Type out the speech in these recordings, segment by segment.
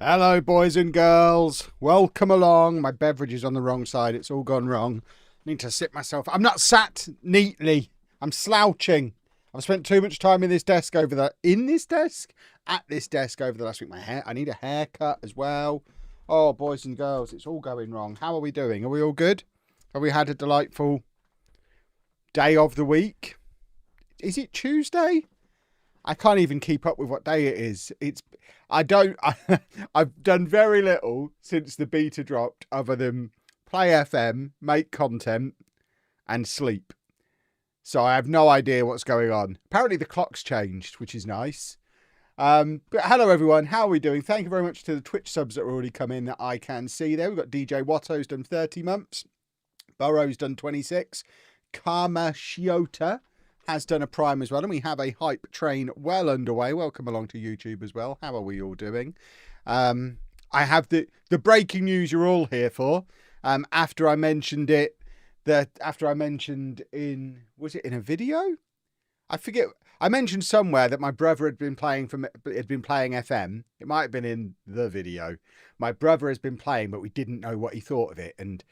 Hello, boys and girls. Welcome along. My beverage is on the wrong side. It's all gone wrong. I need to sit myself. I'm not sat neatly. I'm slouching. I've spent too much time in this desk over the... In this desk? At this desk over the last week. My hair... I need a haircut as well. Oh, boys and girls, it's all going wrong. How are we doing? Are we all good? Have we had a delightful day of the week? Is it Tuesday? I can't even keep up with what day it is. I've done very little since the beta dropped other than play FM, make content and sleep. So I have no idea what's going on. Apparently the clock's changed, which is nice. But hello everyone, how are we doing? Thank you very much to the Twitch subs that have already come in that I can see there. We've got DJ Watto's done 30 months. Burrow's done 26. Karma Shiota has done a prime as well, and we have a hype train well underway. Welcome along to YouTube as well. How are we all doing? I have the breaking news you're all here for. After I mentioned it, was it in a video? I forget. I mentioned somewhere that my brother had been playing FM. It might have been in the video. My brother has been playing, but we didn't know what he thought of it, and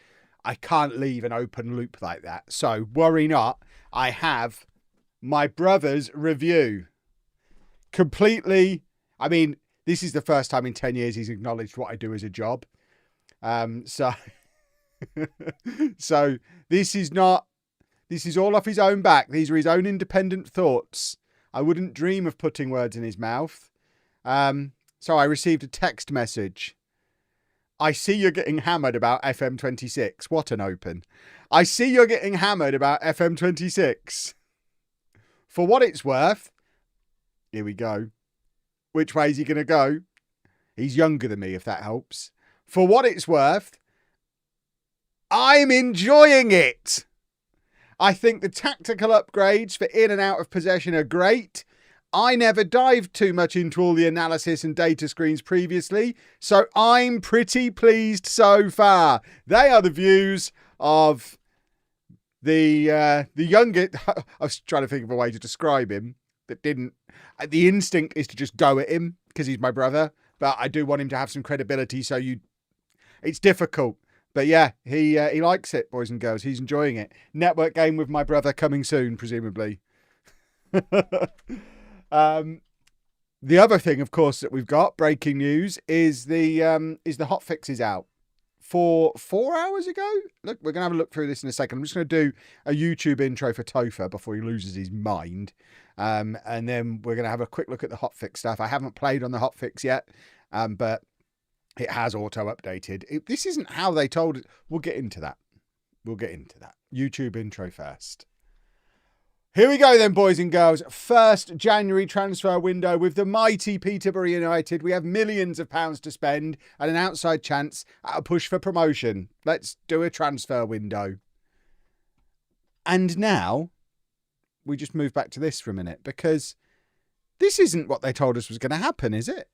I can't leave an open loop like that. So worry not. I have my brother's review. Completely. I mean, this is the first time in 10 years he's acknowledged what I do as a job. So this is all off his own back. These are his own independent thoughts. I wouldn't dream of putting words in his mouth. So I received a text message. I see you're getting hammered about FM26. What an open. I see you're getting hammered about FM26. For what it's worth, here we go. Which way is he going to go? He's younger than me, if that helps. For what it's worth, I'm enjoying it. I think the tactical upgrades for in and out of possession are great. I never dived too much into all the analysis and data screens previously, so I'm pretty pleased so far. They are the views of the younger... I was trying to think of a way to describe him that didn't... The instinct is to just go at him because he's my brother, but I do want him to have some credibility, so it's difficult. But yeah, he likes it, boys and girls. He's enjoying it. Network game with my brother coming soon, presumably. The other thing, of course, that we've got, breaking news, is the Hotfix is out. 4 hours ago? Look, we're going to have a look through this in a second. I'm just going to do a YouTube intro for Topher before he loses his mind. And then we're going to have a quick look at the Hotfix stuff. I haven't played on the Hotfix yet, but it has auto-updated. This isn't how they told it. We'll get into that. YouTube intro first. Here we go then, boys and girls. First January transfer window with the mighty Peterborough United. We have millions of pounds to spend and an outside chance at a push for promotion. Let's do a transfer window. And now we just move back to this for a minute, because this isn't what they told us was going to happen, is it?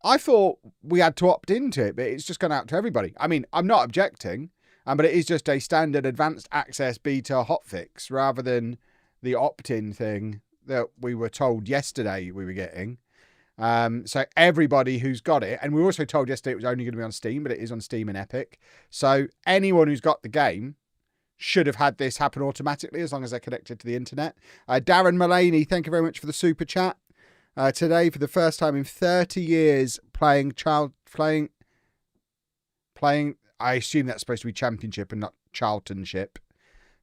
I thought we had to opt into it, but it's just gone out to everybody. I mean, I'm not objecting. But it is just a standard advanced access beta hotfix rather than the opt-in thing that we were told yesterday we were getting. So everybody who's got it, and we were also told yesterday it was only going to be on Steam, but it is on Steam and Epic. So anyone who's got the game should have had this happen automatically as long as they're connected to the internet. Darren Mullaney, thank you very much for the super chat. Today, for the first time in 30 years, playing I assume that's supposed to be Championship and not Charltonship.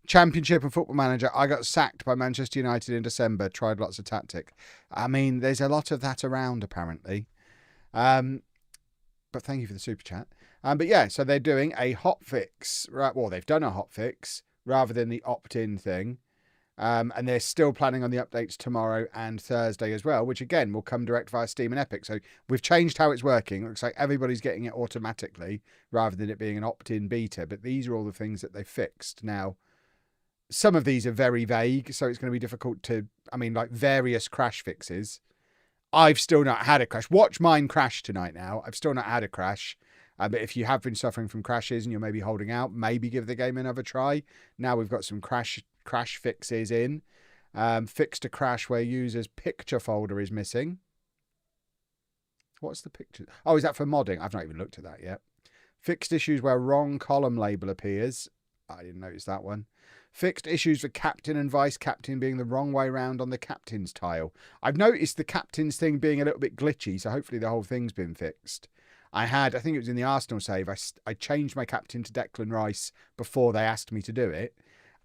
Championship and Football Manager. I got sacked by Manchester United in December. Tried lots of tactic. I mean, there's a lot of that around, apparently. But thank you for the super chat. But yeah, so they're doing a hotfix. Right, well, they've done a hotfix rather than the opt-in thing. And they're still planning on the updates tomorrow and Thursday as well, which again will come direct via Steam and Epic. So we've changed how it's working. It looks like everybody's getting it automatically rather than it being an opt-in beta. But these are all the things that they fixed. Now, some of these are very vague, so it's going to be difficult to, I mean, like various crash fixes. I've still not had a crash. Watch mine crash tonight now. I've still not had a crash. But if you have been suffering from crashes and you're maybe holding out, maybe give the game another try. Now we've got some crash fixes in. Fixed a crash where user's picture folder is missing. What's the picture? Oh, is that for modding? I've not even looked at that yet. Fixed issues where wrong column label appears. I didn't notice that one. Fixed issues for captain and vice captain being the wrong way round on the captain's tile. I've noticed the captain's thing being a little bit glitchy, so hopefully the whole thing's been fixed. I think it was in the Arsenal save, I changed my captain to Declan Rice before they asked me to do it.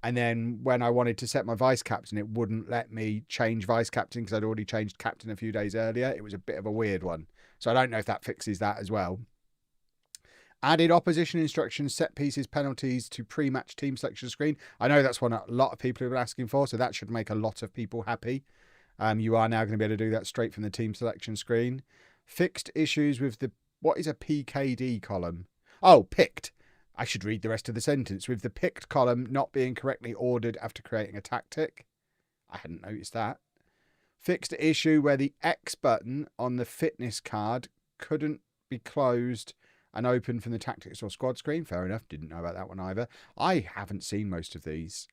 And then when I wanted to set my vice captain, it wouldn't let me change vice captain because I'd already changed captain a few days earlier. It was a bit of a weird one. So I don't know if that fixes that as well. Added opposition instructions, set pieces, penalties to pre-match team selection screen. I know that's one a lot of people have been asking for, so that should make a lot of people happy. You are now going to be able to do that straight from the team selection screen. Fixed issues with the... What is a PKD column? Oh, picked. I should read the rest of the sentence. With the picked column not being correctly ordered after creating a tactic. I hadn't noticed that. Fixed issue where the X button on the fitness card couldn't be closed and opened from the tactics or squad screen. Fair enough. Didn't know about that one either. I haven't seen most of these,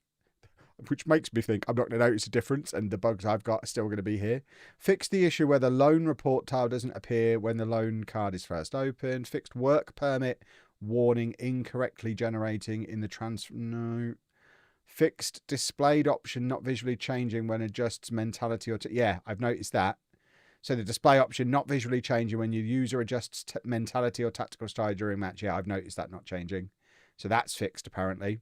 which makes me think I'm not going to notice a difference and the bugs I've got are still going to be here. Fixed the issue where the loan report tile doesn't appear when the loan card is first opened. Fixed work permit warning incorrectly generating in the transfer. No. Fixed displayed option not visually changing when adjusts mentality or... Yeah, I've noticed that. So the display option not visually changing when your user adjusts mentality or tactical style during match. Yeah, I've noticed that not changing. So that's fixed apparently.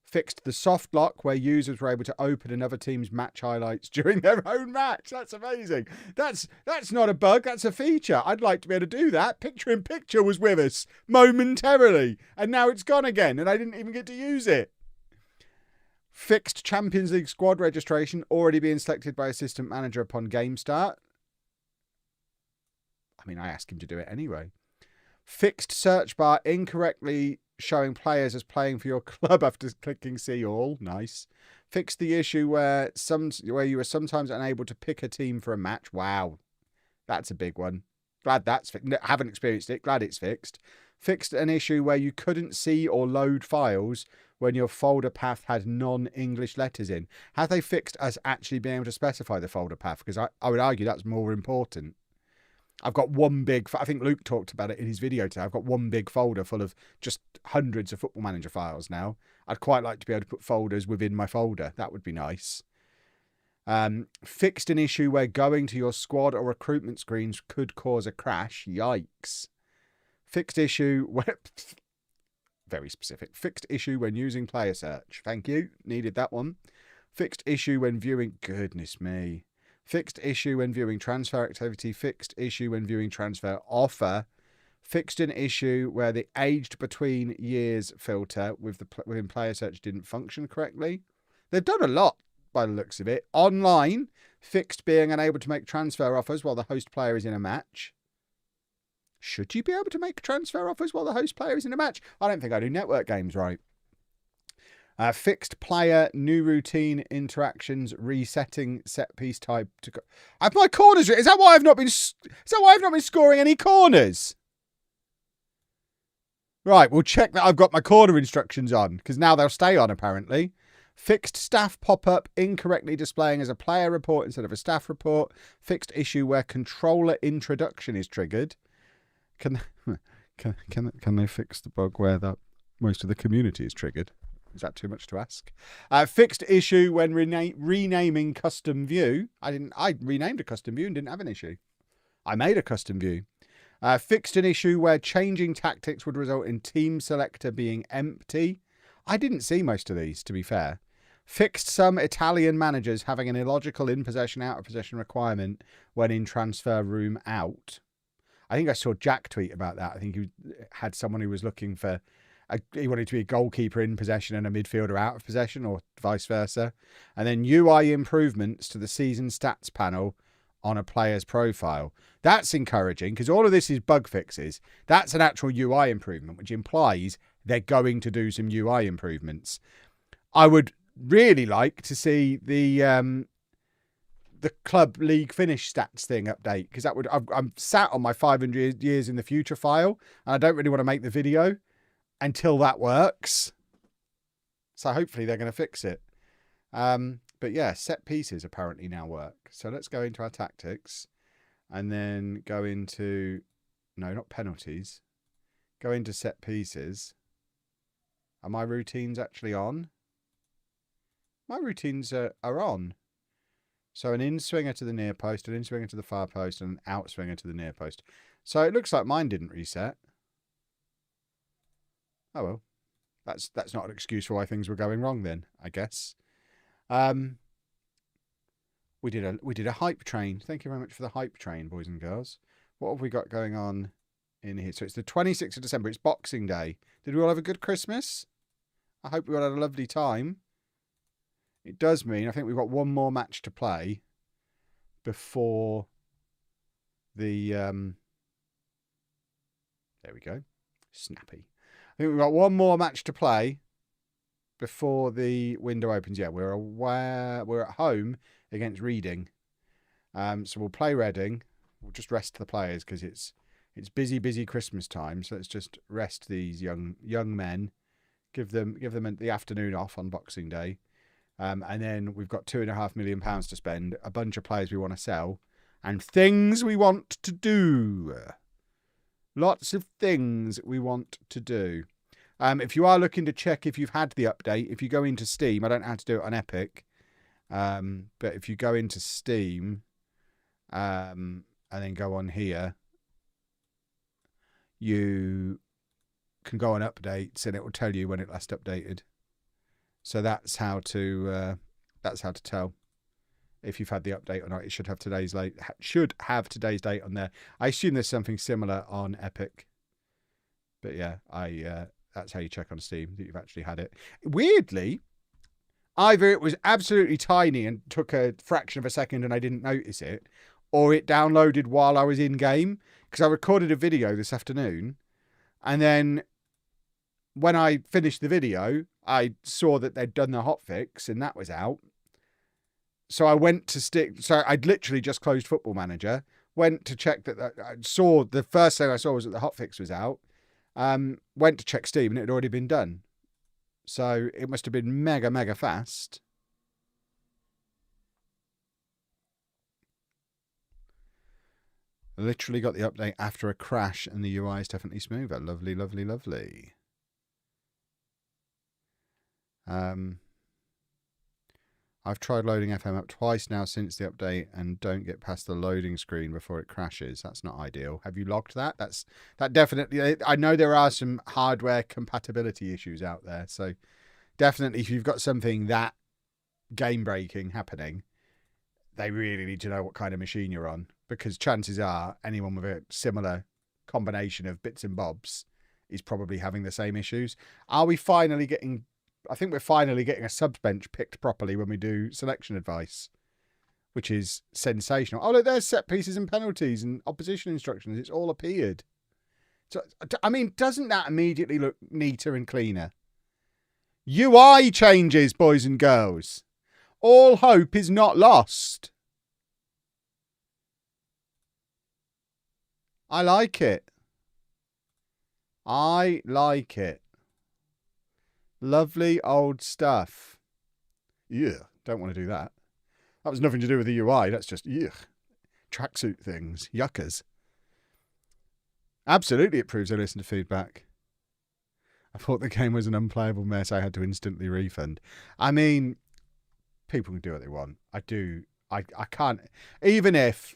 Fixed the soft lock where users were able to open another team's match highlights during their own match. That's amazing. That's not a bug. That's a feature. I'd like to be able to do that. Picture in Picture was with us momentarily, and now it's gone again, and I didn't even get to use it. Fixed Champions League squad registration already being selected by assistant manager upon game start. I mean, I asked him to do it anyway. Fixed search bar incorrectly showing players as playing for your club after clicking see all. Nice. Fixed the issue where you were sometimes unable to pick a team for a match. Wow. That's a big one. Glad that's fixed. No, haven't experienced it. Glad it's fixed. Fixed an issue where you couldn't see or load files when your folder path had non-English letters in. Have they fixed us actually being able to specify the folder path? Because I would argue that's more important. I've got one big... I think Luke talked about it in his video today. I've got one big folder full of just hundreds of Football Manager files now. I'd quite like to be able to put folders within my folder. That would be nice. Fixed an issue where going to your squad or recruitment screens could cause a crash. Yikes. Fixed issue... Very specific. Fixed issue when using player search. Thank you. Needed that one. Fixed issue when viewing... Goodness me. Fixed issue when viewing transfer activity. Fixed issue when viewing transfer offer. Fixed an issue where the aged between years filter within player search didn't function correctly. They've done a lot by the looks of it. Online, fixed being unable to make transfer offers while the host player is in a match. Should you be able to make transfer offers while the host player is in a match? I don't think I do network games right. Fixed player, new routine, interactions, resetting, set piece type. Have my corners? Is that why I've not been? Is that why I've not been scoring any corners? Right, we'll check that I've got my corner instructions on because now they'll stay on apparently. Fixed staff pop-up incorrectly displaying as a player report instead of a staff report. Fixed issue where controller introduction is triggered. Can they fix the bug where that most of the community is triggered? Is that too much to ask? Fixed issue when renaming custom view. I renamed a custom view and didn't have an issue. I made a custom view. Fixed an issue where changing tactics would result in team selector being empty. I didn't see most of these, to be fair. Fixed some Italian managers having an illogical in-possession, out-of-possession requirement when in transfer room out. I think I saw Jack tweet about that. I think he had someone who was looking for... he wanted to be a goalkeeper in possession and a midfielder out of possession or vice versa. And then UI improvements to the season stats panel on a player's profile. That's encouraging because all of this is bug fixes. That's an actual UI improvement, which implies they're going to do some UI improvements. I would really like to see the club league finish stats thing update because that would... I'm sat on my 500 years in the future file and I don't really want to make the video until that works. So hopefully they're going to fix it. But yeah, set pieces apparently now work. So let's go into our tactics. and then go into, no, not penalties. Go into set pieces. Are my routines actually on? My routines are on. So an in-swinger to the near post, an in-swinger to the far post, and an out-swinger to the near post. So it looks like mine didn't reset. Oh well. That's not an excuse for why things were going wrong then, I guess. We did a hype train. Thank you very much for the hype train, boys and girls. What have we got going on in here? So it's the 26th of December. It's Boxing Day. Did we all have a good Christmas? I hope we all had a lovely time. It does mean I think we've got one more match to play before the there we go. Snappy. I think we've got one more match to play before the window opens. Yeah, we're at home against Reading. So we'll play Reading. We'll just rest the players because it's busy Christmas time. So let's just rest these young men. Give them the afternoon off on Boxing Day. And then we've got £2.5 million to spend, a bunch of players we want to sell, and things we want to do. Lots of things we want to do. If you are looking to check if you've had the update, if you go into Steam, I don't know how to do it on Epic, but if you go into Steam and then go on here, you can go on updates and it will tell you when it last updated. So that's how to tell if you've had the update or not. It should have today's date on there. I assume there's something similar on Epic, but yeah, that's how you check on Steam that you've actually had it. Weirdly, either it was absolutely tiny and took a fraction of a second and I didn't notice it, or it downloaded while I was in game, because I recorded a video this afternoon, and then when I finished the video, I saw that they'd done the hotfix and that was out. So I went to so I'd literally just closed Football Manager, went to check that I saw, the first thing I saw was that the hotfix was out. Went to check Steam and it had already been done. So it must have been mega fast. I literally got the update after a crash and the UI is definitely smoother. Lovely. I've tried loading FM up twice now since the update and don't get past the loading screen before it crashes. That's not ideal. Have you logged that? That definitely, I know there are some hardware compatibility issues out there. So definitely if you've got something that game breaking happening, they really need to know what kind of machine you're on, because chances are anyone with a similar combination of bits and bobs is probably having the same issues. Are we finally getting... I think we're finally getting a subs bench picked properly when we do selection advice, which is sensational. Oh, look, there's set pieces and penalties and opposition instructions. It's all appeared. So, I mean, doesn't that immediately look neater and cleaner? UI changes, boys and girls. All hope is not lost. I like it. I like it. Lovely old stuff. Yeah, don't want to do that. That was nothing to do with the UI. That's just, tracksuit things. Yuckers. Absolutely, it proves I listen to feedback. I thought the game was an unplayable mess. I had to instantly refund. I mean, people can do what they want. I can't. Even if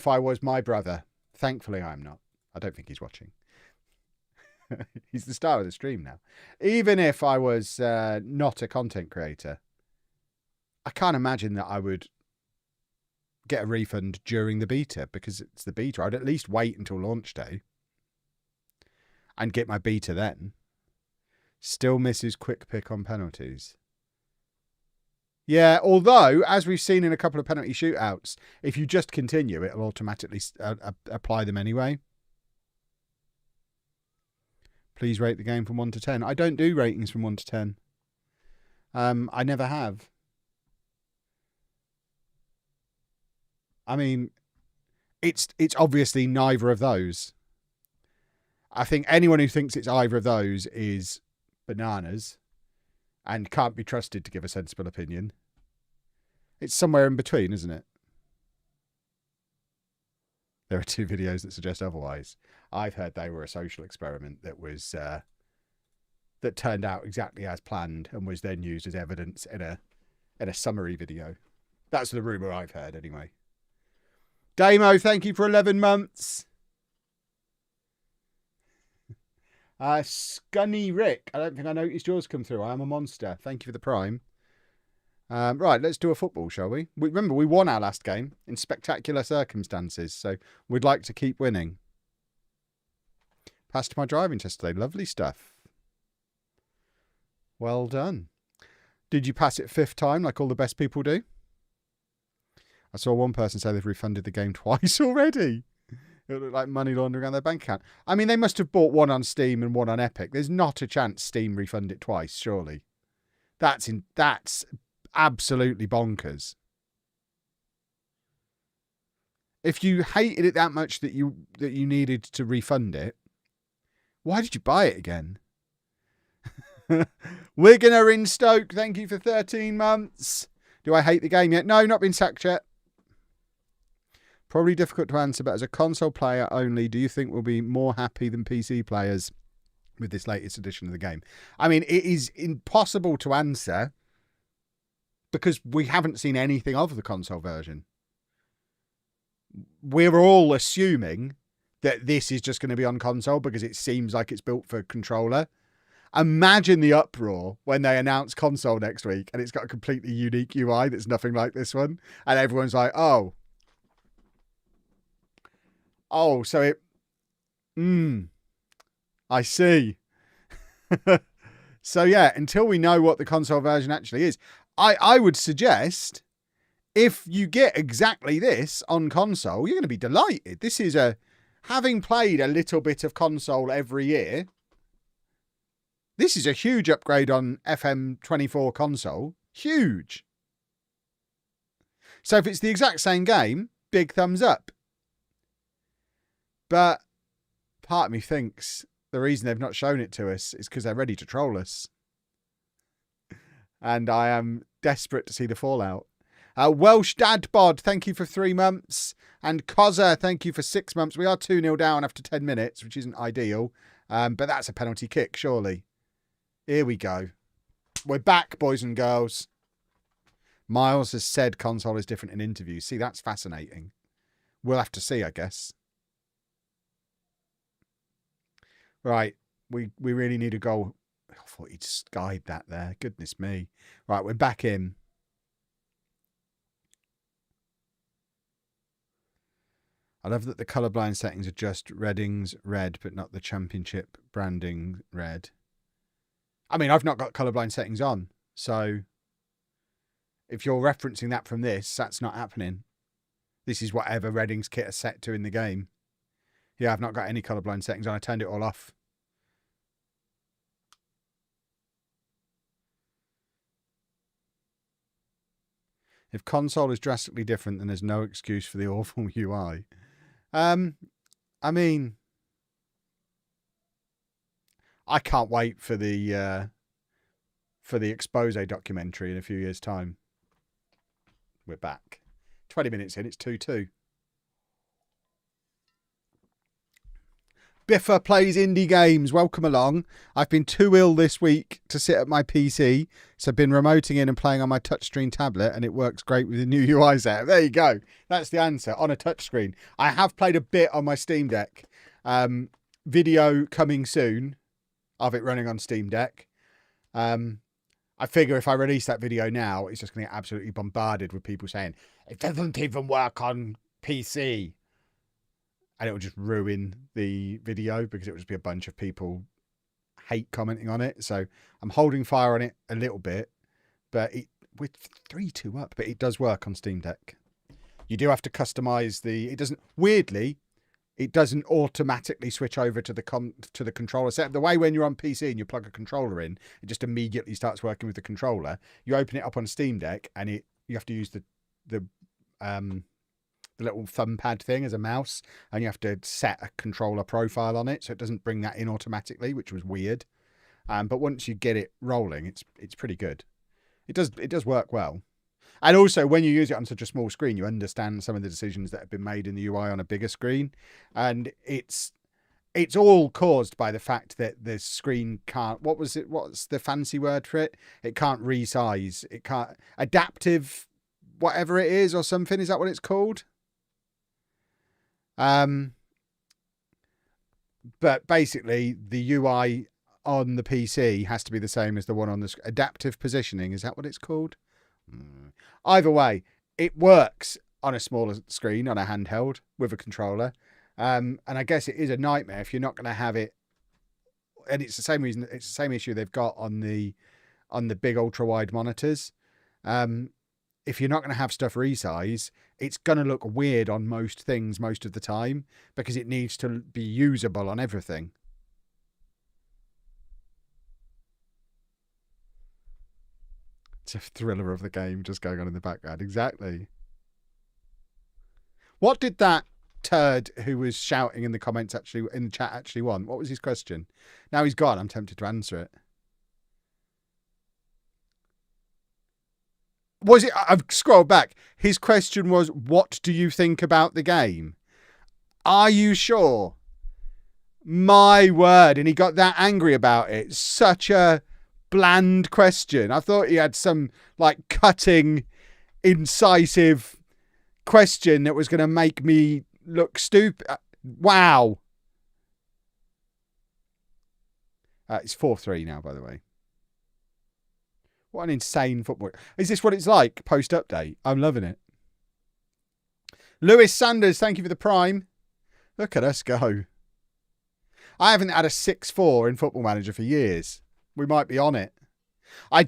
I was my brother, thankfully I'm not. I don't think he's watching. He's the star of the stream now. Even if I was not a content creator, I can't imagine that I would get a refund during the beta, because it's the beta. I'd at least wait until launch day and get my beta then. Still misses quick pick on penalties. Yeah, although, as we've seen in a couple of penalty shootouts, if you just continue, it'll automatically apply them anyway. Please rate the game from 1 to 10. I don't do ratings from 1 to 10. I never have. I mean, it's obviously neither of those. I think anyone who thinks it's either of those is bananas and can't be trusted to give a sensible opinion. It's somewhere in between, isn't it? There are 2 videos that suggest otherwise. I've heard they were a social experiment that was that turned out exactly as planned and was then used as evidence in a summary video. That's the rumour I've heard anyway. Damo, thank you for 11 months. Scunny Rick, I don't think I noticed yours come through. I am a monster. Thank you for the prime. Right, let's do a football, shall we? Remember, we won our last game in spectacular circumstances, so we'd like to keep winning. Passed my driving test today. Lovely stuff. Well done. Did you pass it 5th time like all the best people do? I saw one person say they've refunded the game twice already. It looked like money laundering on their bank account. I mean, they must have bought one on Steam and one on Epic. There's not a chance Steam refund it twice, surely. That's absolutely bonkers. If you hated it that much that you needed to refund it, why did you buy it again? Wiggener in Stoke, thank you for 13 months. Do I hate the game yet? No, not been sacked yet. Probably difficult to answer, but as a console player only, do you think we'll be more happy than PC players with this latest edition of the game? I mean, it is impossible to answer because we haven't seen anything of the console version. We're all assuming that this is just going to be on console because it seems like it's built for controller. Imagine the uproar when they announce console next week and it's got a completely unique UI that's nothing like this one. And everyone's like, oh, so it... I see. So yeah, until we know what the console version actually is, I would suggest if you get exactly this on console, you're going to be delighted. This is having played a little bit of console every year, this is a huge upgrade on FM24 console. Huge. So if it's the exact same game, big thumbs up. But part of me thinks the reason they've not shown it to us is because they're ready to troll us. And I am desperate to see the fallout. Welsh Dad Bod, thank you for 3 months. And Cozza, thank you for 6 months. We are 2-0 down after 10 minutes, which isn't ideal. But that's a penalty kick, surely. Here we go. We're back, boys and girls. Miles has said console is different in interviews. See, that's fascinating. We'll have to see, I guess. Right. We really need a goal. I thought he'd skied that there. Goodness me. Right, we're back in. I love that the colourblind settings are just Reading's red, but not the championship branding red. I mean, I've not got colourblind settings on, so if you're referencing that from this, that's not happening. This is whatever Reading's kit are set to in the game. Yeah, I've not got any colourblind settings on. I turned it all off. If console is drastically different, then there's no excuse for the awful UI. I mean, I can't wait for the expose documentary in a few years' time. We're back. 20 minutes in, it's 2-2. Biffa plays indie games. Welcome along. I've been too ill this week to sit at my PC, so I've been remoting in and playing on my touchscreen tablet, and it works great with the new UI setup. There you go. That's the answer, on a touchscreen. I have played a bit on my Steam Deck. Video coming soon of it running on Steam Deck. I figure if I release that video now, it's just going to get absolutely bombarded with people saying, it doesn't even work on PC. And it will just ruin the video because it will just be a bunch of people hate commenting on it. So I'm holding fire on it a little bit, but we're 3-2 up, but it does work on Steam Deck. You do have to customize weirdly, it doesn't automatically switch over to the controller setup. The way when you're on PC and you plug a controller in, it just immediately starts working with the controller. You open it up on Steam Deck and you have to use the little thumb pad thing as a mouse, and you have to set a controller profile on it so it doesn't bring that in automatically, which was weird. But once you get it rolling, it's pretty good. It does work well. And also, when you use it on such a small screen, you understand some of the decisions that have been made in the UI on a bigger screen. And it's all caused by the fact that the screen can't... What's the fancy word for it? It can't resize. It can't... Adaptive, whatever it is or something. Is that what it's called? But basically, the UI on the PC has to be the same as the one on the adaptive positioning. Is that what it's called? Either way, it works on a smaller screen, on a handheld with a controller. And I guess it is a nightmare if you're not going to have it. And it's the same reason. It's the same issue they've got on the big ultra wide monitors. If you're not going to have stuff resize, it's going to look weird on most things most of the time because it needs to be usable on everything. It's a thriller of the game just going on in the background. Exactly. What did that turd who was shouting in the comments in the chat actually want? What was his question? Now he's gone. I'm tempted to answer it. Was it? I've scrolled back. His question was, what do you think about the game? Are you sure? My word. And he got that angry about it. Such a bland question. I thought he had some like cutting, incisive question that was going to make me look stupid. Wow. It's 4-3 now, by the way. What an insane football. Is this what it's like post-update? I'm loving it. Lewis Sanders, thank you for the prime. Look at us go. I haven't had a 6-4 in Football Manager for years. We might be on it. I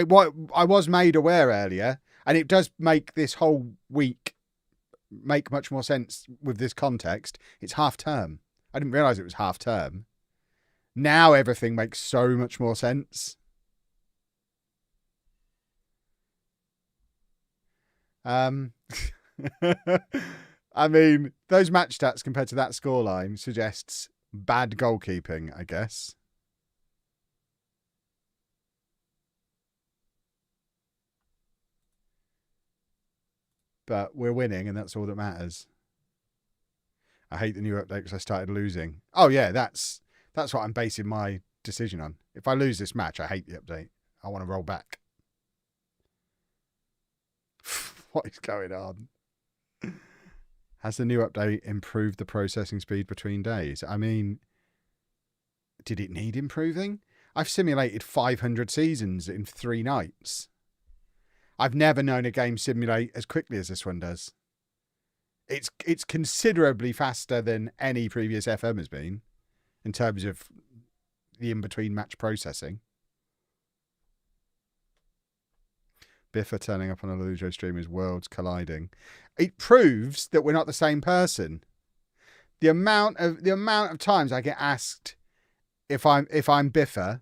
was made aware earlier, and it does make this whole week make much more sense with this context. It's half term. I didn't realise it was half term. Now everything makes so much more sense. I mean, those match stats compared to that scoreline suggests bad goalkeeping, I guess. But we're winning, and that's all that matters. I hate the new update because I started losing. Oh yeah, that's what I'm basing my decision on. If I lose this match, I hate the update. I want to roll back. What is going on? Has the new update improved the processing speed between days? I mean, did it need improving? I've simulated 500 seasons in 3 nights. I've never known a game simulate as quickly as this one does. It's considerably faster than any previous FM has been in terms of the in-between match processing. Biffa turning up on a LOLLUJO stream is worlds colliding. It proves that we're not the same person. The amount of times I get asked if I'm Biffa,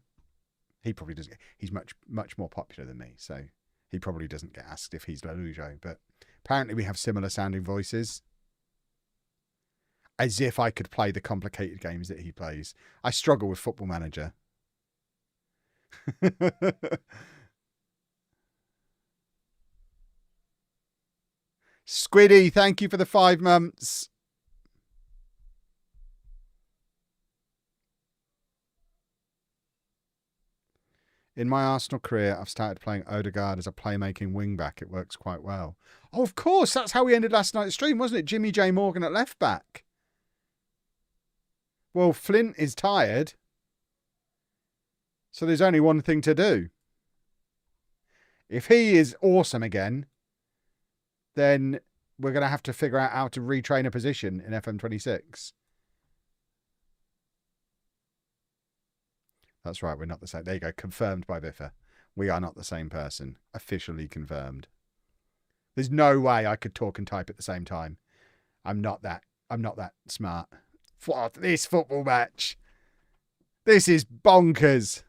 he probably doesn't. He's much more popular than me, so he probably doesn't get asked if he's LOLLUJO. But apparently we have similar sounding voices. As if I could play the complicated games that he plays. I struggle with Football Manager. Squiddy, thank you for the 5 months. In my Arsenal career, I've started playing Odegaard as a playmaking wing-back. It works quite well. Oh, of course. That's how we ended last night's stream, wasn't it? Jimmy J. Morgan at left-back. Well, Flint is tired. So there's only one thing to do. If he is awesome again, then we're going to have to figure out how to retrain a position in FM26. That's right, we're not the same. There you go, confirmed by Biffa. We are not the same person. Officially confirmed. There's no way I could talk and type at the same time. I'm not that smart. What, this football match? This is bonkers.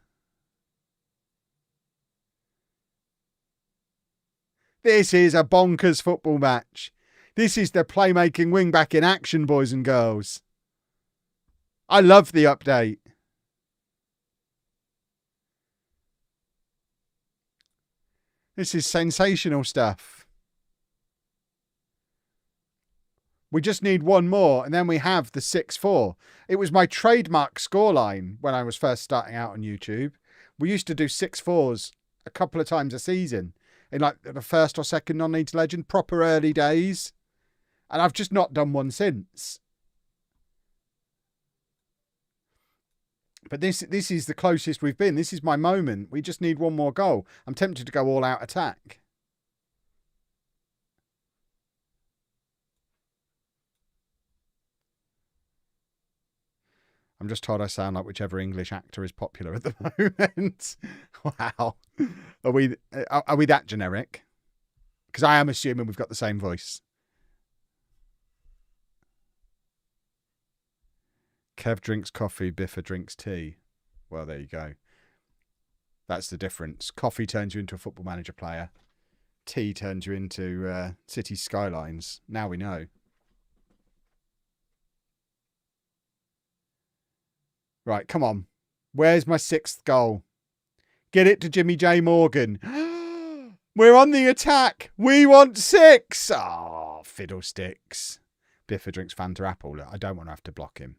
This is a bonkers football match. This is the playmaking wing-back in action, boys and girls. I love the update. This is sensational stuff. We just need one more, and then we have the 6-4. It was my trademark scoreline when I was first starting out on YouTube. We used to do 6-4s a couple of times a season in like the first or second non-league to legend, proper early days. And I've just not done one since. But this is the closest we've been. This is my moment. We just need one more goal. I'm tempted to go all out attack. I'm just told I sound like whichever English actor is popular at the moment. Wow. Are we that generic? Because I am assuming we've got the same voice. Kev drinks coffee, Biffa drinks tea. Well, there you go. That's the difference. Coffee turns you into a Football Manager player. Tea turns you into city skylines. Now we know. Right, come on. Where's my 6th goal? Get it to Jimmy J. Morgan. We're on the attack. We want 6. Oh, fiddlesticks. Biffa drinks Fanta Apple. Look, I don't want to have to block him.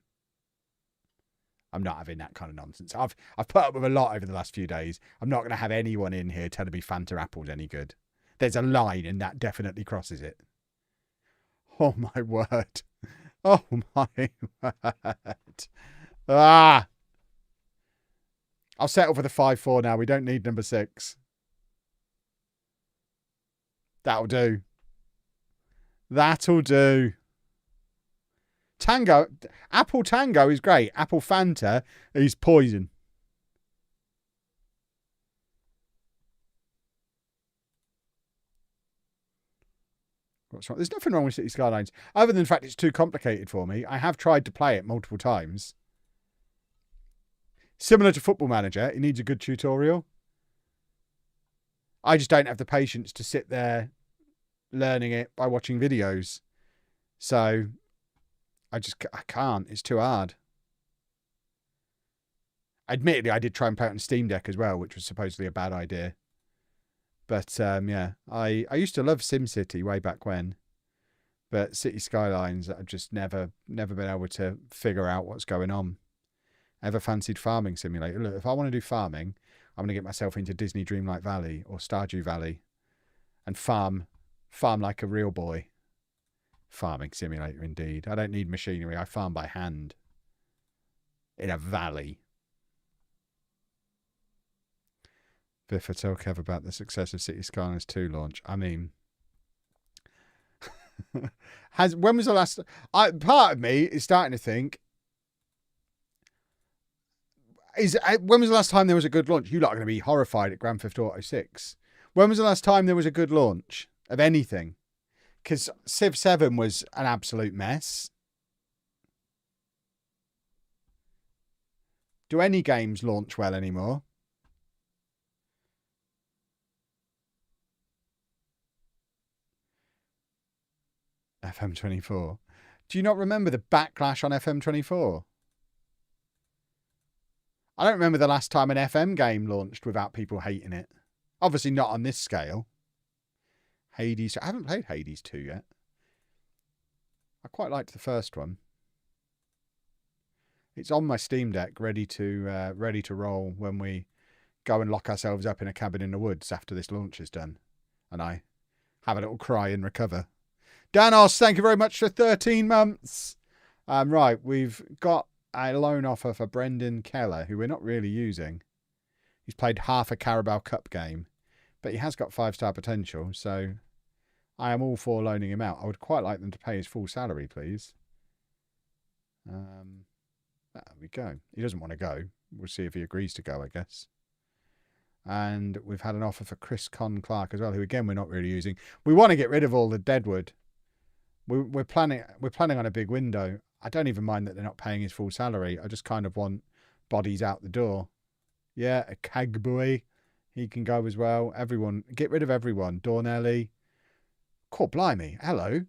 I'm not having that kind of nonsense. I've put up with a lot over the last few days. I'm not going to have anyone in here telling me Fanta Apple's any good. There's a line and that definitely crosses it. Oh, my word. Oh, my word. Ah! I'll settle for the 5-4 now. We don't need number 6. That'll do. That'll do. Tango. Apple Tango is great. Apple Fanta is poison. What's wrong? There's nothing wrong with City Skylines. Other than the fact it's too complicated for me. I have tried to play it multiple times. Similar to Football Manager, it needs a good tutorial. I just don't have the patience to sit there learning it by watching videos. So I can't. It's too hard. Admittedly, I did try and play it on Steam Deck as well, which was supposedly a bad idea. But yeah, I used to love SimCity way back when. But City Skylines, I've just never been able to figure out what's going on. Ever fancied Farming Simulator? Look, if I want to do farming, I'm going to get myself into Disney Dreamlight Valley or Stardew Valley and farm like a real boy. Farming Simulator, indeed. I don't need machinery. I farm by hand in a valley. Biffa, tell Kev about the success of City Skylines 2 launch. I mean, when was the last... part of me is starting to think, when was the last time there was a good launch? You lot are going to be horrified at Grand Theft Auto 6. When was the last time there was a good launch of anything? Because Civ 7 was an absolute mess. Do any games launch well anymore? FM24. Do you not remember the backlash on FM24? I don't remember the last time an FM game launched without people hating it. Obviously not on this scale. Hades. I haven't played Hades 2 yet. I quite liked the first one. It's on my Steam Deck, ready to roll when we go and lock ourselves up in a cabin in the woods after this launch is done. And I have a little cry and recover. Danos, thank you very much for 13 months. Right, we've got a loan offer for Brendan Keller, who we're not really using. He's played half a Carabao Cup game, but he has got 5-star potential, so I am all for loaning him out. I would quite like them to pay his full salary, please. There we go. He doesn't want to go. We'll see if he agrees to go, I guess. And we've had an offer for Chris Con Clark as well, who again we're not really using. We want to get rid of all the deadwood. We're planning on a big window. I don't even mind that they're not paying his full salary. I just kind of want bodies out the door. Yeah, a Cagboy. He can go as well. Everyone. Get rid of everyone. Dornelli. Cool, blimey. Hello.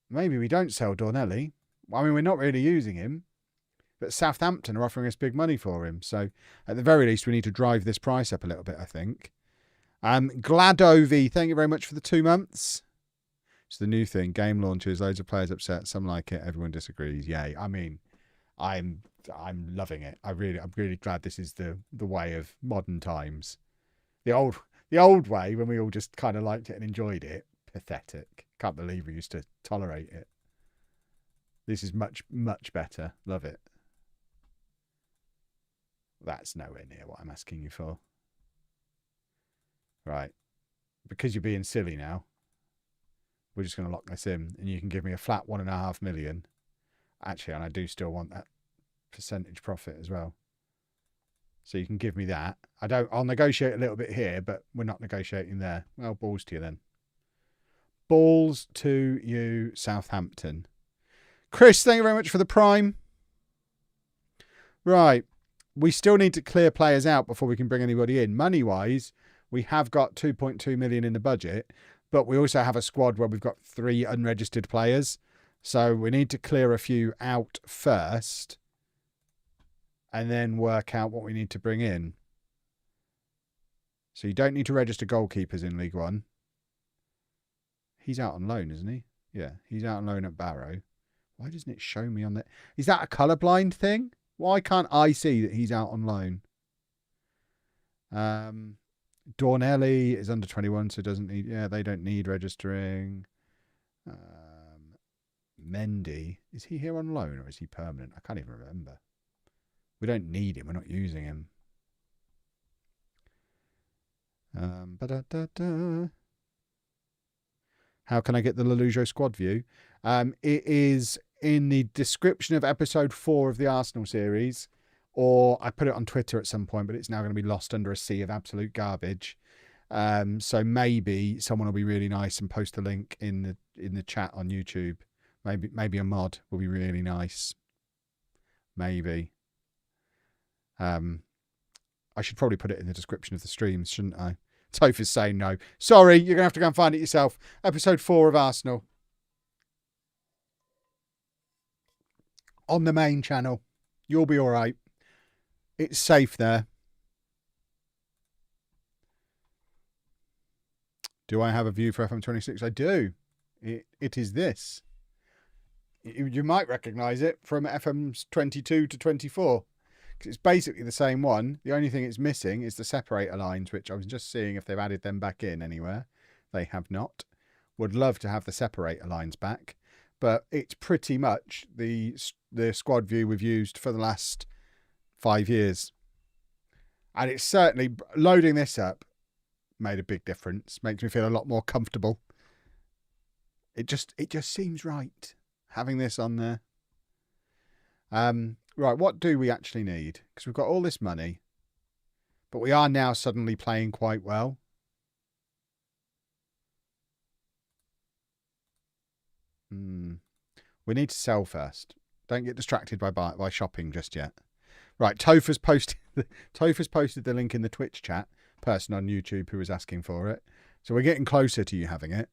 Maybe we don't sell Dornelli. I mean, we're not really using him. But Southampton are offering us big money for him. So at the very least, we need to drive this price up a little bit, I think. Gladovi, thank you very much for the 2 months. It's the new thing. Game launches, loads of players upset. Some like it, everyone disagrees. Yay. I mean, I'm loving it. I'm really glad this is the way of modern times. The old way, when we all just kind of liked it and enjoyed it, pathetic. Can't believe we used to tolerate it. This is much, much better. Love it. That's nowhere near what I'm asking you for. Right. Because you're being silly now, we're just going to lock this in, and you can give me a flat 1.5 million. Actually, and I do still want that percentage profit as well. So you can give me that. I'll negotiate a little bit here, but we're not negotiating there. Well, balls to you then. Balls to you, Southampton. Chris, thank you very much for the prime. Right. We still need to clear players out before we can bring anybody in. Money-wise, we have got 2.2 million in the budget, but we also have a squad where we've got 3 unregistered players. So we need to clear a few out first and then work out what we need to bring in. So you don't need to register goalkeepers in League One. He's out on loan, isn't he? Yeah, he's out on loan at Barrow. Why doesn't it show me on that? Is that a colourblind thing? Why can't I see that he's out on loan? Dornelli is under 21, so doesn't need... Yeah, they don't need registering. Mendy, is he here on loan or is he permanent? I can't even remember. We don't need him. We're not using him. How can I get the LOLLUJO squad view? It is in the description of episode 4 of the Arsenal series, or I put it on Twitter at some point, but it's now going to be lost under a sea of absolute garbage. So maybe someone will be really nice and post the link in the chat on YouTube. Maybe a mod will be really nice. Maybe. I should probably put it in the description of the streams, shouldn't I? Toph is saying no. Sorry, you're going to have to go and find it yourself. Episode 4 of Arsenal. On the main channel. You'll be all right. It's safe there. Do I have a view for FM26? I do. It is this. You might recognise it from FM22 to 24. Because it's basically the same one. The only thing it's missing is the separator lines, which I was just seeing if they've added them back in anywhere. They have not. Would love to have the separator lines back. But it's pretty much the squad view we've used for the last 5 years. And it's certainly, loading this up made a big difference. Makes me feel a lot more comfortable. It just seems right, having this on there. Right, what do we actually need? Because we've got all this money, but we are now suddenly playing quite well. We need to sell first. Don't get distracted by shopping just yet. Right, Toph has posted the link in the Twitch chat. Person on YouTube who was asking for it. So we're getting closer to you having it.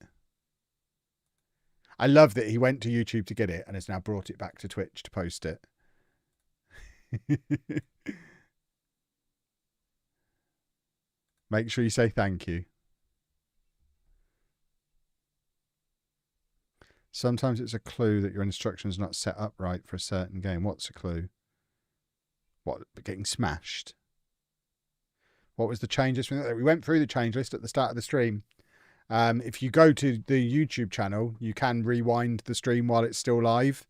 I love that he went to YouTube to get it and has now brought it back to Twitch to post it. Make sure you say thank you. Sometimes it's a clue that your instruction's not set up right for a certain game. What's a clue? What, getting smashed? What was the change list? We went through the change list at the start of the stream. If you go to the YouTube channel, you can rewind the stream while it's still live.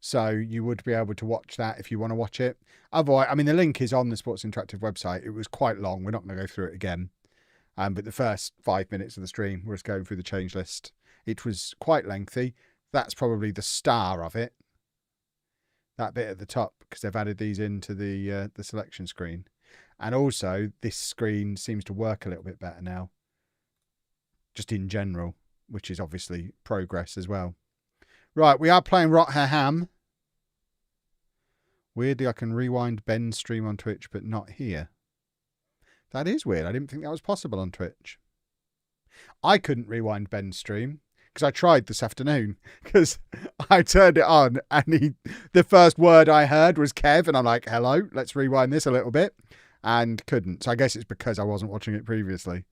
So you would be able to watch that if you want to watch it. Otherwise, I mean, the link is on the Sports Interactive website. It was quite long. We're not going to go through it again. But the first 5 minutes of the stream was going through the change list. It was quite lengthy. That's probably the star of it. That bit at the top, because they've added these into the selection screen. And also, this screen seems to work a little bit better now. Just in general, which is obviously progress as well. Right, we are playing Rotherham. Weirdly, I can rewind Ben's stream on Twitch, but not here. That is weird. I didn't think that was possible on Twitch. I couldn't rewind Ben's stream. because I tried this afternoon, because I turned it on and the first word I heard was Kev, and I'm like, hello, let's rewind this a little bit, and couldn't. So I guess it's because I wasn't watching it previously.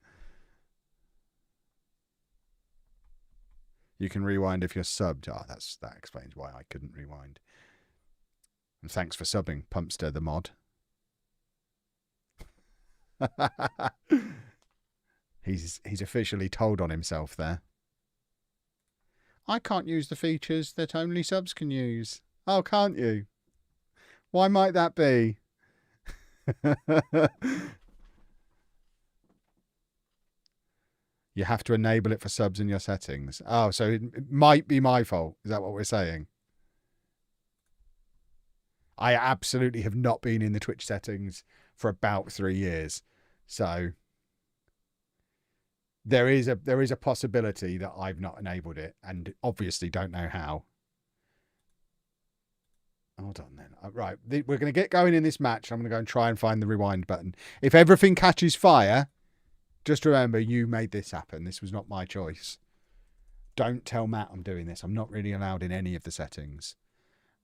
You can rewind if you're subbed. Oh, that explains why I couldn't rewind. And thanks for subbing, Pumpster the mod. He's officially told on himself there. I can't use the features that only subs can use. Oh, can't you? Why might that be? You have to enable it for subs in your settings. Oh, so it might be my fault. Is that what we're saying? I absolutely have not been in the Twitch settings for about 3 years. So there is a possibility that I've not enabled it, and obviously don't know how. Hold on then. Right, we're going to get going in this match. I'm going to go and try and find the rewind button. If everything catches fire, just remember, you made this happen. This was not my choice. Don't tell Matt I'm doing this. I'm not really allowed in any of the settings.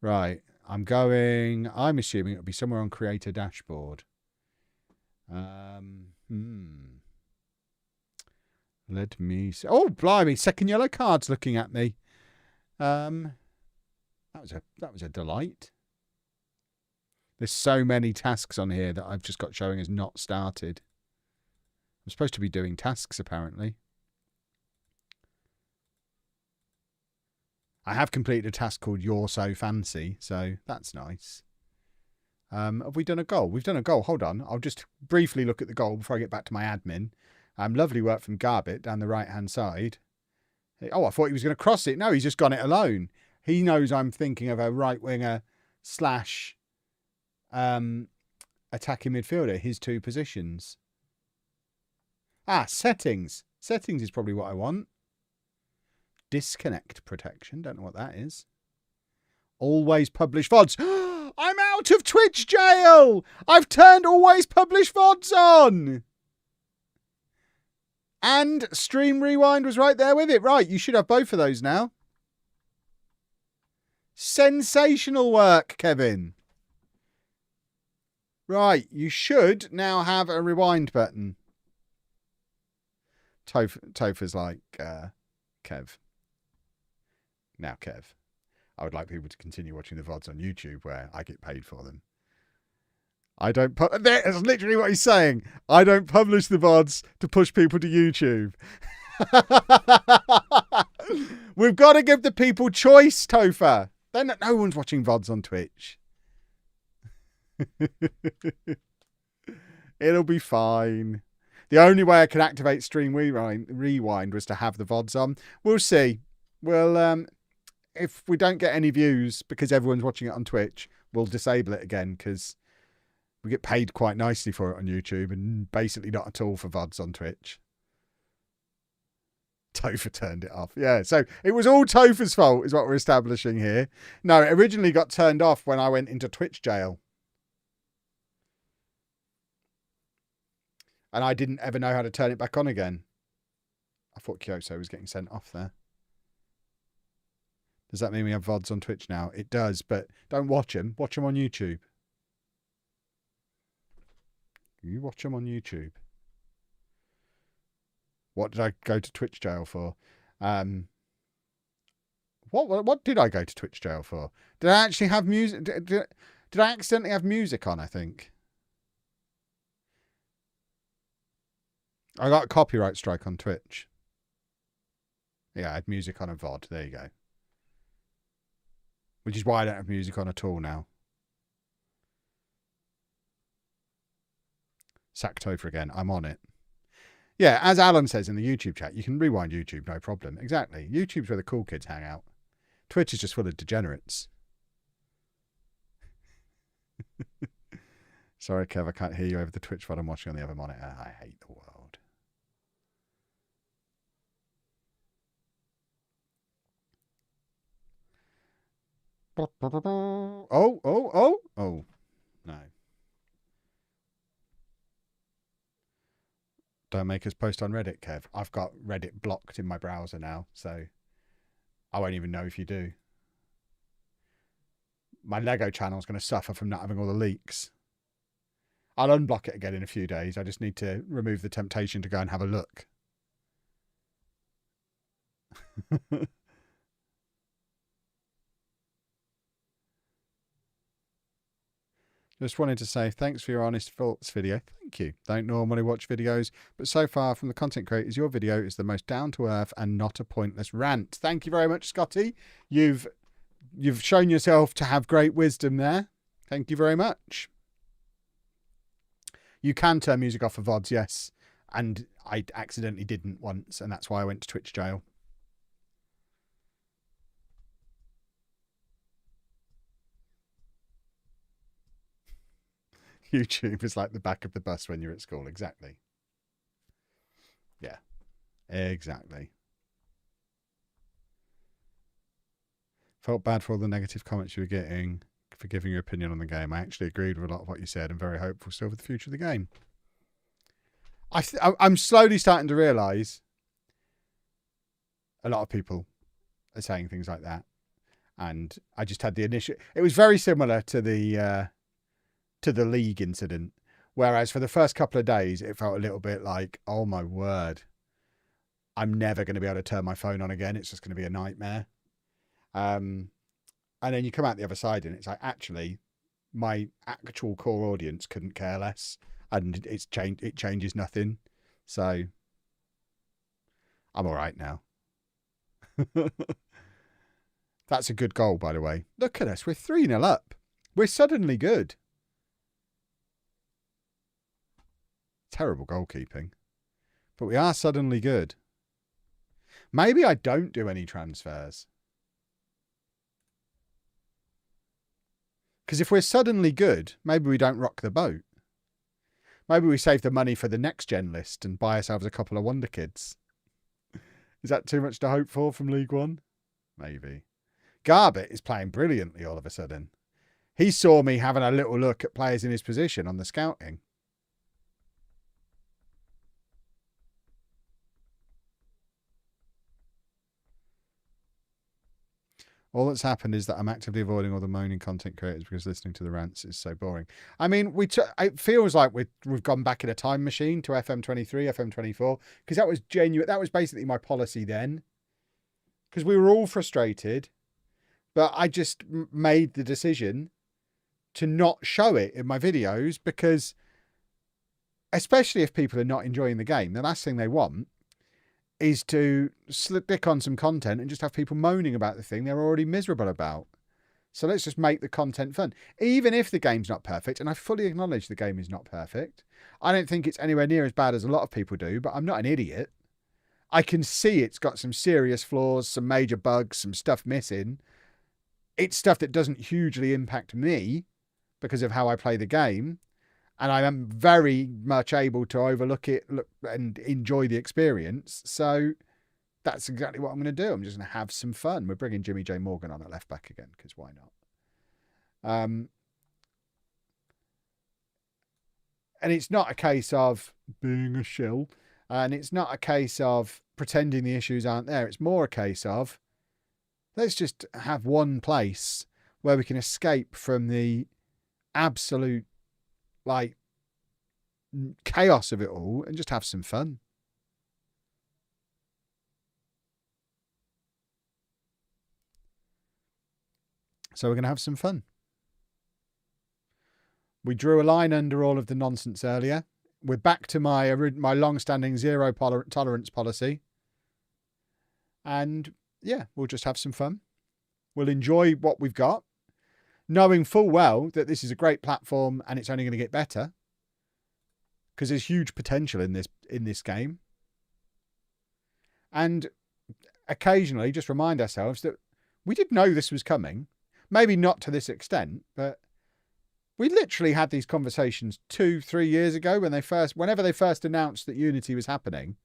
Right, I'm assuming it'll be somewhere on Creator Dashboard. Let me see. Oh, blimey, second yellow card's looking at me. That was a delight. There's so many tasks on here that I've just got showing as not started. I'm supposed to be doing tasks, apparently. I have completed a task called You're So Fancy, so that's nice. Have we done a goal? We've done a goal. Hold on. I'll just briefly look at the goal before I get back to my admin. Lovely work from Garbit down the right-hand side. Oh, I thought he was going to cross it. No, he's just gone it alone. He knows I'm thinking of a right-winger / attacking midfielder, his two positions. Ah, settings. Settings is probably what I want. Disconnect protection. Don't know what that is. Always publish VODs. I'm out of Twitch jail. I've turned always publish VODs on. And stream rewind was right there with it. Right, you should have both of those now. Sensational work, Kevin. Right, you should now have a rewind button. Topher's like, Kev. Now, Kev, I would like people to continue watching the VODs on YouTube where I get paid for them. I don't that's literally what he's saying. I don't publish the VODs to push people to YouTube. We've got to give the people choice, Topher. Then no one's watching VODs on Twitch. It'll be fine. The only way I can activate stream rewind was to have the VODs on. We'll see. We'll if we don't get any views because everyone's watching it on Twitch, we'll disable it again because we get paid quite nicely for it on YouTube and basically not at all for VODs on Twitch. Topher turned it off. Yeah, so it was all Topher's fault is what we're establishing here. No, it originally got turned off when I went into Twitch jail. And I didn't ever know how to turn it back on again. I thought Kyoso was getting sent off there. Does that mean we have VODs on Twitch now? It does, but don't watch them. Watch them on YouTube. You watch them on YouTube. What did I go to Twitch jail for? What did I go to Twitch jail for? Did I actually have music? Did I accidentally have music on, I think? I got a copyright strike on Twitch. Yeah, I had music on a VOD. There you go. Which is why I don't have music on at all now. Sack Topher again. I'm on it. Yeah, as Alan says in the YouTube chat, you can rewind YouTube, no problem. Exactly. YouTube's where the cool kids hang out. Twitch is just full of degenerates. Sorry, Kev, I can't hear you over the Twitch VOD I'm watching on the other monitor. I hate the world. Oh, no. Don't make us post on Reddit, Kev. I've got Reddit blocked in my browser now, so I won't even know if you do. My Lego channel is going to suffer from not having all the leaks. I'll unblock it again in a few days. I just need to remove the temptation to go and have a look. Just wanted to say thanks for your honest thoughts video. Thank you. Don't normally watch videos, but so far from the content creators, your video is the most down to earth and not a pointless rant. Thank you very much, Scotty. You've shown yourself to have great wisdom there. Thank you very much. You can turn music off of VODs, yes. And I accidentally didn't once, and that's why I went to Twitch jail. YouTube is like the back of the bus when you're at school. Exactly. Yeah, exactly. Felt bad for all the negative comments you were getting for giving your opinion on the game. I actually agreed with a lot of what you said and very hopeful still for the future of the game. I'm slowly starting to realise a lot of people are saying things like that. And I just had the initial... It was very similar to the league incident. Whereas for the first couple of days, it felt a little bit like, oh my word, I'm never going to be able to turn my phone on again. It's just going to be a nightmare. And then you come out the other side and it's like, actually, my actual core audience couldn't care less. And it changes nothing. So I'm all right now. That's a good goal, by the way. Look at us. We're 3-0 up. We're suddenly good. Terrible goalkeeping. But we are suddenly good. Maybe I don't do any transfers. Because if we're suddenly good, maybe we don't rock the boat. Maybe we save the money for the next gen list and buy ourselves a couple of wonder kids. Is that too much to hope for from League One? Maybe. Garbett is playing brilliantly all of a sudden. He saw me having a little look at players in his position on the scouting. All that's happened is that I'm actively avoiding all the moaning content creators because listening to the rants is so boring. I mean, it feels like we've gone back in a time machine to FM23, FM24, because that was genuine. That was basically my policy then, because we were all frustrated, but I just made the decision to not show it in my videos because, especially if people are not enjoying the game, the last thing they want is to stick on some content and just have people moaning about the thing they're already miserable about. So let's just make the content fun. Even if the game's not perfect, and I fully acknowledge the game is not perfect. I don't think it's anywhere near as bad as a lot of people do, but I'm not an idiot. I can see it's got some serious flaws, some major bugs, some stuff missing. It's stuff that doesn't hugely impact me because of how I play the game. And I am very much able to overlook it and enjoy the experience. So that's exactly what I'm going to do. I'm just going to have some fun. We're bringing Jimmy J. Morgan on at left back again, because why not? And it's not a case of being a shill. And it's not a case of pretending the issues aren't there. It's more a case of let's just have one place where we can escape from the absolute chaos of it all and just have some fun. So we're going to have some fun. We drew a line under all of the nonsense earlier. We're back to my long-standing zero tolerance policy. And yeah, we'll just have some fun. We'll enjoy what we've got, knowing full well that this is a great platform and it's only going to get better because there's huge potential in this game. And occasionally just remind ourselves that we did know this was coming, maybe not to this extent, but we literally had these conversations 2-3 years ago whenever they first announced that Unity was happening.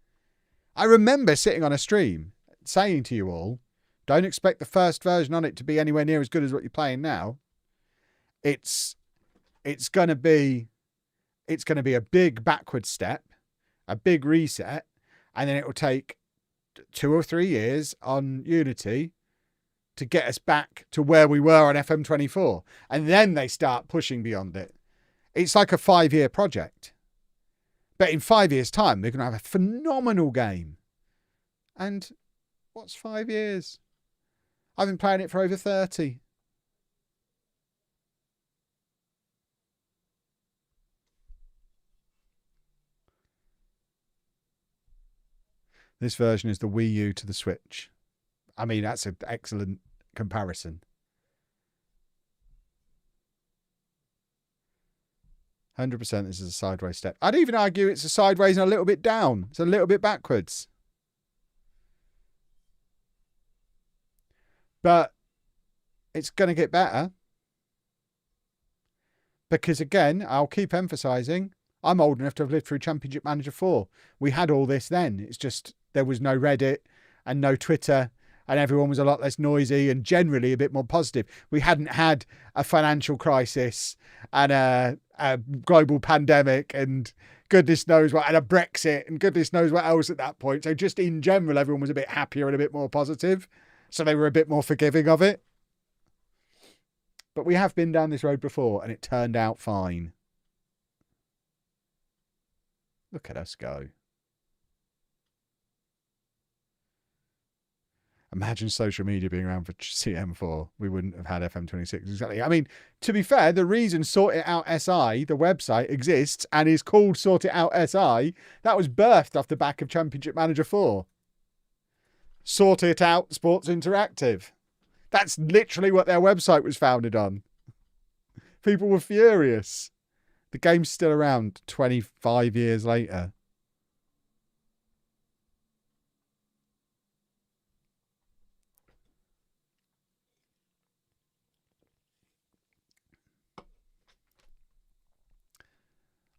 I remember sitting on a stream saying to you all, don't expect the first version on it to be anywhere near as good as what you're playing now. It's going to be a big backward step, a big reset, and then it will take 2 or 3 years on Unity to get us back to where we were on FM24. And then they start pushing beyond it. It's like a 5-year project. But in 5 years' time, they're going to have a phenomenal game. And what's 5 years? I've been playing it for over 30. This version is the Wii U to the Switch. I mean, that's an excellent comparison. 100% this is a sideways step. I'd even argue it's a sideways and a little bit down. It's a little bit backwards. But it's going to get better. Because again, I'll keep emphasising, I'm old enough to have lived through Championship Manager 4. We had all this then. It's just there was no Reddit and no Twitter and everyone was a lot less noisy and generally a bit more positive. We hadn't had a financial crisis and a global pandemic and goodness knows what, and a Brexit and goodness knows what else at that point. So just in general, everyone was a bit happier and a bit more positive. So they were a bit more forgiving of it. But we have been down this road before and it turned out fine. Look at us go. Imagine social media being around for CM4. We wouldn't have had FM26. Exactly. I mean, to be fair, the reason Sort It Out SI, the website, exists and is called Sort It Out SI, that was birthed off the back of Championship Manager 4. Sort It Out Sports Interactive. That's literally what their website was founded on. People were furious. The game's still around 25 years later.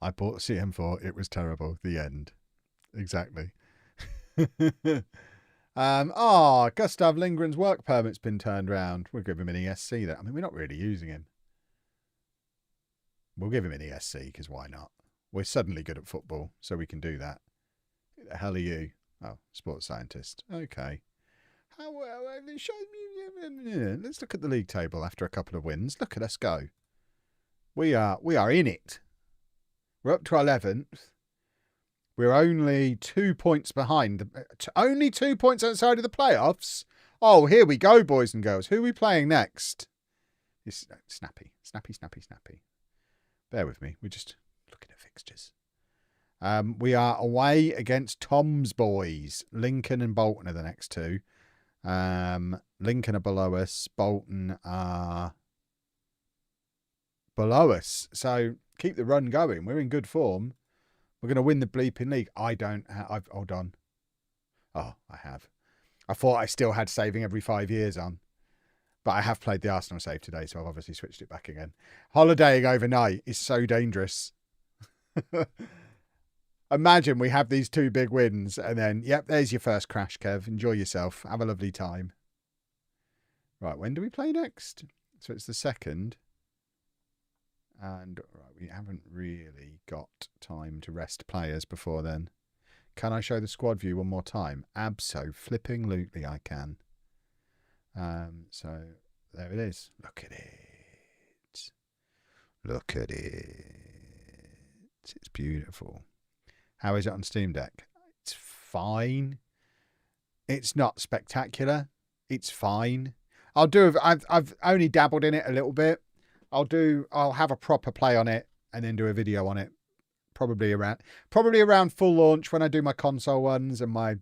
I bought CM4. It was terrible. The end. Exactly. Gustav Lindgren's work permit's been turned around. We'll give him an ESC then. I mean, we're not really using him. We'll give him an ESC because why not? We're suddenly good at football, so we can do that. Who the hell are you? Oh, sports scientist. Okay. How well? Let's look at the league table after a couple of wins. Look at us go. We are in it. We're up to 11th. We're only 2 points behind. Only 2 points outside of the playoffs. Oh, here we go, boys and girls. Who are we playing next? It's snappy. Bear with me. We're just looking at fixtures. We are away against Tom's boys. Lincoln and Bolton are the next two. Lincoln are below us. Bolton are below us. So keep the run going. We're in good form. We're going to win the bleeping league. Hold on. Oh, I have. I thought I still had saving every 5 years on. But I have played the Arsenal save today, so I've obviously switched it back again. Holidaying overnight is so dangerous. Imagine we have these two big wins and then, yep, there's your first crash, Kev. Enjoy yourself. Have a lovely time. Right, when do we play next? So it's the 2nd. And right, we haven't really got time to rest players before then. Can I show the squad view one more time? Abso-flipping-lutely I can. So there it is. Look at it. Look at it. It's beautiful. How is it on Steam Deck? It's fine. It's not spectacular. It's fine. I've only dabbled in it a little bit. I'll have a proper play on it and then do a video on it. Probably around full launch when I do my console ones and my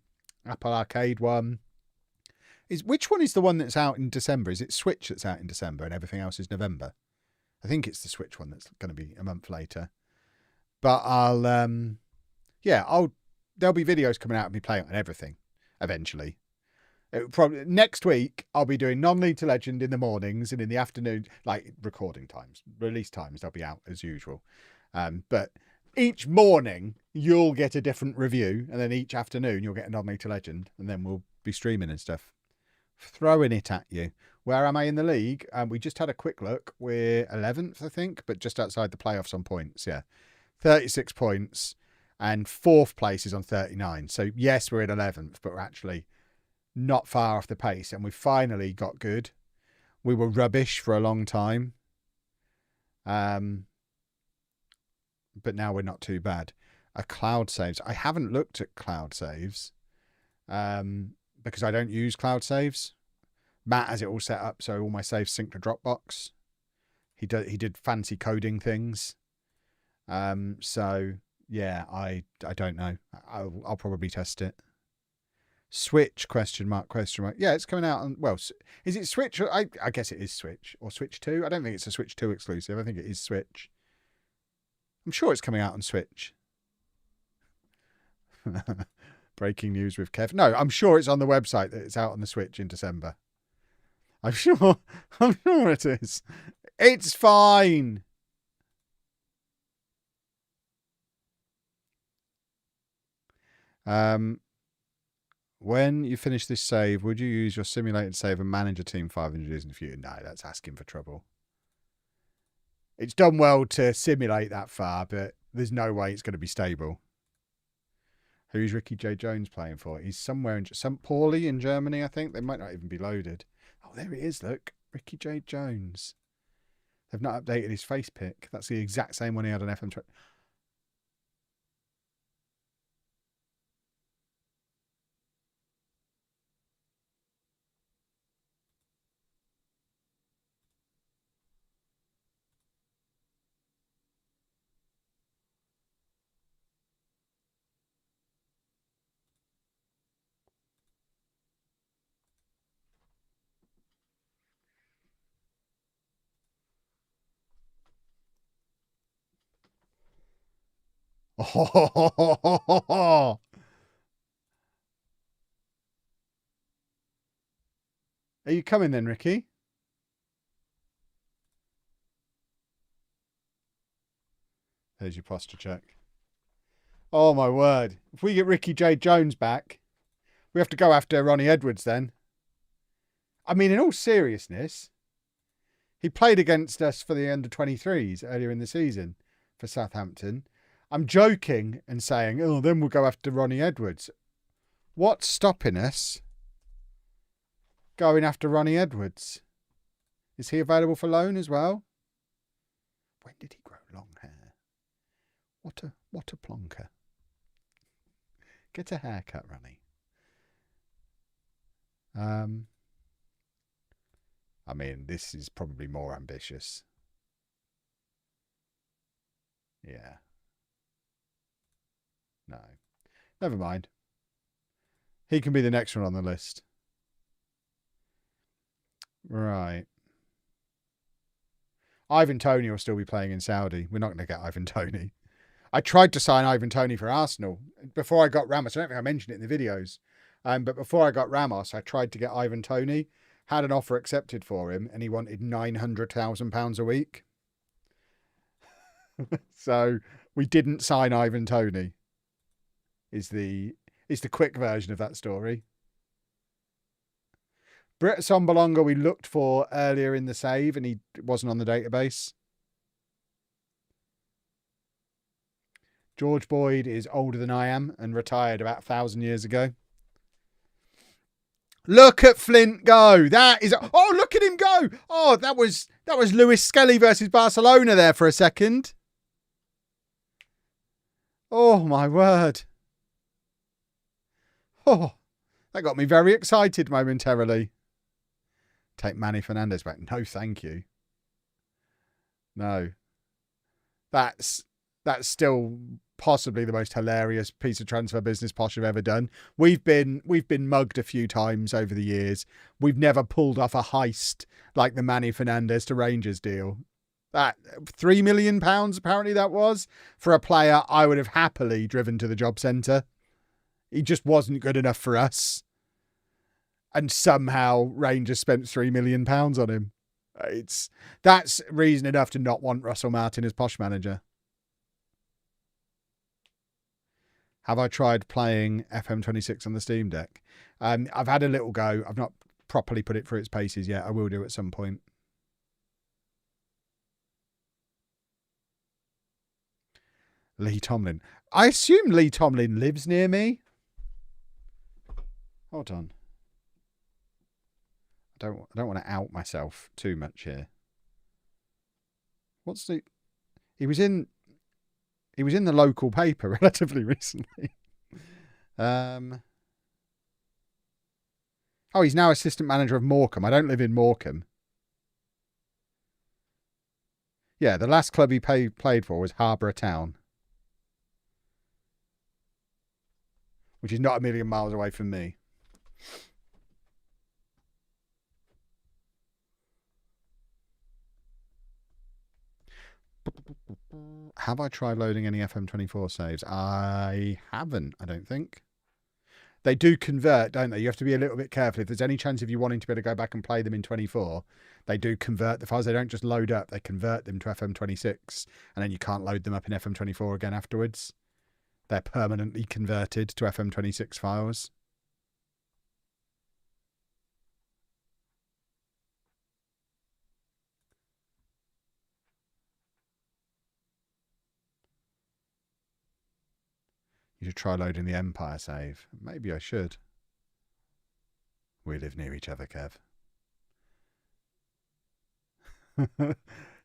Apple Arcade one. Which one is the one that's out in December? Is it Switch that's out in December and everything else is November? I think it's the Switch one that's going to be a month later. But there'll be videos coming out of me playing on everything eventually. Probably next week I'll be doing non-League to Legend in the mornings and in the afternoon, like recording times, release times, they'll be out as usual. But each morning you'll get a different review, and then each afternoon you'll get a non-League to Legend, and then we'll be streaming and stuff. Throwing it at you. Where am I in the league? We just had a quick look. We're 11th, I think, but just outside the playoffs on points. Yeah, 36 points, and 4th place is on 39. So yes, we're in 11th, but we're actually not far off the pace, and we finally got good. We were rubbish for a long time. But now we're not too bad. Cloud saves. I haven't looked at cloud saves because I don't use cloud saves. Matt has it all set up so all my saves sync to Dropbox. He did fancy coding things. So yeah, I don't know. I'll probably test it. Switch ? Yeah, it's coming out on, well, is it Switch? I guess it is Switch or Switch 2. I don't think it's a Switch 2 exclusive. I think it is Switch. I'm sure it's coming out on Switch. Breaking news with Kev. No, I'm sure it's on the website that it's out on the Switch in December. I'm sure it is. It's fine. When you finish this save, would you use your simulated save and manage a team 500 years in the future? No, that's asking for trouble. It's done well to simulate that far, but there's no way it's going to be stable. Who's Ricky J. Jones playing for? He's somewhere in St. Pauli in Germany, I think. They might not even be loaded. Oh, there he is, look. Ricky J. Jones. They've not updated his face pic. That's the exact same one he had on FM26. Oh, are you coming then, Ricky? There's your posture check. Oh, my word. If we get Ricky J. Jones back, we have to go after Ronnie Edwards then. I mean, in all seriousness, he played against us for the under-23s earlier in the season for Southampton. I'm joking and saying, oh, then we'll go after Ronnie Edwards. What's stopping us going after Ronnie Edwards? Is he available for loan as well? When did he grow long hair? What a plonker. Get a haircut, Ronnie. I mean, this is probably more ambitious. Yeah. No. Never mind. He can be the next one on the list. Right. Ivan Toney will still be playing in Saudi. We're not going to get Ivan Toney. I tried to sign Ivan Toney for Arsenal before I got Ramos. I don't think I mentioned it in the videos. But before I got Ramos, I tried to get Ivan Toney, had an offer accepted for him, and he wanted £900,000 a week. So we didn't sign Ivan Toney. Is the quick version of that story. Britt Sombolonga we looked for earlier in the save, and he wasn't on the database. George Boyd is older than I am and retired about 1,000 years ago. Look at Flint go. That is... Oh, look at him go. Oh, that was Lewis Skelly versus Barcelona there for a second. Oh, my word. Oh, that got me very excited momentarily. Take Manny Fernandez back. No, thank you. No. That's still possibly the most hilarious piece of transfer business Posh have ever done. We've been mugged a few times over the years. We've never pulled off a heist like the Manny Fernandez to Rangers deal. That £3 million apparently that was for a player I would have happily driven to the job centre. He just wasn't good enough for us. And somehow Rangers spent £3 million on him. That's reason enough to not want Russell Martin as Posh manager. Have I tried playing FM26 on the Steam Deck? I've had a little go. I've not properly put it through its paces yet. I will do at some point. Lee Tomlin. I assume Lee Tomlin lives near me. Hold on. I don't want to out myself too much here. What's the... He was in the local paper relatively recently. Oh, he's now assistant manager of Morecambe. I don't live in Morecambe. Yeah, the last club he played for was Harborough Town, which is not a million miles away from me. Have I tried loading any FM24 saves? I haven't, I don't think. They do convert, don't they? You have to be a little bit careful. If there's any chance of you wanting to be able to go back and play them in 24, they do convert the files. They don't just load up, they convert them to FM26, and then you can't load them up in FM24 again afterwards. They're permanently converted to FM26 files. You should try loading the Empire save. Maybe I should. We live near each other, Kev.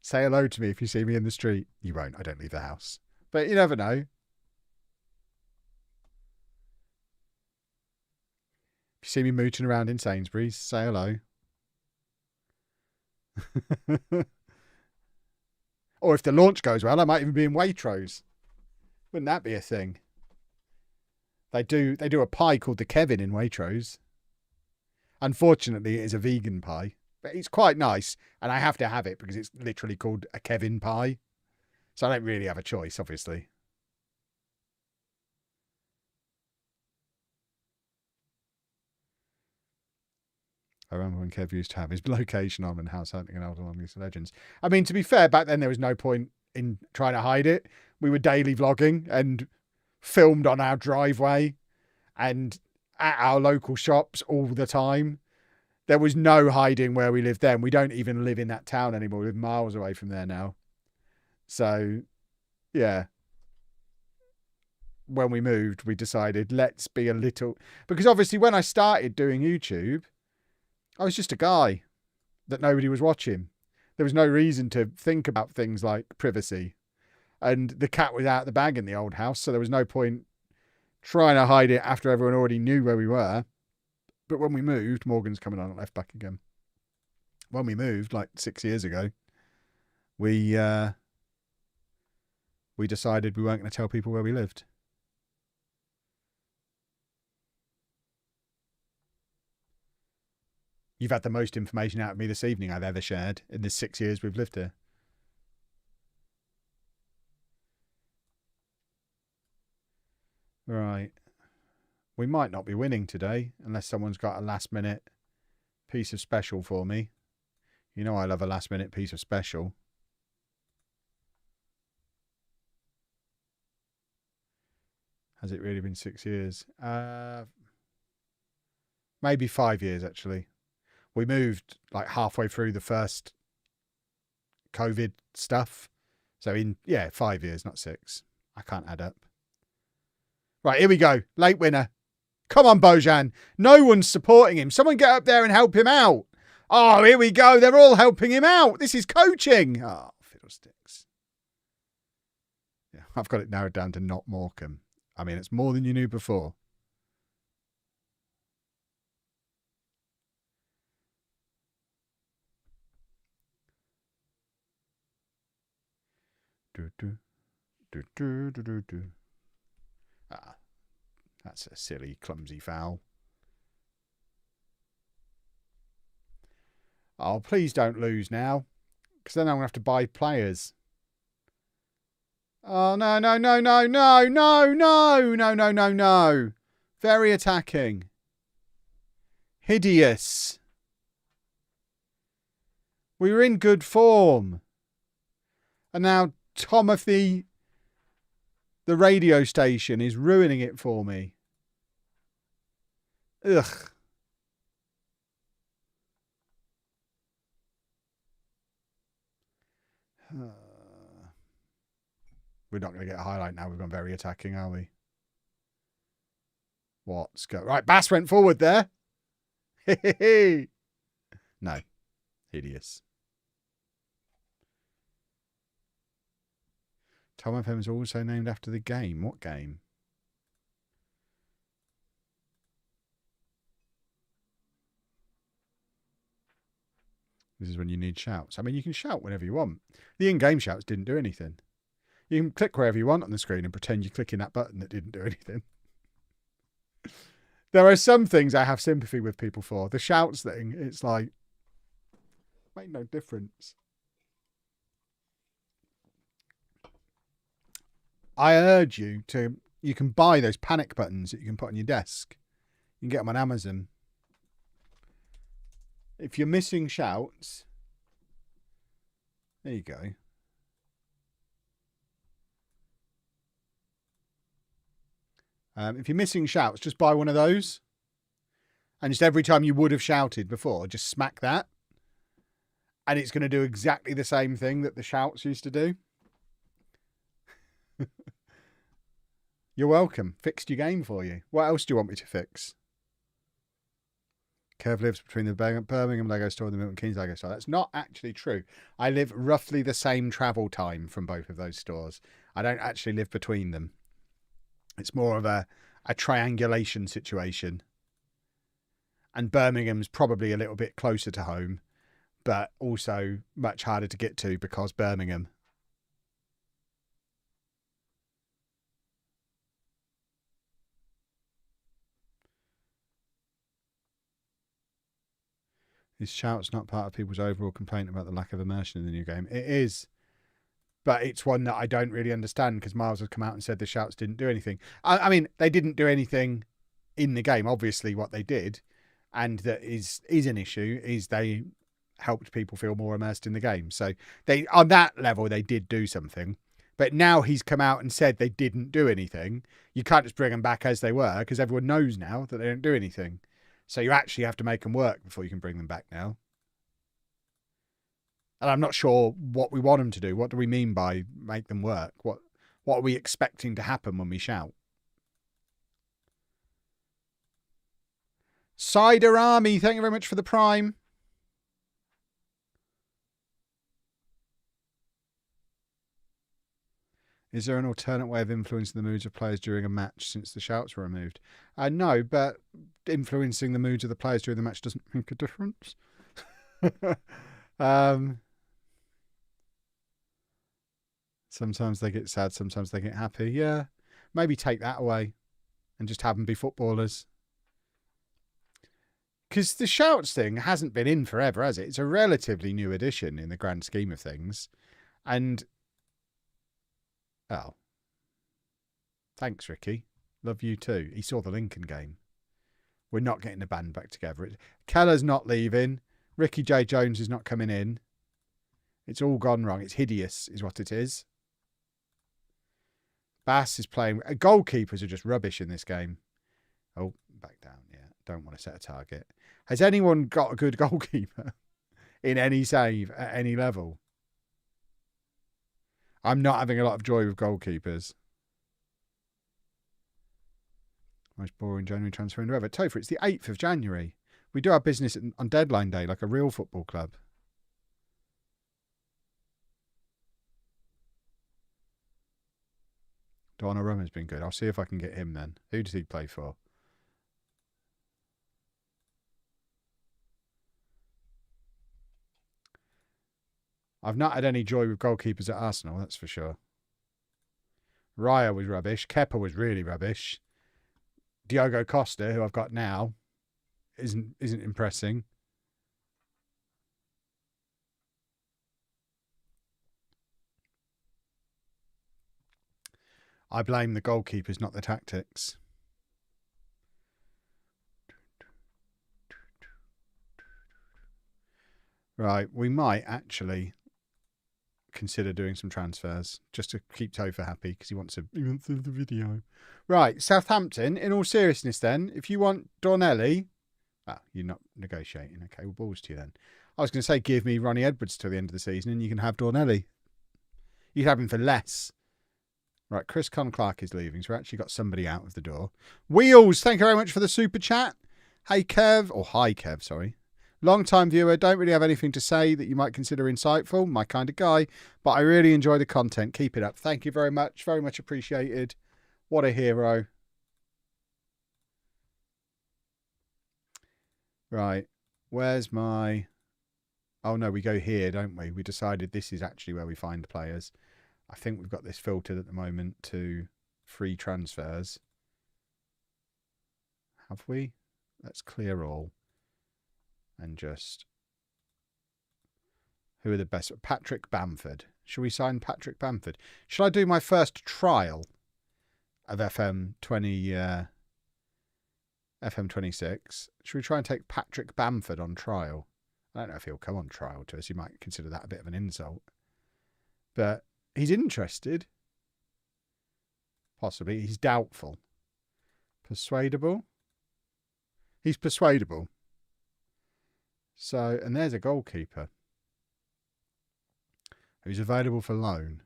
Say hello to me if you see me in the street. You won't. I don't leave the house. But you never know. If you see me mooching around in Sainsbury's, say hello. Or if the launch goes well, I might even be in Waitrose. Wouldn't that be a thing? They do a pie called the Kevin in Waitrose. Unfortunately, it is a vegan pie, but it's quite nice, and I have to have it because it's literally called a Kevin pie. So I don't really have a choice, obviously. I remember when Kev used to have his location on and house hunting and Old Long List of Legends. I mean, to be fair, back then there was no point in trying to hide it. We were daily vlogging and filmed on our driveway and at our local shops all the time. There was no hiding where we lived then. We don't even live in that town anymore. We live miles away from there now. So, yeah. When we moved, we decided let's be a little... Because obviously when I started doing YouTube, I was just a guy that nobody was watching. There was no reason to think about things like privacy. And the cat was out of the bag in the old house, so there was no point trying to hide it after everyone already knew where we were. But when we moved, Morgan's coming on at left back again. When we moved, like 6 years ago, we decided we weren't going to tell people where we lived. You've had the most information out of me this evening I've ever shared in the 6 years we've lived here. Right. We might not be winning today unless someone's got a last minute piece of special for me. You know I love a last minute piece of special. Has it really been 6 years? Maybe 5 years actually. We moved like halfway through the first COVID stuff. So 5 years, not 6. I can't add up. Right, here we go. Late winner. Come on, Bojan. No one's supporting him. Someone get up there and help him out. Oh, here we go. They're all helping him out. This is coaching. Oh, fiddlesticks. Yeah, I've got it narrowed down to not Morecambe. I mean, it's more than you knew before. Ah, that's a silly, clumsy foul. Oh, please don't lose now, because then I'm going to have to buy players. Oh, no, no, no, no, no, no, no, no, no, no, no. Very attacking. Hideous. We were in good form. And now Timothy, the radio station, is ruining it for me. Ugh. We're not going to get a highlight now. We've gone very attacking, are we? What's go? Right, Bass went forward there. No. Hideous. Tom FM is also named after the game. What game? This is when you need shouts. I mean, you can shout whenever you want. The in-game shouts didn't do anything. You can click wherever you want on the screen and pretend you're clicking that button that didn't do anything. There are some things I have sympathy with people for. The shouts thing, it's like, made no difference. I urge you to, you can buy those panic buttons that you can put on your desk. You can get them on Amazon. If you're missing shouts, there you go. If you're missing shouts, just buy one of those. And just every time you would have shouted before, just smack that. And it's going to do exactly the same thing that the shouts used to do. You're welcome. Fixed your game for you. What else do you want me to fix? Kev lives between the Birmingham Lego store and the Milton Keynes Lego store. That's not actually true. I live roughly the same travel time from both of those stores. I don't actually live between them. It's more of a triangulation situation. And Birmingham's probably a little bit closer to home, but also much harder to get to because Birmingham. Is shouts not part of people's overall complaint about the lack of immersion in the new game? It is. But it's one that I don't really understand because Miles has come out and said the shouts didn't do anything. I mean, they didn't do anything in the game. Obviously, what they did, and that is an issue, is they helped people feel more immersed in the game. So they, on that level, they did do something. But now he's come out and said they didn't do anything. You can't just bring them back as they were because everyone knows now that they don't do anything. So you actually have to make them work before you can bring them back now. And I'm not sure what we want them to do. What do we mean by make them work? What are we expecting to happen when we shout? Cider Army, thank you very much for the Prime. Is there an alternate way of influencing the moods of players during a match since the shouts were removed? No, but influencing the moods of the players during the match doesn't make a difference. Sometimes they get sad, sometimes they get happy. Yeah, maybe take that away and just have them be footballers. Because the shouts thing hasn't been in forever, has it? It's a relatively new addition in the grand scheme of things. And, oh. Thanks, Ricky. Love you too. He saw the Lincoln game. We're not getting the band back together. Keller's not leaving. Ricky J. Jones is not coming in. It's all gone wrong. It's hideous, is what it is. Bass is playing. Goalkeepers are just rubbish in this game. Oh, back down. Yeah, don't want to set a target. Has anyone got a good goalkeeper in any save at any level? I'm not having a lot of joy with goalkeepers. Most boring January transfer window ever. Topher, it's the 8th of January. We do our business on deadline day like a real football club. Donnarumma's been good. I'll see if I can get him then. Who does he play for? I've not had any joy with goalkeepers at Arsenal, that's for sure. Raya was rubbish. Kepa was really rubbish. Diogo Costa, who I've got now, isn't impressing. I blame the goalkeepers, not the tactics. Right, we might actually consider doing some transfers just to keep Topher happy because he wants the video. Right, Southampton, in all seriousness then, if you want Dornelli... Ah, you're not negotiating. Okay, well, balls to you then. I was going to say give me Ronnie Edwards till the end of the season and you can have Dornelli. You can have him for less. Right, Chris Clark is leaving, so we actually got somebody out of the door. Wheels, thank you very much for the super chat. Hey, Kev. Or hi, Kev, sorry. Long-time viewer, don't really have anything to say that you might consider insightful. My kind of guy. But I really enjoy the content. Keep it up. Thank you very much. Very much appreciated. What a hero. Right. Where's my... Oh, no, we go here, don't we? We decided this is actually where we find the players. I think we've got this filtered at the moment to free transfers. Have we? Let's clear all. And just... Who are the best? Patrick Bamford. Should we sign Patrick Bamford? Should I do my first trial of FM26? Should we try and take Patrick Bamford on trial? I don't know if he'll come on trial to us. You might consider that a bit of an insult. But he's interested. Possibly. He's doubtful. Persuadable. He's persuadable. So, and there's a goalkeeper who's available for loan.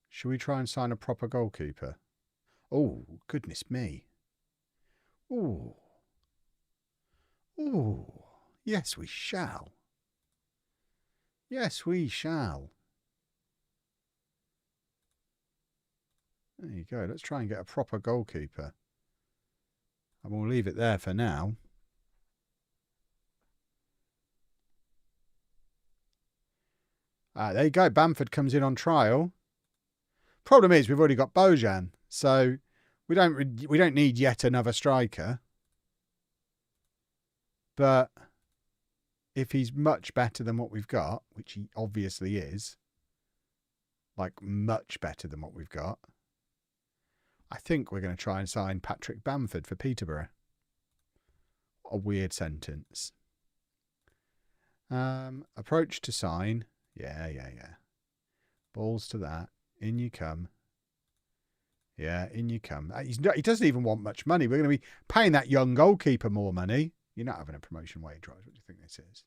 Should we try and sign a proper goalkeeper? Oh, goodness me. Ooh. Ooh. Yes, we shall. Yes, we shall. There you go. Let's try and get a proper goalkeeper. And we'll leave it there for now. There you go. Bamford comes in on trial. Problem is, we've already got Bojan, so we don't need yet another striker. But if he's much better than what we've got, which he obviously is, like much better than what we've got, I think we're going to try and sign Patrick Bamford for Peterborough. What a weird sentence. Approach to sign. Yeah. Balls to that. In you come. Yeah, in you come. He doesn't even want much money. We're going to be paying that young goalkeeper more money. You're not having a promotion wage rise. What do you think this is?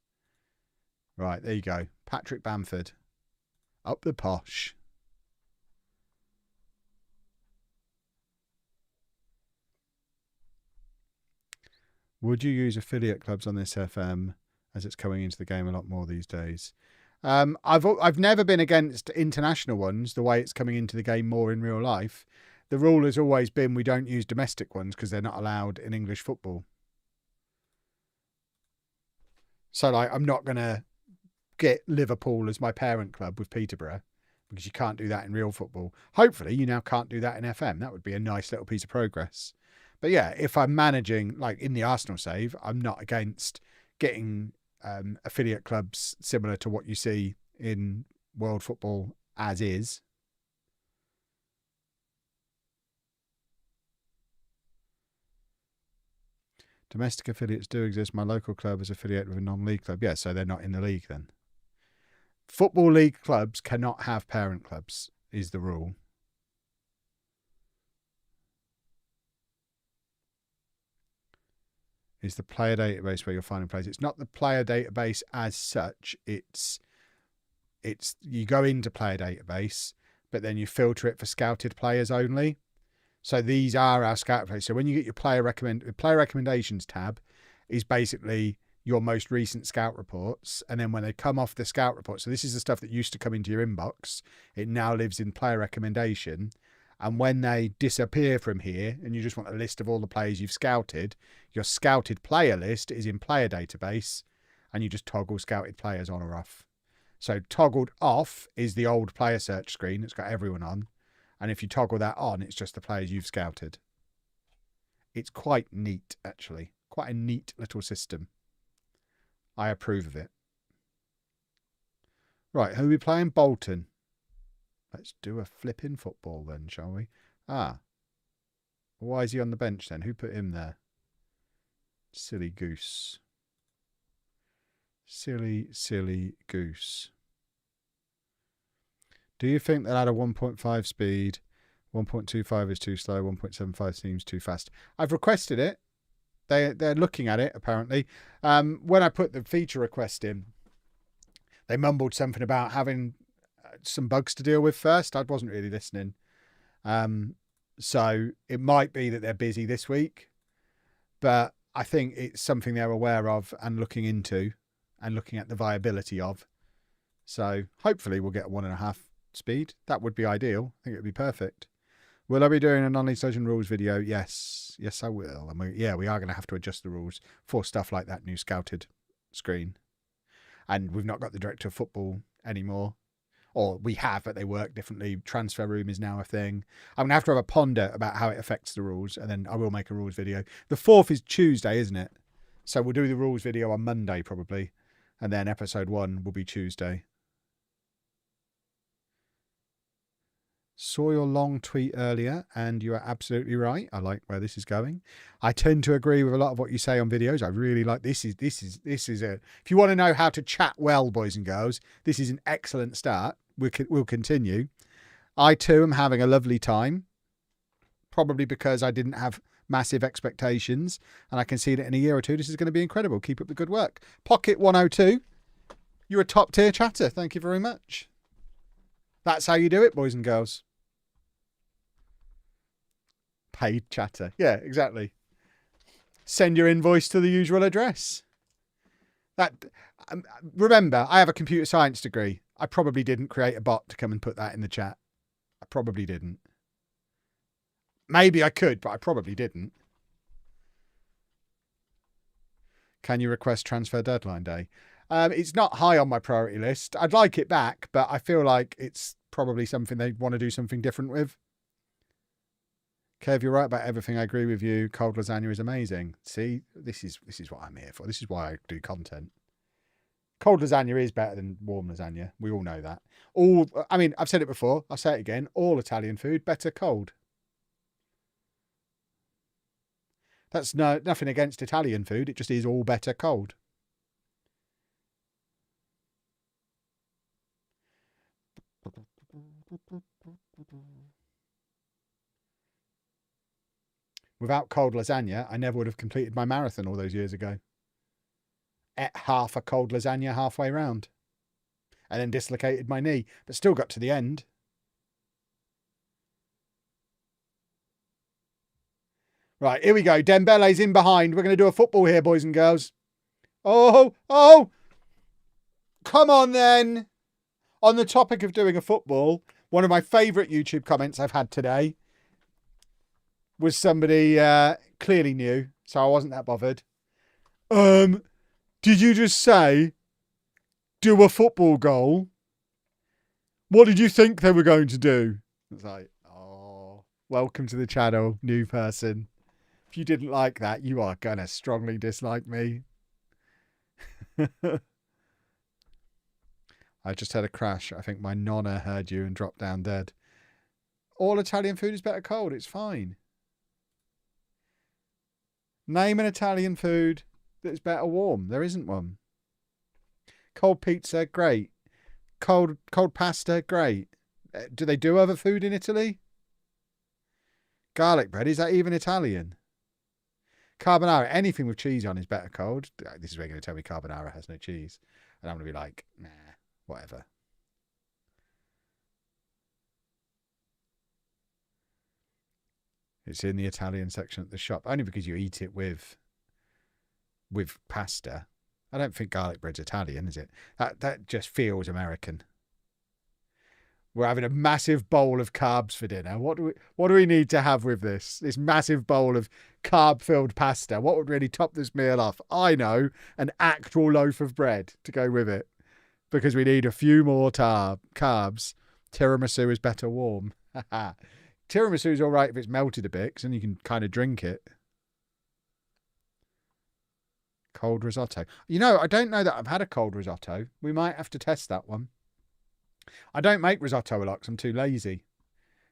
Right, there you go. Patrick Bamford. Up the posh. Would you use affiliate clubs on this FM as it's coming into the game a lot more these days? I've never been against international ones the way it's coming into the game more in real life. The rule has always been we don't use domestic ones because they're not allowed in English football. So, like, I'm not going to get Liverpool as my parent club with Peterborough because you can't do that in real football. Hopefully, you now can't do that in FM. That would be a nice little piece of progress. But yeah, if I'm managing, like in the Arsenal save, I'm not against getting affiliate clubs similar to what you see in world football as is. Domestic affiliates do exist. My local club is affiliated with a non-league club. Yeah, so they're not in the league then. Football league clubs cannot have parent clubs, is the rule. Is the player database where you're finding players? It's not the player database as such. It's you go into player database, but then you filter it for scouted players only. So these are our scout players. So when you get your player recommendations tab is basically your most recent scout reports. And then when they come off the scout report, so this is the stuff that used to come into your inbox. It now lives in player recommendation. And when they disappear from here and you just want a list of all the players you've scouted, your scouted player list is in player database and you just toggle scouted players on or off. So toggled off is the old player search screen. It's got everyone on. And if you toggle that on, it's just the players you've scouted. It's quite neat, actually. Quite a neat little system. I approve of it. Right, who are we playing? Bolton. Let's do a flipping football then, shall we? Ah. Why is he on the bench then? Who put him there? Silly goose. Silly goose. Do you think that at a 1.5 speed, 1.25 is too slow, 1.75 seems too fast? I've requested it. They're looking at it, apparently. When I put the feature request in, they mumbled something about having some bugs to deal with first. I wasn't really listening. So it might be that they're busy this week. But I think it's something they're aware of and looking into and looking at the viability of. So hopefully we'll get a 1.5 speed. That would be ideal. I think it would be perfect. Will I be doing a non-legislation rules video? Yes. Yes, I will. And we are going to have to adjust the rules for stuff like that new scouted screen. And we've not got the director of football anymore. Or we have, but they work differently. Transfer room is now a thing. I'm going to have a ponder about how it affects the rules, and then I will make a rules video. The 4th is Tuesday, isn't it? So we'll do the rules video on Monday, probably. And then episode 1 will be Tuesday. Saw your long tweet earlier, and you are absolutely right. I like where this is going. I tend to agree with a lot of what you say on videos. I really like this. This is a. If you want to know how to chat well, boys and girls, this is an excellent start. We'll continue. I too am having a lovely time, probably because I didn't have massive expectations, and I can see that in a year or two this is going to be incredible. Keep up the good work. Pocket 102, you're a top tier chatter. Thank you very much. That's how you do it, boys and girls. Paid chatter. Yeah, exactly. Send your invoice to the usual address. Remember, I have a computer science degree. I probably didn't create a bot to come and put that in the chat. I probably didn't. Maybe I could, but I probably didn't. Can you request transfer deadline day? It's not high on my priority list. I'd like it back, but I feel like it's probably something they want to do something different with. Kev, you're right about everything. I agree with you. Cold lasagna is amazing. See, this is what I'm here for. This is why I do content. Cold lasagna is better than warm lasagna. We all know that. I've said it before. I'll say it again. All Italian food better cold. That's nothing against Italian food. It just is all better cold. Without cold lasagna, I never would have completed my marathon all those years ago. Ate half a cold lasagna halfway round. And then dislocated my knee, but still got to the end. Right, here we go. Dembele's in behind. We're going to do a football here, boys and girls. Oh! Come on then. On the topic of doing a football, one of my favourite YouTube comments I've had today was somebody clearly new, so I wasn't that bothered. Did you just say do a football goal? What did you think they were going to do? It's like, oh, welcome to the channel, new person. If you didn't like that, you are going to strongly dislike me. I just had a crash. I think my nonna heard you and dropped down dead. All Italian food is better cold. It's fine. Name an Italian food that's better warm. There isn't one. Cold pizza, great. Cold pasta, great. Do they do other food in Italy? Garlic bread, is that even Italian? Carbonara, anything with cheese on is better cold. This is where you're going to tell me carbonara has no cheese. And I'm going to be like, nah, whatever. It's in the Italian section at the shop. Only because you eat it with pasta. I don't think garlic bread's Italian, is it? That just feels American. We're having a massive bowl of carbs for dinner. What do we need to have with this? This massive bowl of carb-filled pasta. What would really top this meal off? I know, an actual loaf of bread to go with it. Because we need a few more carbs. Tiramisu is better warm. Tiramisu is all right if it's melted a bit, because then you can kind of drink it. Cold risotto. You know, I don't know that I've had a cold risotto. We might have to test that one. I don't make risotto a lot because I'm too lazy.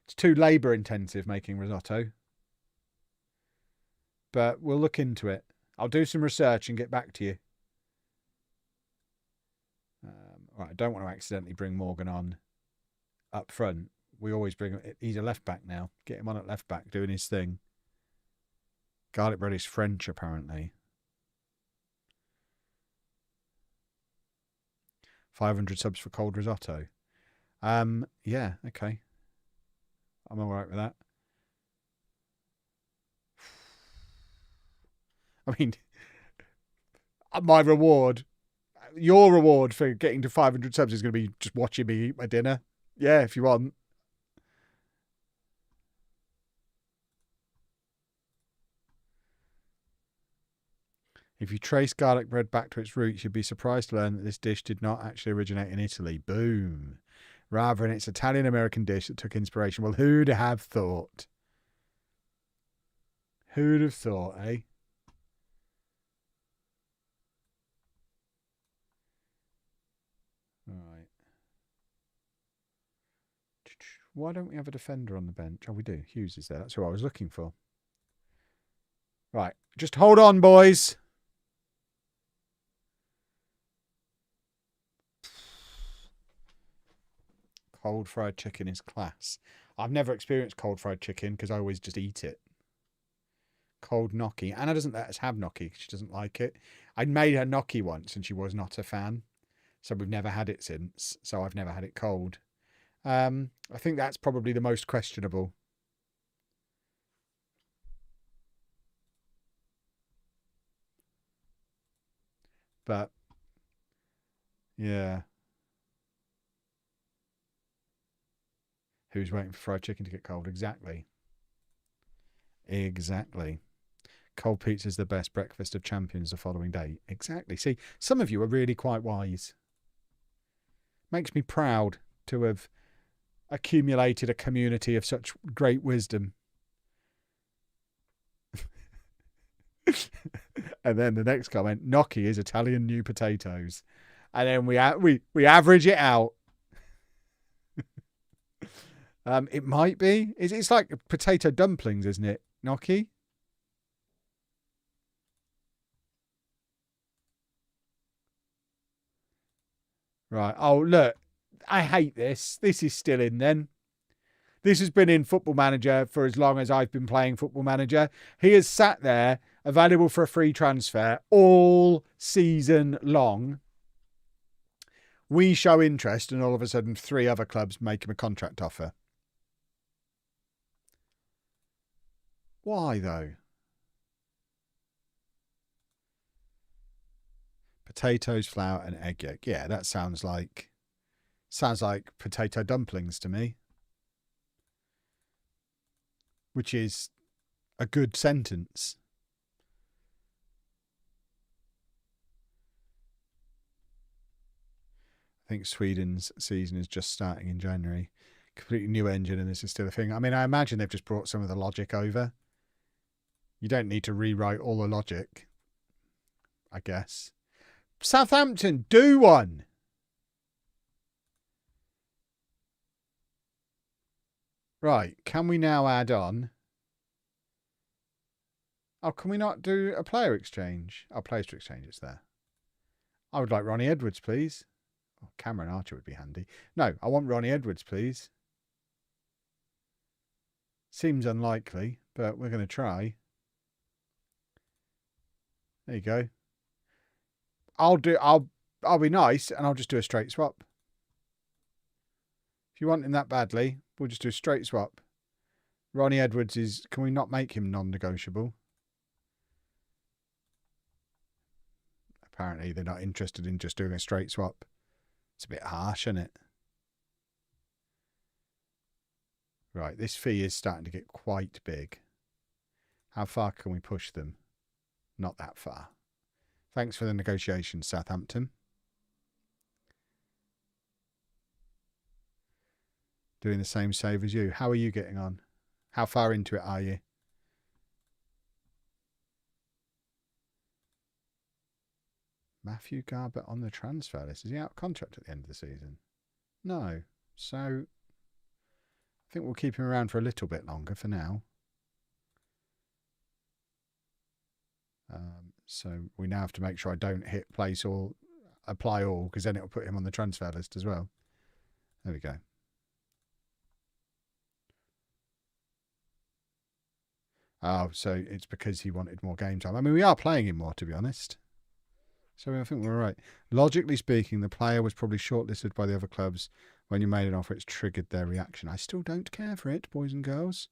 It's too labour intensive making risotto. But we'll look into it. I'll do some research and get back to you. Right, I don't want to accidentally bring Morgan on up front. We always bring him. He's a left back now. Get him on at left back doing his thing. Garlic bread is French, apparently. 500 subs for cold risotto. Yeah, okay. I'm all right with that. I mean, my reward, your reward for getting to 500 subs is going to be just watching me eat my dinner. Yeah, if you want. If you trace garlic bread back to its roots, you'd be surprised to learn that this dish did not actually originate in Italy. Boom. Rather, it's an Italian-American dish that took inspiration. Well, who'd have thought? Who'd have thought, eh? All right. Why don't we have a defender on the bench? Oh, we do. Hughes is there. That's who I was looking for. Right. Just hold on, boys. Cold fried chicken is class. I've never experienced cold fried chicken because I always just eat it. Cold gnocchi. Anna doesn't let us have gnocchi because she doesn't like it. I made her gnocchi once and she was not a fan. So we've never had it since. So I've never had it cold. I think that's probably the most questionable. But, yeah. Who's waiting for fried chicken to get cold? Exactly. Exactly. Cold pizza is the best breakfast of champions the following day. Exactly. See, some of you are really quite wise. Makes me proud to have accumulated a community of such great wisdom. And then the next comment, gnocchi is Italian new potatoes. And then we average it out. It might be. It's like potato dumplings, isn't it? Gnocchi. Right. Oh, look. I hate this. This is still in then. This has been in Football Manager for as long as I've been playing Football Manager. He has sat there, available for a free transfer all season long. We show interest and all of a sudden 3 other clubs make him a contract offer. Why, though? Potatoes, flour, and egg yolk. Yeah, that sounds like potato dumplings to me. Which is a good sentence. I think Sweden's season is just starting in January. Completely new engine, and this is still a thing. I mean, I imagine they've just brought some of the logic over. You don't need to rewrite all the logic, I guess. Southampton, do one! Right, can we now add on? Oh, can we not do a player exchange? Oh, players to exchange, it's there. I would like Ronnie Edwards, please. Oh, Cameron Archer would be handy. No, I want Ronnie Edwards, please. Seems unlikely, but we're going to try. There you go. I'll be nice and I'll just do a straight swap. If you want him that badly, we'll just do a straight swap. Ronnie Edwards is... Can we not make him non-negotiable? Apparently they're not interested in just doing a straight swap. It's a bit harsh, isn't it? Right, this fee is starting to get quite big. How far can we push them? Not that far. Thanks for the negotiations, Southampton. Doing the same save as you. How are you getting on? How far into it are you? Matthew Garbutt on the transfer list. Is he out of contract at the end of the season? No. So I think we'll keep him around for a little bit longer for now. So we now have to make sure I don't hit place or apply all, because then it'll put him on the transfer list as well. There we go. Oh, so it's because he wanted more game time. I mean, we are playing him more, to be honest. So I think we're right. Logically speaking, the player was probably shortlisted by the other clubs. When you made an offer, it's triggered their reaction. I still don't care for it, boys and girls.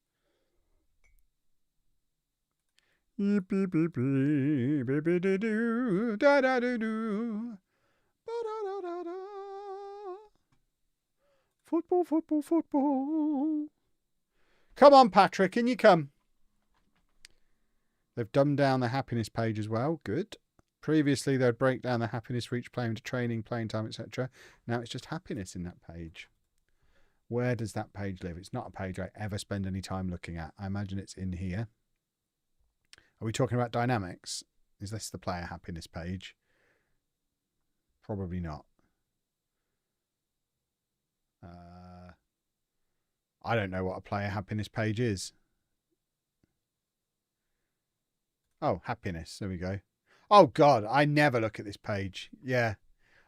Beep, beep, beep, beep, beep, beep, doo, doo, da, da, doo, doo. Ba, da, da, da, da. Football, football, football. Come on, Patrick, in you come. They've dumbed down the happiness page as well. Good. Previously, they'd break down the happiness for each player into training, playing time, etc. Now it's just happiness in that page. Where does that page live? It's not a page I ever spend any time looking at. I imagine it's in here. Are we talking about dynamics? Is this the player happiness page? Probably not. I don't know what a player happiness page is. Oh, happiness. There we go. Oh, God. I never look at this page. Yeah.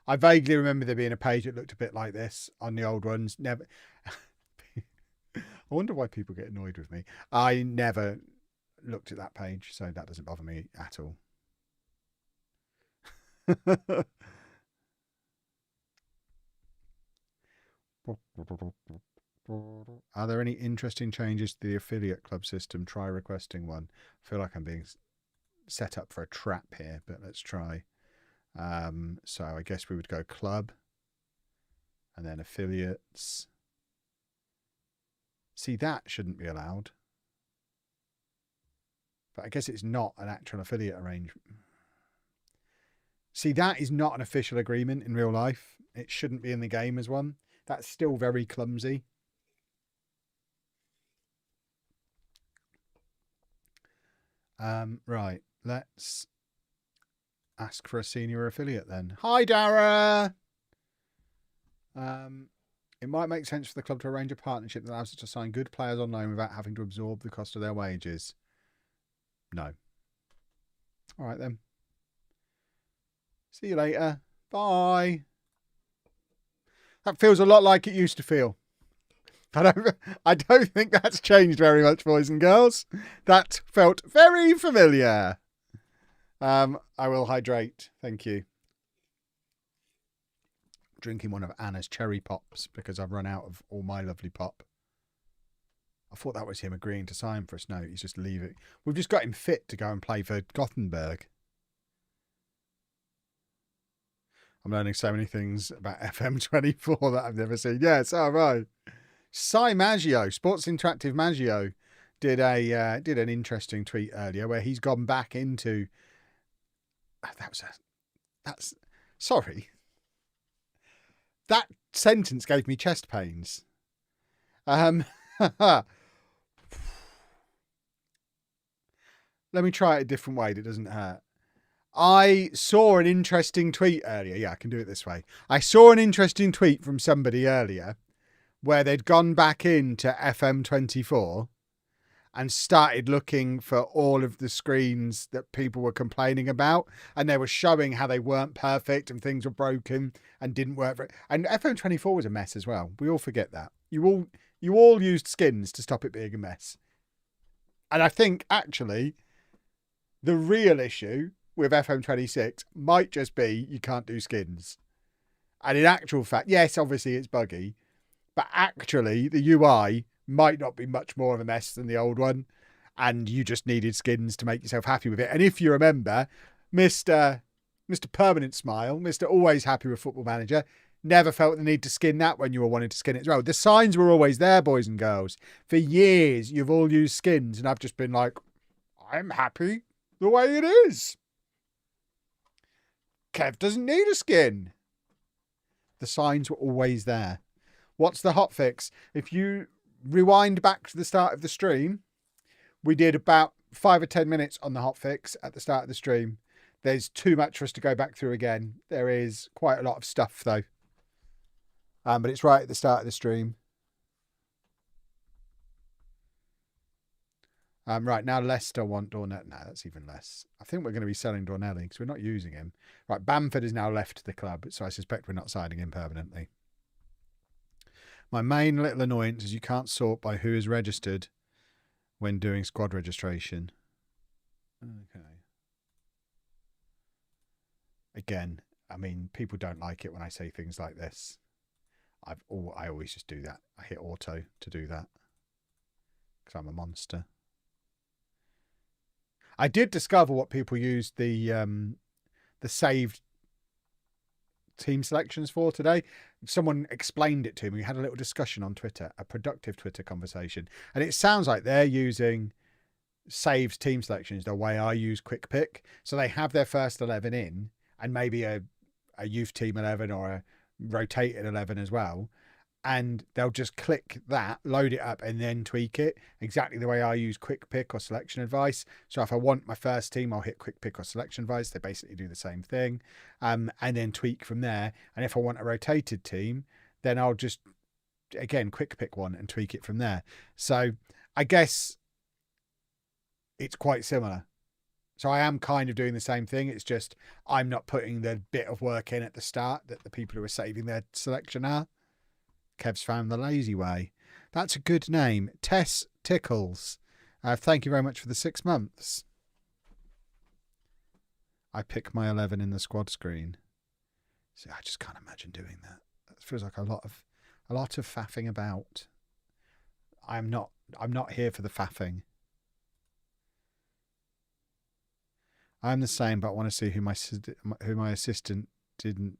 I vaguely remember there being a page that looked a bit like this on the old ones. Never. I wonder why people get annoyed with me. I never looked at that page, so that doesn't bother me at all. Are there any interesting changes to the affiliate club system? Try requesting one. I feel like I'm being set up for a trap here, but let's try. So I guess we would go club and then affiliates. See, that shouldn't be allowed. But I guess it's not an actual affiliate arrangement. See, that is not an official agreement in real life. It shouldn't be in the game as one. That's still very clumsy. Right, let's ask for a senior affiliate then. Hi, Dara! It might make sense for the club to arrange a partnership that allows us to sign good players on loan without having to absorb the cost of their wages. No. All right, then. See you later. Bye. That feels a lot like it used to feel. I don't think that's changed very much, boys and girls. That felt very familiar. I will hydrate. Thank you. Drinking one of Anna's cherry pops because I've run out of all my lovely pop. I thought that was him agreeing to sign for us. No, he's just leaving. We've just got him fit to go and play for Gothenburg. I'm learning so many things about FM24 that I've never seen. Yeah, so am I. Cy Maggio, Sports Interactive Maggio, did an interesting tweet earlier where he's gone back into. Sorry. That sentence gave me chest pains. Let me try it a different way that doesn't hurt. I saw an interesting tweet earlier. Yeah, I can do it this way. I saw an interesting tweet from somebody earlier where they'd gone back into FM24 and started looking for all of the screens that people were complaining about. And they were showing how they weren't perfect and things were broken and didn't work. And FM24 was a mess as well. We all forget that. You all used skins to stop it being a mess. And I think, actually, the real issue with FM26 might just be you can't do skins. And in actual fact, yes, obviously it's buggy, but actually the UI might not be much more of a mess than the old one, and you just needed skins to make yourself happy with it. And if you remember, Mr. Permanent Smile, Mr. Always Happy with Football Manager, never felt the need to skin that when you were wanting to skin it as well. The signs were always there, boys and girls. For years, you've all used skins, and I've just been like, I'm happy the way it is. Kev doesn't need a skin. The signs were always there. What's the hotfix? If you rewind back to the start of the stream, we did about 5 or 10 minutes on the hotfix at the start of the stream. There's too much for us to go back through again. There is quite a lot of stuff though. But it's right at the start of the stream. Right, now Leicester want Dornelli. No, that's even less. I think we're going to be selling Dornelli because we're not using him. Right, Bamford has now left the club, so I suspect we're not signing him permanently. My main little annoyance is you can't sort by who is registered when doing squad registration. Okay. Again, I mean, people don't like it when I say things like this. I always just do that. I hit auto to do that because I'm a monster. I did discover what people use the saved team selections for today. Someone explained it to me. We had a little discussion on Twitter, a productive Twitter conversation, and it sounds like they're using saved team selections the way I use quick pick. So they have their first 11 in, and maybe a youth team 11 or a rotated 11 as well, and they'll just click that, load it up, and then tweak it exactly the way I use quick pick or selection advice. So if I want my first team, I'll hit quick pick or selection advice. They basically do the same thing, and then tweak from there. And if I want a rotated team, then I'll just, again, quick pick one and tweak it from there. So I guess it's quite similar. So I am kind of doing the same thing. It's just I'm not putting the bit of work in at the start that the people who are saving their selection are. Kev's found the lazy way. That's a good name. Tess Tickles. Thank you very much for the 6 months. I pick my 11 in the squad screen. See, I just can't imagine doing that. That feels like a lot of faffing about. I'm not here for the faffing. I'm the same, but I want to see who my assistant didn't.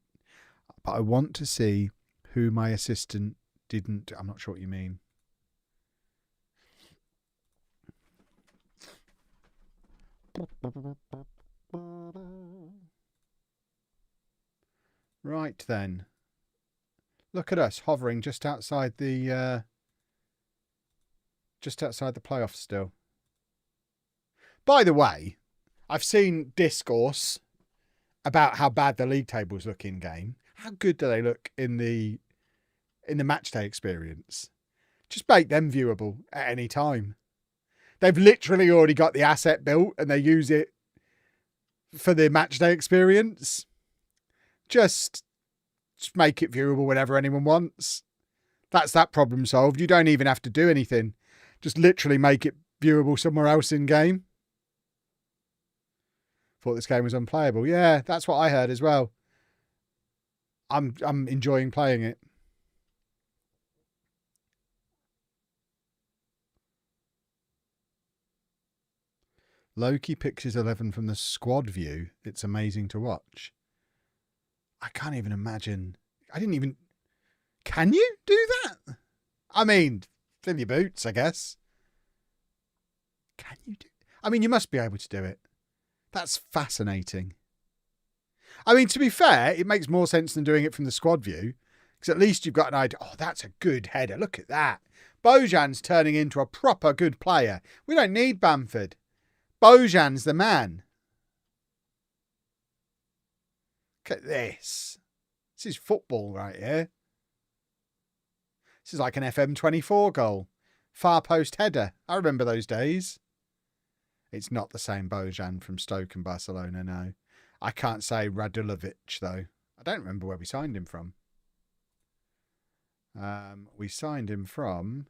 But I want to see who my assistant didn't. I'm not sure what you mean. Right then. Look at us hovering just outside the playoffs still. By the way, I've seen discourse about how bad the league tables look in game. How good do they look in the match day experience? Just make them viewable at any time. They've literally already got the asset built and they use it for the match day experience. Just make it viewable whenever anyone wants. That's that problem solved. You don't even have to do anything. Just literally make it viewable somewhere else in game. Thought this game was unplayable. Yeah, that's what I heard as well. I'm enjoying playing it. Loki picks his 11 from the squad view. It's amazing to watch. I can't even imagine. Can you do that? I mean, fill your boots, I guess. Can you do? I mean, you must be able to do it. That's fascinating. I mean, to be fair, it makes more sense than doing it from the squad view, because at least you've got an idea. Oh, that's a good header. Look at that. Bojan's turning into a proper good player. We don't need Bamford. Bojan's the man. Look at this. This is football right here. This is like an FM24 goal. Far post header. I remember those days. It's not the same Bojan from Stoke and Barcelona, no. I can't say Radulovic, though. I don't remember where we signed him from. We signed him from...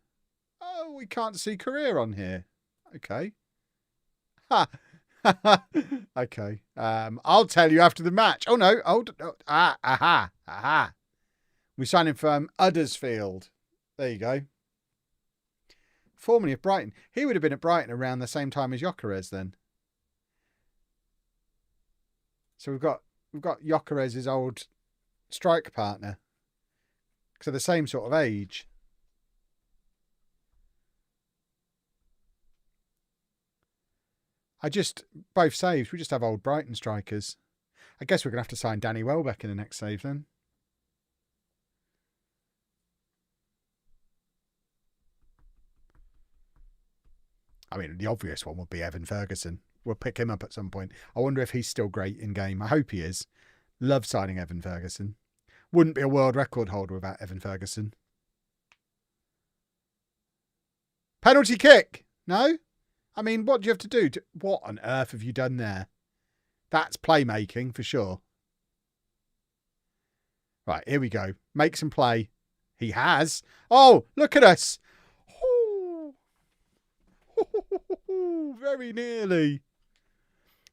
Oh, we can't see career on here. Okay. Ha! Okay. I'll tell you after the match. Oh, no. Aha. We signed him from Uddersfield. There you go. Formerly of Brighton. He would have been at Brighton around the same time as Gyökeres then. So we've got Gyökeres' old strike partner. So the same sort of age. Both saves, we just have old Brighton strikers. I guess we're going to have to sign Danny Welbeck in the next save then. I mean, the obvious one would be Evan Ferguson. We'll pick him up at some point. I wonder if he's still great in game. I hope he is. Love signing Evan Ferguson. Wouldn't be a world record holder without Evan Ferguson. Penalty kick. No? I mean, what do you have to do? What on earth have you done there? That's playmaking for sure. Right, here we go. Make some play. He has. Oh, look at us. Very nearly.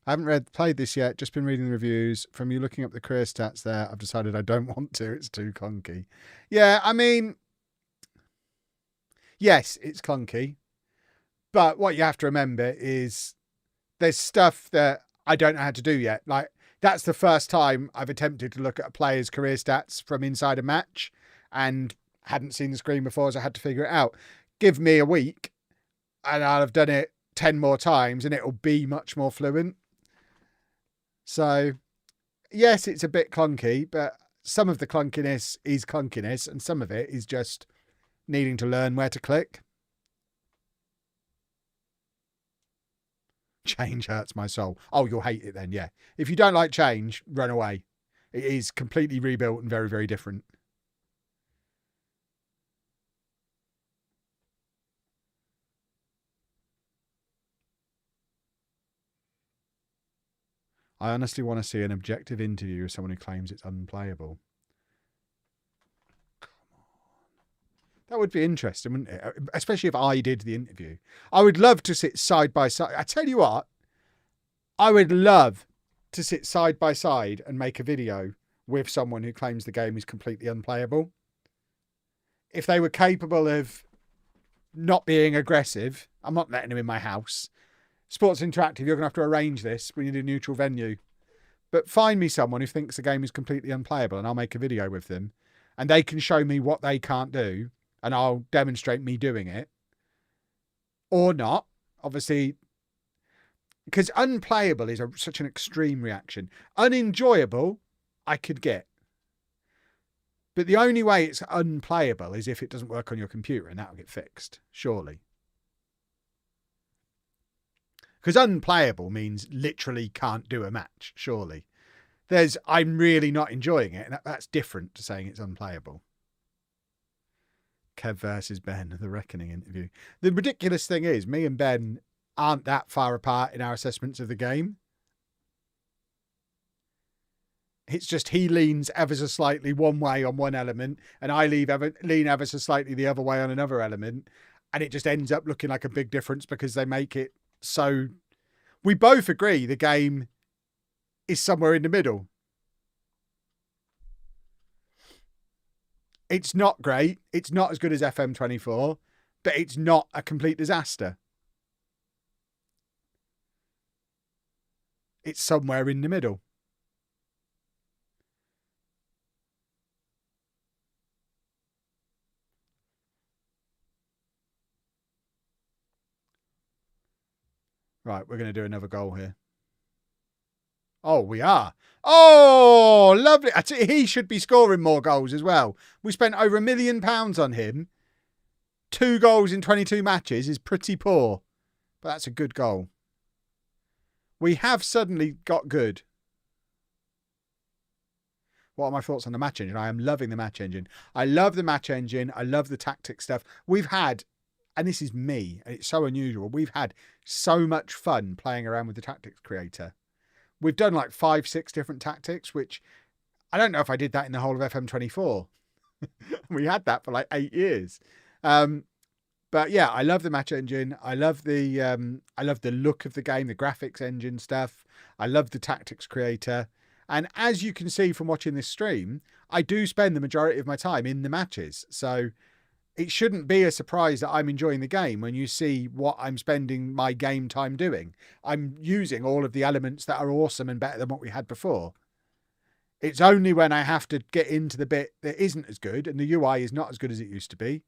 I haven't played this yet. Just been reading the reviews. From you looking up the career stats there, I've decided I don't want to. It's too clunky. Yeah, I mean, yes, it's clunky. But what you have to remember is there's stuff that I don't know how to do yet. Like, that's the first time I've attempted to look at a player's career stats from inside a match and hadn't seen the screen before, so I had to figure it out. Give me a week and I'll have done it 10 more times and it'll be much more fluent. So, yes, it's a bit clunky, but some of the clunkiness is clunkiness and some of it is just needing to learn where to click. Change hurts my soul. Oh, you'll hate it then, yeah. If you don't like change, run away. It is completely rebuilt and very, very different. I honestly want to see an objective interview with someone who claims it's unplayable. Come on. That would be interesting, wouldn't it? Especially if I did the interview. I would love to sit side by side. I tell you what, I would love to sit side by side and make a video with someone who claims the game is completely unplayable. If they were capable of not being aggressive, I'm not letting them in my house. Sports Interactive, you're going to have to arrange this. We need a neutral venue. But find me someone who thinks the game is completely unplayable and I'll make a video with them. And they can show me what they can't do and I'll demonstrate me doing it. Or not. Obviously, because unplayable is such an extreme reaction. Unenjoyable, I could get. But the only way it's unplayable is if it doesn't work on your computer and that'll get fixed, surely. Because unplayable means literally can't do a match, surely. I'm really not enjoying it, and that's different to saying it's unplayable. Kev versus Ben, the Reckoning interview. The ridiculous thing is, me and Ben aren't that far apart in our assessments of the game. It's just he leans ever so slightly one way on one element, and I lean ever so slightly the other way on another element, and it just ends up looking like a big difference because they make it so we both agree the game is somewhere in the middle. It's not great. It's not as good as FM24, but it's not a complete disaster. It's somewhere in the middle. Right, we're going to do another goal here. Oh, we are. Oh, lovely. He should be scoring more goals as well. We spent over £1 million on him. 2 goals in 22 matches is pretty poor, but that's a good goal. We have suddenly got good. What are my thoughts on the match engine? I am loving the match engine. I love the match engine. I love the tactics stuff. We've had, and this is me, and it's so unusual, we've had so much fun playing around with the tactics creator. We've done like 5-6 different tactics, which I don't know if I did that in the whole of FM24. We had that for like 8 years. But yeah, I love the match engine. I love the look of the game, the graphics engine stuff. I love the tactics creator. And as you can see from watching this stream, I do spend the majority of my time in the matches. So it shouldn't be a surprise that I'm enjoying the game when you see what I'm spending my game time doing. I'm using all of the elements that are awesome and better than what we had before. It's only when I have to get into the bit that isn't as good and the UI is not as good as it used to be,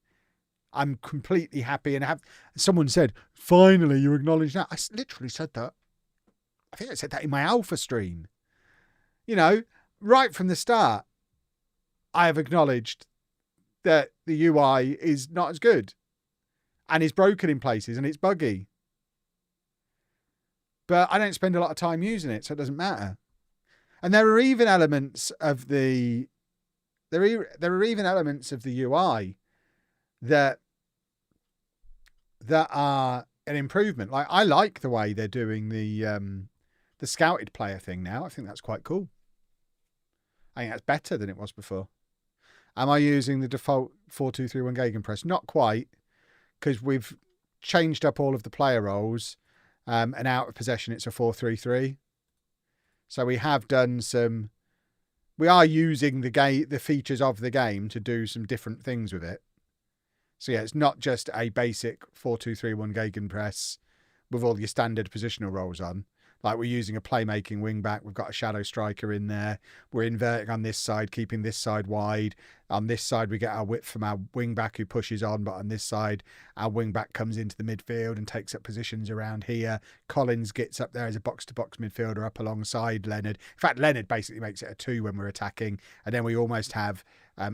I'm completely happy. And someone said, finally, you acknowledge that. I literally said that. I think I said that in my alpha stream. You know, right from the start, I have acknowledged that the UI is not as good and is broken in places and it's buggy. But I don't spend a lot of time using it, so it doesn't matter. And there are even elements of the UI that are an improvement. Like, I like the way they're doing the scouted player thing now. I think that's quite cool. I think that's better than it was before. Am I using the default 4231 gegenpress? Not quite, because we've changed up all of the player roles, and out of possession it's a 433. So we have done some. We are using the features of the game to do some different things with it. So yeah, it's not just a basic 4231 gegenpress with all your standard positional roles on. Like we're using a playmaking wing back. We've got a shadow striker in there. We're inverting on this side, keeping this side wide. On this side, we get our width from our wing back who pushes on. But on this side, our wing back comes into the midfield and takes up positions around here. Collins gets up there as a box-to-box midfielder up alongside Leonard. In fact, Leonard basically makes it a 2 when we're attacking. And then we almost have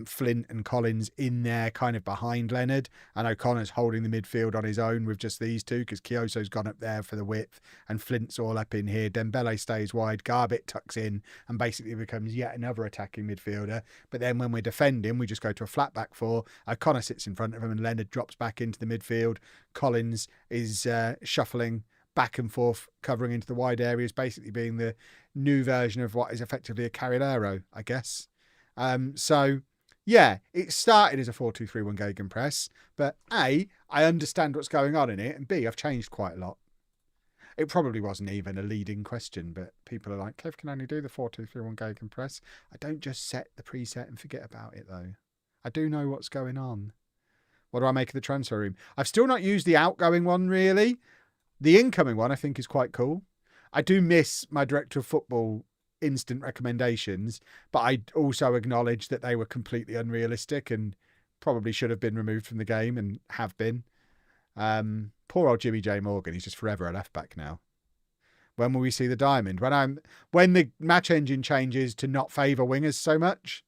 Flint and Collins in there kind of behind Leonard. And O'Connor's holding the midfield on his own with just these two because Kyoso's gone up there for the width and Flint's all up in here. Dembele stays wide, Garbett tucks in and basically becomes yet another attacking midfielder. But then when we're defending, we just go to a flat back 4. O'Connor sits in front of him and Leonard drops back into the midfield. Collins is shuffling back and forth, covering into the wide areas, basically being the new version of what is effectively a Carrilero, I guess. So yeah, it started as a 4-2-3-1 gegenpress, but A, I understand what's going on in it, and B, I've changed quite a lot. It probably wasn't even a leading question, but people are like, Kev can only do the 4-2-3-1 gegenpress. I don't just set the preset and forget about it, though. I do know what's going on. What do I make of the transfer room? I've still not used the outgoing one, really. The incoming one, I think, is quite cool. I do miss my director of football instant recommendations, but I also acknowledge that they were completely unrealistic and probably should have been removed from the game and have been. Poor old Jimmy J Morgan, he's just forever a left back now. When will we see the diamond? When the match engine changes to not favour wingers so much.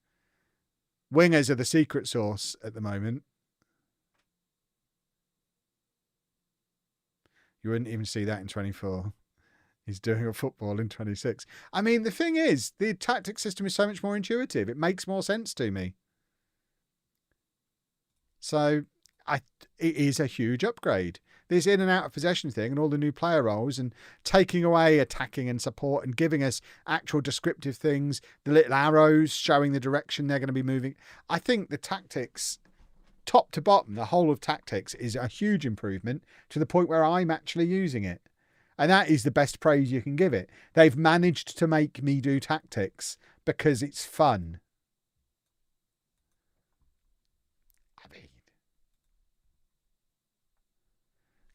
Wingers are the secret sauce at the moment. You wouldn't even see that in 24. He's doing a football in 26. I mean, the thing is, the tactic system is so much more intuitive. It makes more sense to me. So it is a huge upgrade. This in and out of possession thing and all the new player roles and taking away attacking and support and giving us actual descriptive things, the little arrows showing the direction they're going to be moving. I think the tactics, top to bottom, the whole of tactics is a huge improvement to the point where I'm actually using it. And that is the best praise you can give it. They've managed to make me do tactics because it's fun. I mean,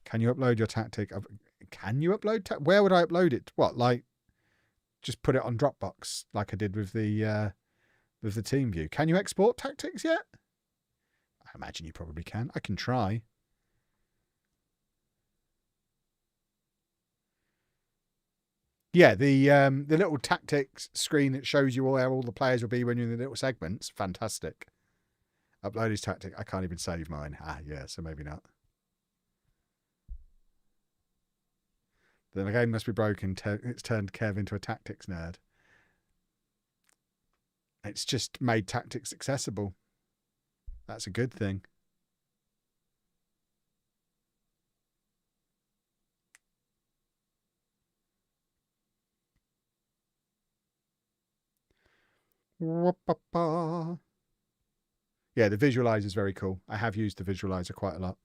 can you upload your tactic? Can you upload? Where would I upload it? What, like, just put it on Dropbox like I did with the team view? Can you export tactics yet? I imagine you probably can. I can try. Yeah, the little tactics screen that shows you where all the players will be when you're in the little segments. Fantastic. Upload his tactic. I can't even save mine. Yeah, so maybe not. Then the game must be broken. It's turned Kev into a tactics nerd. It's just made tactics accessible. That's a good thing. Yeah, the visualizer is very cool. I have used the visualizer quite a lot.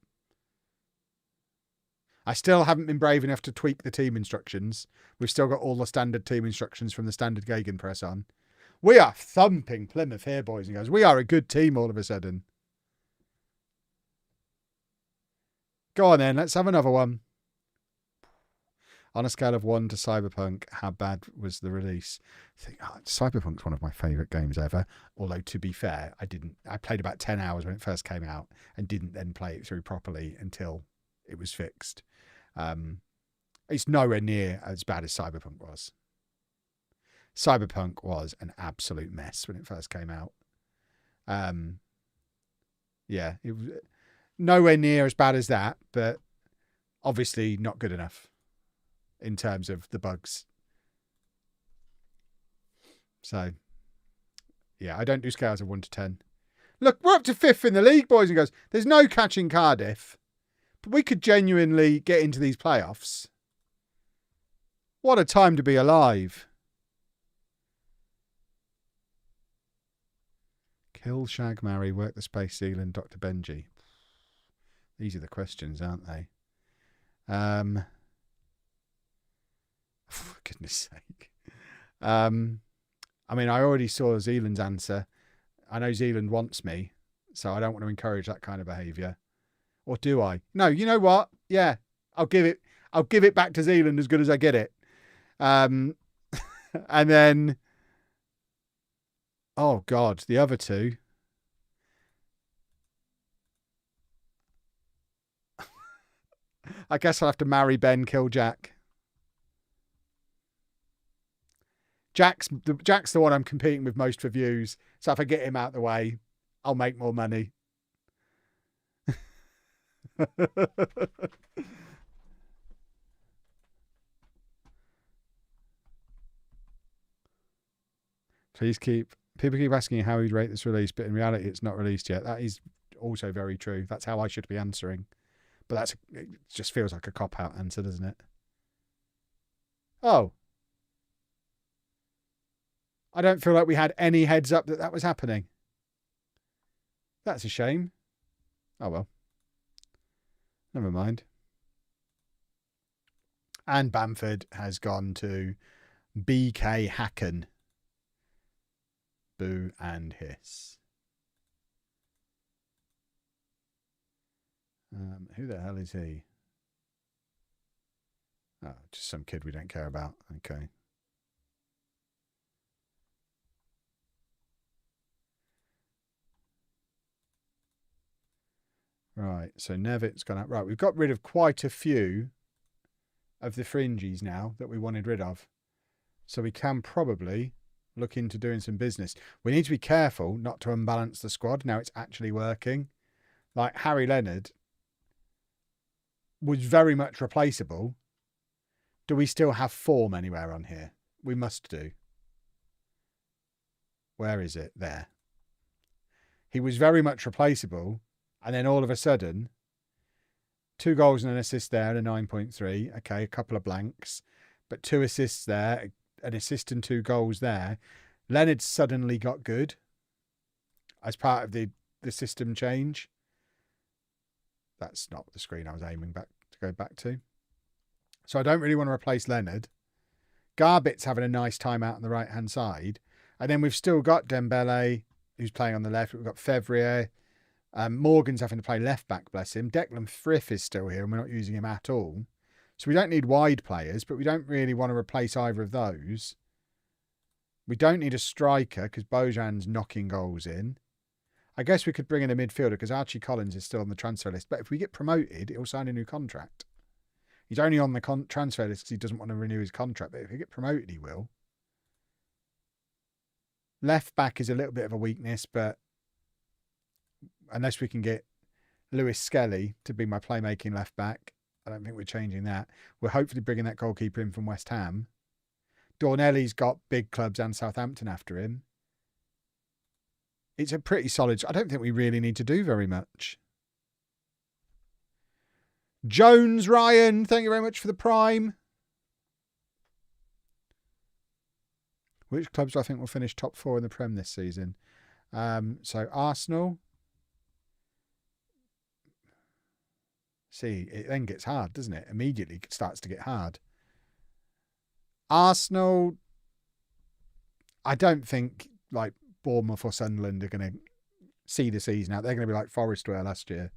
I still haven't been brave enough to tweak the team instructions. We've still got all the standard team instructions from the standard gegenpress on. We are thumping Plymouth here, boys and girls. We are a good team all of a sudden. Go on then, let's have another one. On a scale of 1 to Cyberpunk, how bad was the release? Cyberpunk's one of my favourite games ever. Although, to be fair, I played about 10 hours when it first came out and didn't then play it through properly until it was fixed. It's nowhere near as bad as Cyberpunk was. Cyberpunk was an absolute mess when it first came out. Yeah, it was nowhere near as bad as that, but obviously not good enough in terms of the bugs. So, yeah, I don't do scales of 1 to 10. Look, we're up to 5th in the league, boys and girls. There's no catching Cardiff, but we could genuinely get into these playoffs. What a time to be alive. Kill, shag, marry, work the space seal, and Dr. Benji. These are the questions, aren't they? For goodness sake. I mean, I already saw Zealand's answer. I know Zealand wants me, so I don't want to encourage that kind of behaviour. Or do I? No, you know what? Yeah, I'll give it. I'll give it back to Zealand as good as I get it. And then, oh God, the other two. I guess I'll have to marry Ben, kill Jack. Jack's the one I'm competing with most for views. So if I get him out of the way, I'll make more money. People keep asking you how you'd rate this release, but in reality, it's not released yet. That is also very true. That's how I should be answering. But it just feels like a cop-out answer, doesn't it? Oh. I don't feel like we had any heads up that was happening. That's a shame. Oh, well. Never mind. And Bamford has gone to BK Hacken. Boo and hiss. Who the hell is he? Oh, just some kid we don't care about. Okay. Right, so Nevitt's gone out. Right, we've got rid of quite a few of the fringies now that we wanted rid of. So we can probably look into doing some business. We need to be careful not to unbalance the squad. Now it's actually working. Like Harry Leonard was very much replaceable. Do we still have form anywhere on here? We must do. Where is it? There. He was very much replaceable. And then all of a sudden, 2 goals and an assist there and a 9.3. Okay, a couple of blanks. But 2 assists there, an assist and 2 goals there. Leonard suddenly got good as part of the system change. That's not the screen I was aiming to go back to. So I don't really want to replace Leonard. Garbit's having a nice time out on the right-hand side. And then we've still got Dembele, who's playing on the left. We've got Fevrier. Morgan's having to play left back, bless him. Declan Frith is still here and we're not using him at all. So we don't need wide players, but we don't really want to replace either of those. We don't need a striker because Bojan's knocking goals in. I guess we could bring in a midfielder because Archie Collins is still on the transfer list. But if we get promoted, he'll sign a new contract. He's only on the transfer list because he doesn't want to renew his contract. But if we get promoted, he will. Left back is a little bit of a weakness, but unless we can get Lewis Skelly to be my playmaking left back, I don't think we're changing that. We're hopefully bringing that goalkeeper in from West Ham. Dornelli's got big clubs and Southampton after him. It's a pretty solid. I don't think we really need to do very much. Jones Ryan, thank you very much for the prime. Which clubs do I think will finish top 4 in the Prem this season? So Arsenal. See, it then gets hard, doesn't it? Immediately it starts to get hard. Arsenal, I don't think like Bournemouth or Sunderland are going to see the season out. They're going to be like Forest were last year.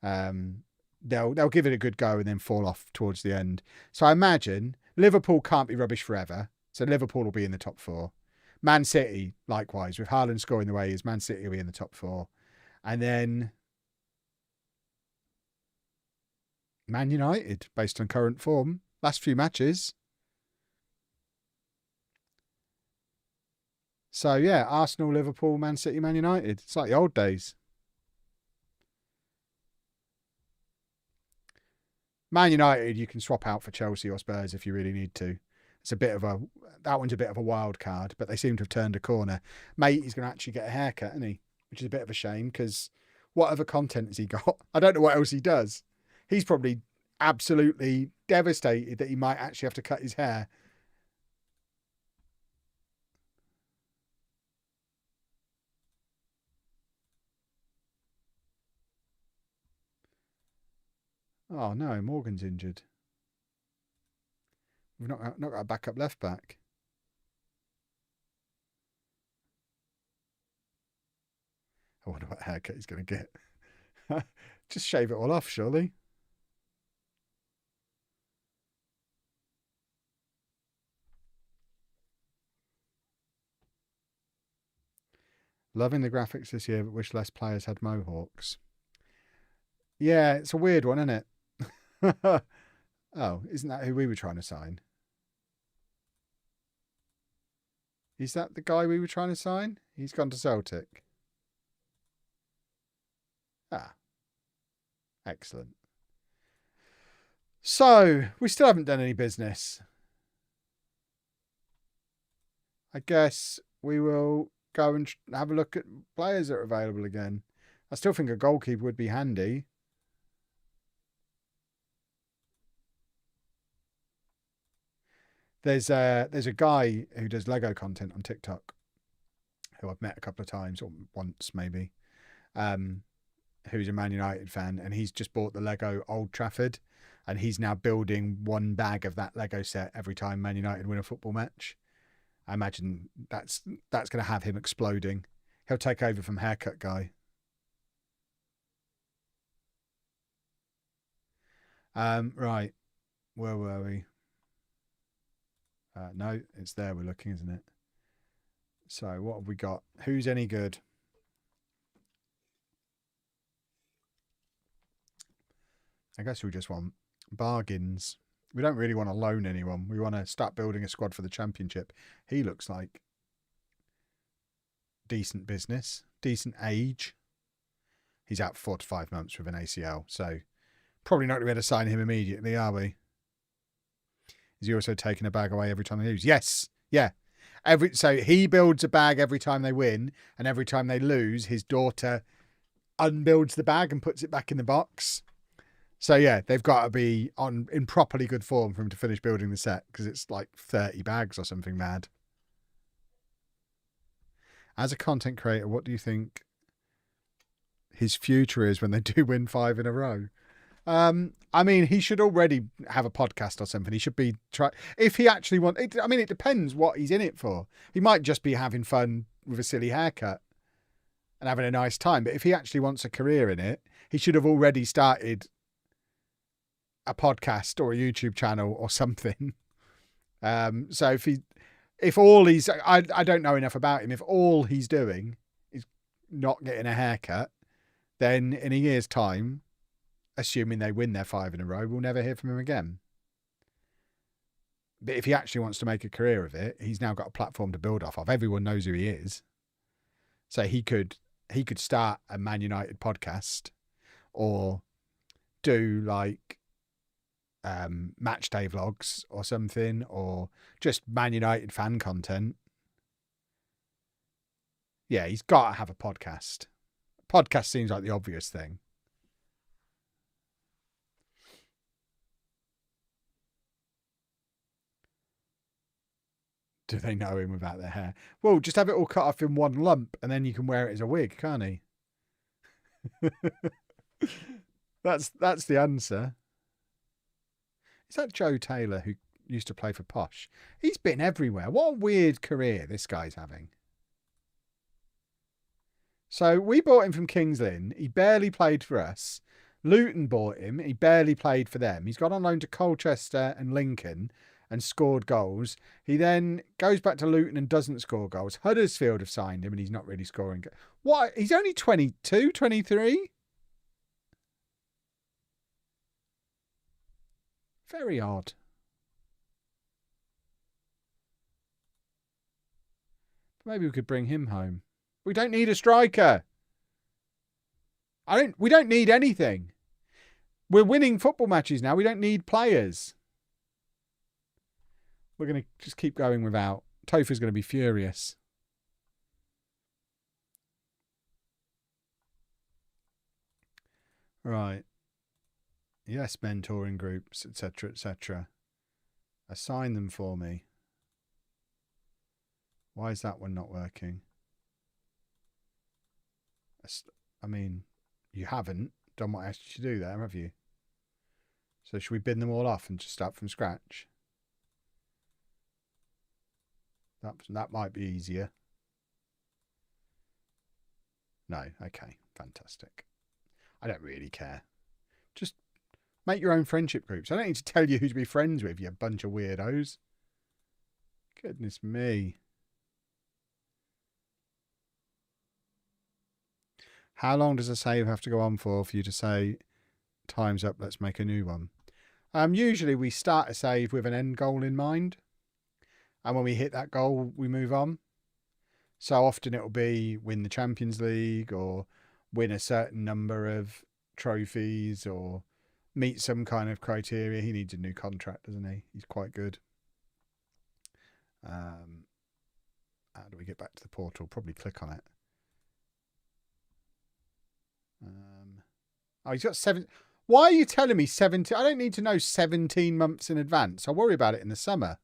They'll give it a good go and then fall off towards the end. So I imagine Liverpool can't be rubbish forever. So Liverpool will be in the top 4. Man City, likewise, with Haaland scoring the way he is, Man City will be in the top 4. And then Man United, based on current form, last few matches. So yeah, Arsenal, Liverpool, Man City, Man United. It's like the old days. Man United, you can swap out for Chelsea or Spurs if you really need to. That one's a bit of a wild card, but they seem to have turned a corner. Mate, he's going to actually get a haircut, isn't he? Which is a bit of a shame because what other content has he got? I don't know what else he does. He's probably absolutely devastated that he might actually have to cut his hair. Oh no, Morgan's injured. We've not got a backup left back. I wonder what haircut he's going to get. Just shave it all off, surely. Loving the graphics this year, but wish less players had mohawks. Yeah, it's a weird one, isn't it? Oh, isn't that who we were trying to sign? Is that the guy we were trying to sign? He's gone to Celtic. Ah, excellent. So, we still haven't done any business. I guess we will go and have a look at players that are available again. I still think a goalkeeper would be handy. There's a guy who does Lego content on TikTok who I've met a couple of times, or once maybe, who's a Man United fan, and he's just bought the Lego Old Trafford, and he's now building one bag of that Lego set every time Man United win a football match. I imagine that's going to have him exploding. He'll take over from Haircut Guy. Right. Where were we? No, it's there we're looking, isn't it? So what have we got? Who's any good? I guess we just want bargains. We don't really want to loan anyone. We want to start building a squad for the championship. He looks like decent business, decent age. He's out 4 to 5 months with an ACL, so probably not going to be able to sign him immediately, are we? Is he also taking a bag away every time they lose? Yes. Yeah. So he builds a bag every time they win, and every time they lose, his daughter unbuilds the bag and puts it back in the box. So yeah, they've got to be in properly good form for him to finish building the set, because it's like 30 bags or something mad. As a content creator, what do you think his future is when they do win 5 in a row? I mean, he should already have a podcast or something. He should be if he actually I mean, it depends what he's in it for. He might just be having fun with a silly haircut and having a nice time. But if he actually wants a career in it, he should have already started a podcast or a YouTube channel or something. So if all he's, I don't know enough about him. If all he's doing is not getting a haircut, then in a year's time, assuming they win their 5 in a row, we'll never hear from him again. But if he actually wants to make a career of it, he's now got a platform to build off of. Everyone knows who he is. So he could start a Man United podcast, or do like match day vlogs or something, or just Man United fan content. Yeah, he's got to have a podcast. Podcast seems like the obvious thing. Do they know him without their hair? Well, just have it all cut off in one lump, and then you can wear it as a wig, can't he? That's the answer. Is that Joe Taylor, who used to play for Posh? He's been everywhere. What a weird career this guy's having. So we bought him from Kings Lynn. He barely played for us. Luton bought him. He barely played for them. He's gone on loan to Colchester and Lincoln and scored goals. He then goes back to Luton and doesn't score goals. Huddersfield have signed him and he's not really scoring. What? He's only 22, 23? Very odd. Maybe we could bring him home. We don't need a striker. We don't need anything. We're winning football matches now. We don't need players. We're going to just keep going without. Topher's going to be furious. Right. Yes, mentoring groups, etc., etc. Assign them for me. Why is that one not working? I mean, you haven't done what I asked you to do there, have you? So should we bin them all off and just start from scratch? That might be easier. No, okay, fantastic. I don't really care. Just make your own friendship groups. I don't need to tell you who to be friends with, you bunch of weirdos. Goodness me. How long does a save have to go on for you to say, time's up, let's make a new one? Usually we start a save with an end goal in mind. And when we hit that goal, we move on. So often it'll be win the Champions League or win a certain number of trophies or meet some kind of criteria. He needs a new contract, doesn't he? He's quite good. How do we get back to the portal? Probably click on it. Oh, he's got 7. Why are you telling me 17? I don't need to know 17 months in advance. I'll worry about it in the summer.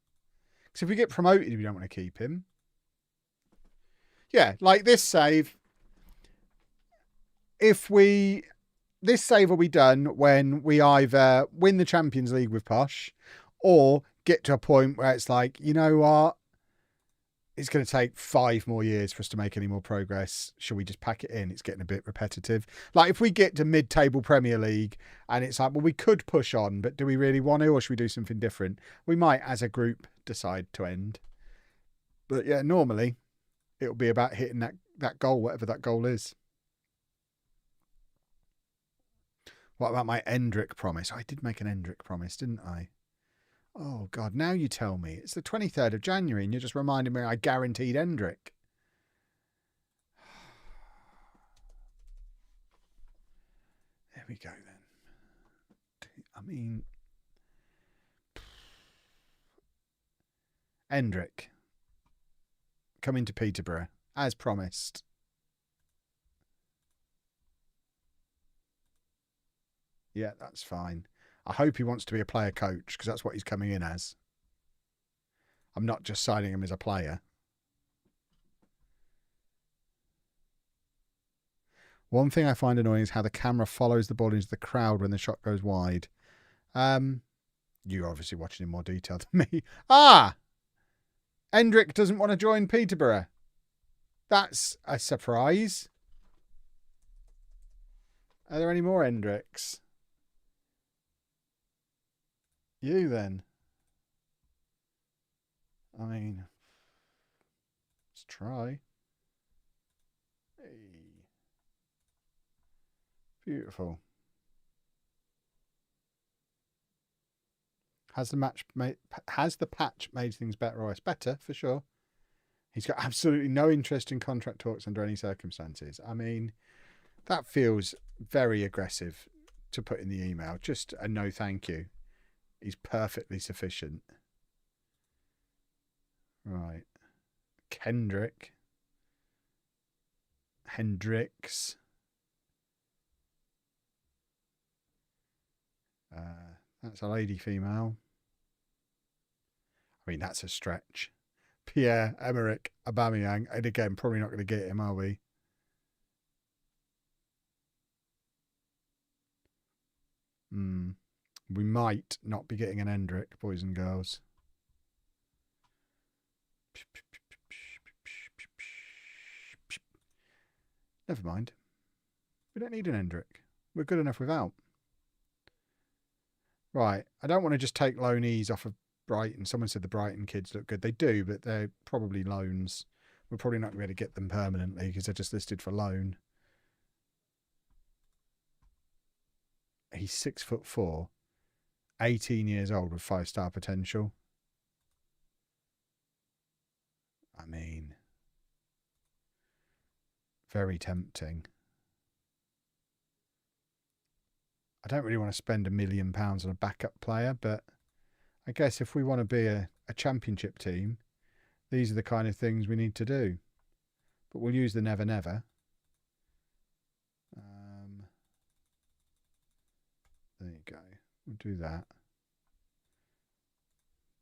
Because if we get promoted, we don't want to keep him. Yeah, like this save. This save will be done when we either win the Champions League with Posh or get to a point where it's like, you know what? It's going to take 5 more years for us to make any more progress. Shall we just pack it in? It's getting a bit repetitive. Like if we get to mid-table Premier League and it's like, well, we could push on, but do we really want to, or should we do something different? We might, as a group, decide to end. But yeah, normally it'll be about hitting that goal, whatever that goal is. What about my Endrick promise? I did make an Endrick promise, didn't I? Oh, God, now you tell me. It's the 23rd of January and you're just reminding me I guaranteed Endrick. There we go, then. I mean... Endrick. Coming to Peterborough, as promised. Yeah, that's fine. I hope he wants to be a player coach because that's what he's coming in as. I'm not just signing him as a player. One thing I find annoying is how the camera follows the ball into the crowd when the shot goes wide. You're obviously watching in more detail than me. Ah! Endrick doesn't want to join Peterborough. That's a surprise. Are there any more Endricks? You then. I mean, let's try. Hey. Beautiful. Has the patch made things better or worse? Better, for sure. He's got absolutely no interest in contract talks under any circumstances. I mean, that feels very aggressive to put in the email. Just a no thank you. He's perfectly sufficient. Right. Hendricks. That's a lady female. I mean, that's a stretch. Pierre-Emerick Aubameyang. And again, probably not going to get him, are we? We might not be getting an Endrick, boys and girls. Never mind. We don't need an Endrick. We're good enough without. Right. I don't want to just take loanees off of Brighton. Someone said the Brighton kids look good. They do, but they're probably loans. We're probably not going to be able to get them permanently because they're just listed for loan. He's 6'4", 18 years old with 5-star potential. I mean, very tempting. I don't really want to spend £1 million on a backup player, but I guess if we want to be a championship team, these are the kind of things we need to do. But we'll use the never never. There you go. We'll do that.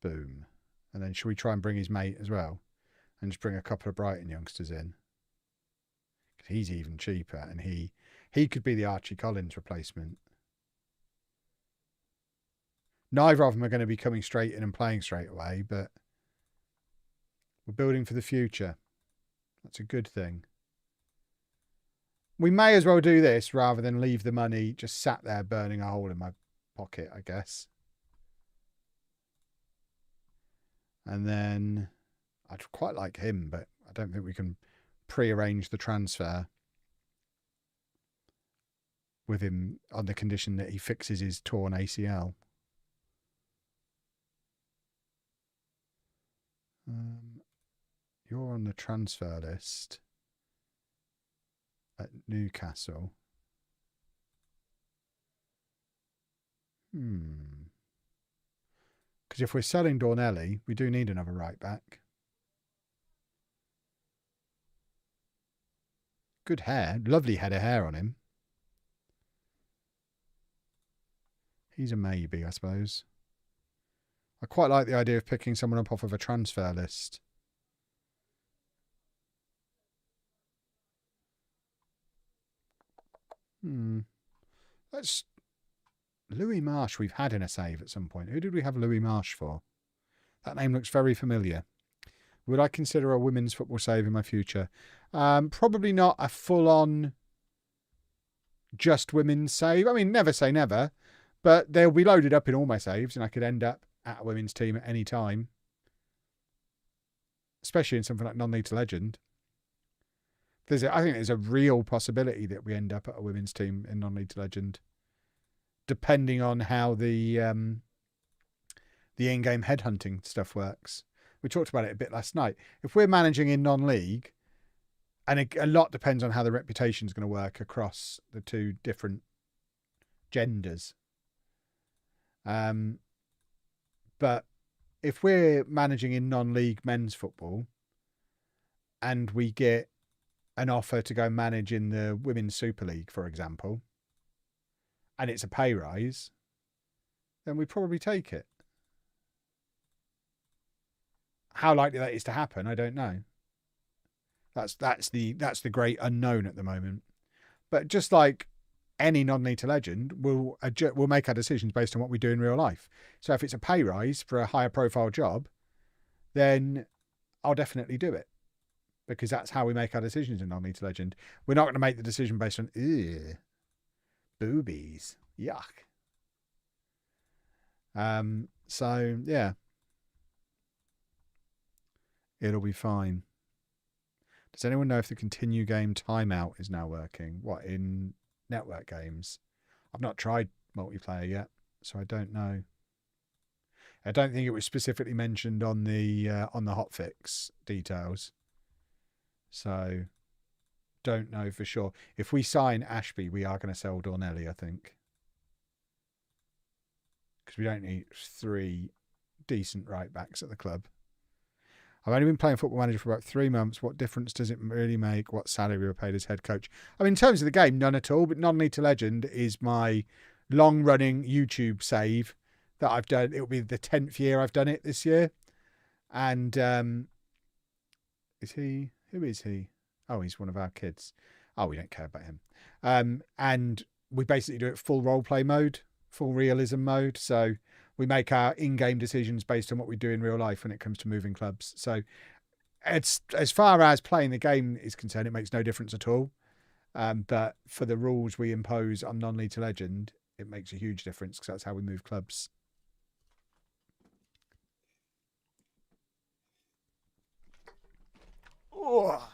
Boom. And then should we try and bring his mate as well? And just bring a couple of Brighton youngsters in? Because he's even cheaper and he could be the Archie Collins replacement. Neither of them are going to be coming straight in and playing straight away, but we're building for the future. That's a good thing. We may as well do this rather than leave the money just sat there burning a hole in my pocket, I guess. And then I'd quite like him, but I don't think we can pre-arrange the transfer. with him on the condition that he fixes his torn ACL. You're on the transfer list at Newcastle. Because if we're selling Dornelli, we do need another right back. Good hair. Lovely head of hair on him. He's a maybe, I suppose. I quite like the idea of picking someone up off of a transfer list. Let's... Louis Marsh we've had in a save at some point. Who did we have Louis Marsh for? That name looks very familiar. Would I consider a women's football save in my future? Probably not a full-on just women's save. I mean, never say never. But they'll be loaded up in all my saves, and I could end up at a women's team at any time. Especially in something like non-league to legend. I think there's a real possibility that we end up at a women's team in non-league to legend. Depending on how the in-game headhunting stuff works. We talked about it a bit last night. If we're managing in non-league, and a lot depends on how the reputation is going to work across the two different genders. But if we're managing in non-league men's football, and we get an offer to go manage in the Women's Super League, for example, and it's a pay rise, then we probably take it. How likely that is to happen, I don't know. That's the great unknown at the moment. But just like any non-league to legend, we'll make our decisions based on what we do in real life. So if it's a pay rise for a higher profile job, then I'll definitely do it. Because that's how we make our decisions in non-league to legend. We're not going to make the decision based on, ew, boobies, yuck. So, yeah. It'll be fine. Does anyone know if the continue game timeout is now working? What, in network games? I've not tried multiplayer yet, so I don't know. I don't think it was specifically mentioned on the hotfix details. So, don't know for sure. If we sign Ashby, we are going to sell Dornelli, I think. Because we don't need 3 decent right backs at the club. I've only been playing Football Manager for about 3 months. What difference does it really make what salary we were paid as head coach? I mean, in terms of the game, none at all. But non-league to legend is my long-running YouTube save that I've done. It'll be the 10th year I've done it this year. And is he... Who is he? Oh, he's one of our kids. Oh, we don't care about him. And we basically do it full roleplay mode, full realism mode. So we make our in-game decisions based on what we do in real life when it comes to moving clubs. So it's, as far as playing the game is concerned, it makes no difference at all. But for the rules we impose on non-league to legend, it makes a huge difference because that's how we move clubs. Oh.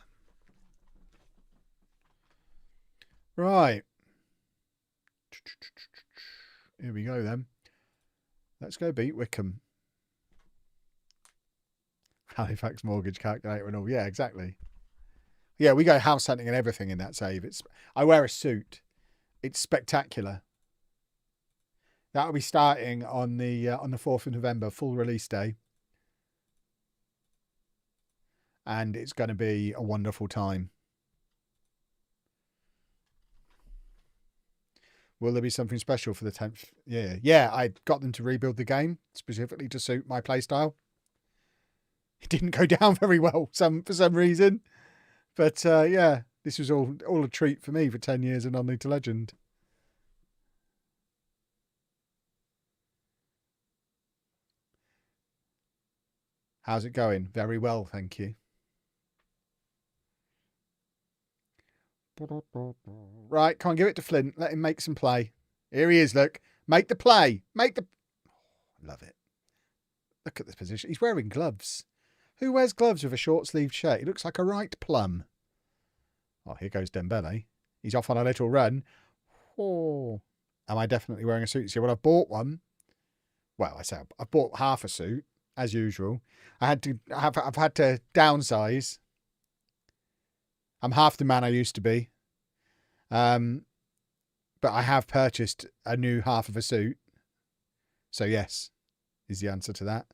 Right. Here we go then. Let's go beat Wickham. Halifax mortgage calculator and all. Yeah, exactly. Yeah, we go house hunting and everything in that save. I wear a suit. It's spectacular. That'll be starting on the 4th of November, full release day. And it's going to be a wonderful time. Will there be something special for the 10th year? Yeah, I got them to rebuild the game specifically to suit my playstyle. It didn't go down very well for some reason. But yeah, this was all a treat for me for 10 years of non-league to legend. How's it going? Very well, thank you. Right, come on, give it to Flint. Let him make some play. Here he is, look. Make the play. Make the... Oh, love it. Look at this position. He's wearing gloves. Who wears gloves with a short-sleeved shirt? He looks like a right plum. Oh, here goes Dembele. He's off on a little run. Oh, am I definitely wearing a suit? Yeah, well, I've bought one. Well, I say I've bought half a suit as usual. I've had to downsize. I'm half the man I used to be. But I have purchased a new half of a suit. So yes, is the answer to that.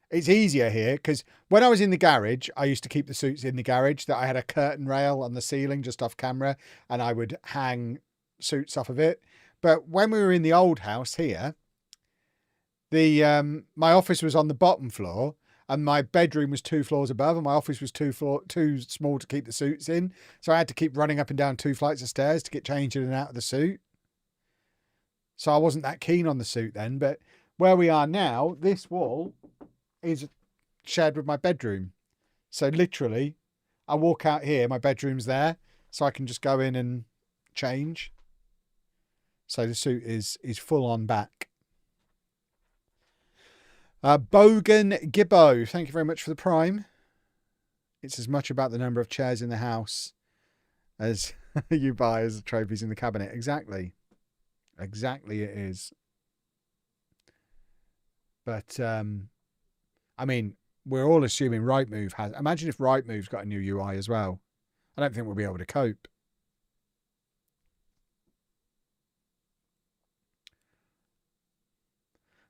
It's easier here because when I was in the garage, I used to keep the suits in the garage. That I had a curtain rail on the ceiling just off camera, and I would hang suits off of it. But when we were in the old house here, my office was on the bottom floor, and my bedroom was 2 floors above, and my office was too small to keep the suits in. So I had to keep running up and down 2 flights of stairs to get changed in and out of the suit. So I wasn't that keen on the suit then. But where we are now, this wall is shared with my bedroom. So literally, I walk out here, my bedroom's there, so I can just go in and change. So the suit is full on back. Bogan Gibbo, thank you very much for the prime. It's as much about the number of chairs in the house as you buy as the trophies in the cabinet. Exactly. Exactly it is. But, I mean, we're all assuming Rightmove has... Imagine if Rightmove's got a new UI as well. I don't think we'll be able to cope.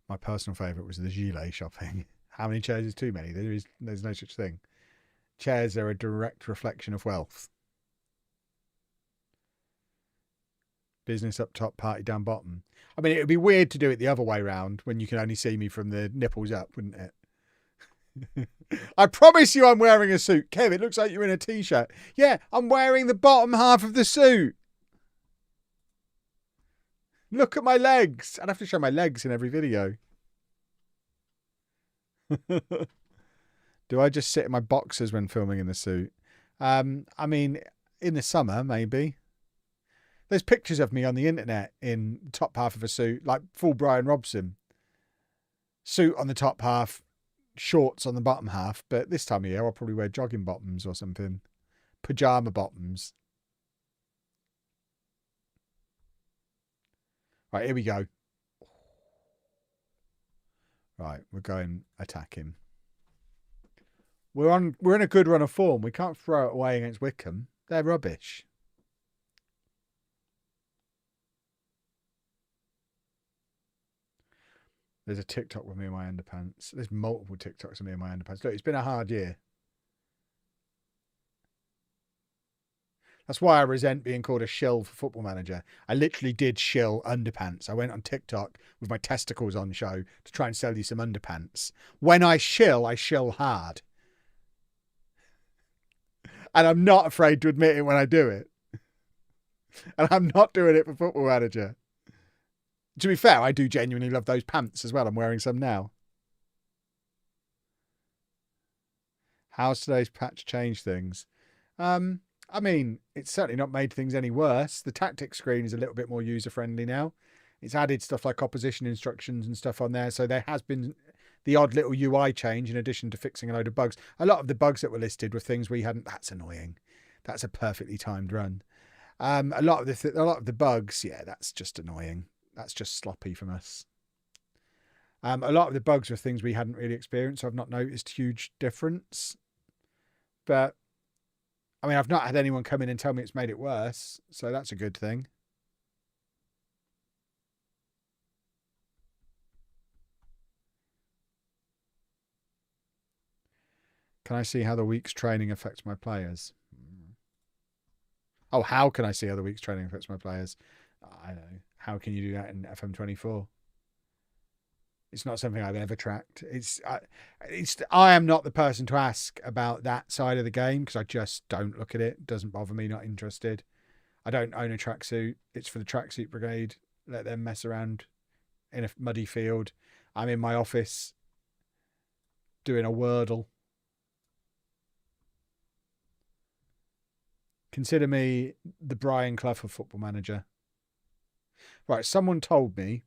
My personal favourite was the gilet shopping. How many chairs is too many? There's no such thing. Chairs are a direct reflection of wealth. Business up top, party down bottom. I mean, it would be weird to do it the other way round when you can only see me from the nipples up, wouldn't it? I promise you I'm wearing a suit. Kev, it looks like you're in a t-shirt. Yeah, I'm wearing the bottom half of the suit. Look at my legs. I'd have to show my legs in every video. Do I just sit in my boxers when filming in the suit? I mean, in the summer, maybe. There's pictures of me on the internet in top half of a suit, like full Brian Robson. Suit on the top half, shorts on the bottom half. But this time of year, I'll probably wear jogging bottoms or something. Pajama bottoms. Right, here we go. Right, we're going attacking. We're in a good run of form. We can't throw it away against Wickham. They're rubbish. There's a TikTok with me in my underpants. There's multiple TikToks of me in my underpants. Look, it's been a hard year. That's why I resent being called a shill for Football Manager. I literally did shill underpants. I went on TikTok with my testicles on show to try and sell you some underpants. When I shill hard. And I'm not afraid to admit it when I do it. And I'm not doing it for Football Manager. To be fair, I do genuinely love those pants as well. I'm wearing some now. How's today's patch changed things? I mean, it's certainly not made things any worse. The tactics screen is a little bit more user-friendly now. It's added stuff like opposition instructions and stuff on there. So there has been the odd little UI change in addition to fixing a load of bugs. A lot of the bugs that were listed were things we hadn't... That's annoying. That's a perfectly timed run. A lot of the bugs, yeah, that's just annoying. That's just sloppy from us. A lot of the bugs were things we hadn't really experienced. So I've not noticed huge difference. But... I mean, I've not had anyone come in and tell me it's made it worse, so that's a good thing. Can I see how the week's training affects my players? Oh, how can I see how the week's training affects my players? I don't know. How can you do that in FM24? It's not something I've ever tracked. I am not the person to ask about that side of the game because I just don't look at it. It doesn't bother me, not interested. I don't own a tracksuit. It's for the tracksuit brigade. Let them mess around in a muddy field. I'm in my office doing a Wordle. Consider me the Brian Clough of Football Manager. Right, someone told me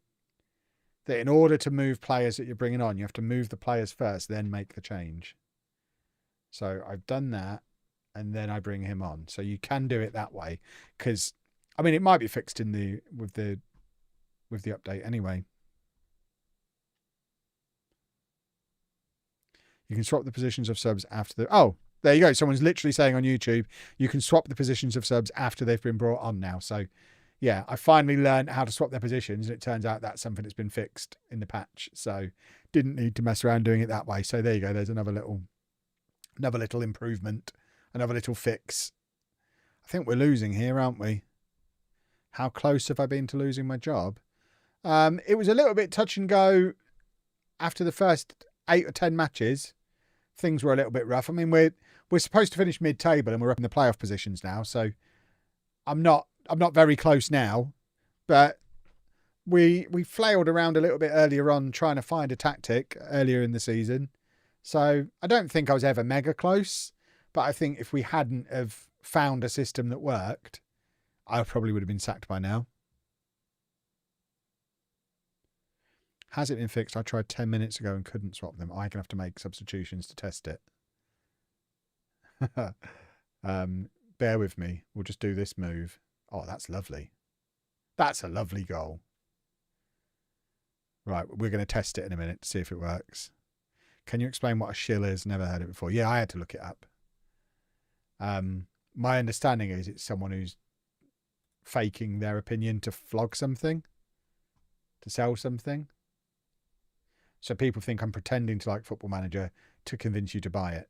that in order to move players that you're bringing on, you have to move the players first, then make the change. So I've done that, and then I bring him on. So you can do it that way, because I mean, it might be fixed in the with the update anyway. You can swap the positions of subs after the... Oh, there you go. Someone's literally saying on YouTube, you can swap the positions of subs after they've been brought on now. So, yeah, I finally learned how to swap their positions, and it turns out that's something that's been fixed in the patch. So, didn't need to mess around doing it that way. So, there you go. There's another little improvement, another little fix. I think we're losing here, aren't we? How close have I been to losing my job? It was a little bit touch and go after the first 8 or 10 matches. Things were a little bit rough. I mean, we're supposed to finish mid-table and we're up in the playoff positions now. So I'm not very close now, but we flailed around a little bit earlier on trying to find a tactic earlier in the season. So I don't think I was ever mega close, but I think if we hadn't have found a system that worked, I probably would have been sacked by now. Has it been fixed? I tried 10 minutes ago and couldn't swap them. I'm going to have to make substitutions to test it. Bear with me. We'll just do this move. Oh, that's lovely. That's a lovely goal. Right, we're going to test it in a minute to see if it works. Can you explain what a shill is? Never heard it before. Yeah, I had to look it up. My understanding is it's someone who's faking their opinion to flog something, to sell something. So people think I'm pretending to like Football Manager to convince you to buy it.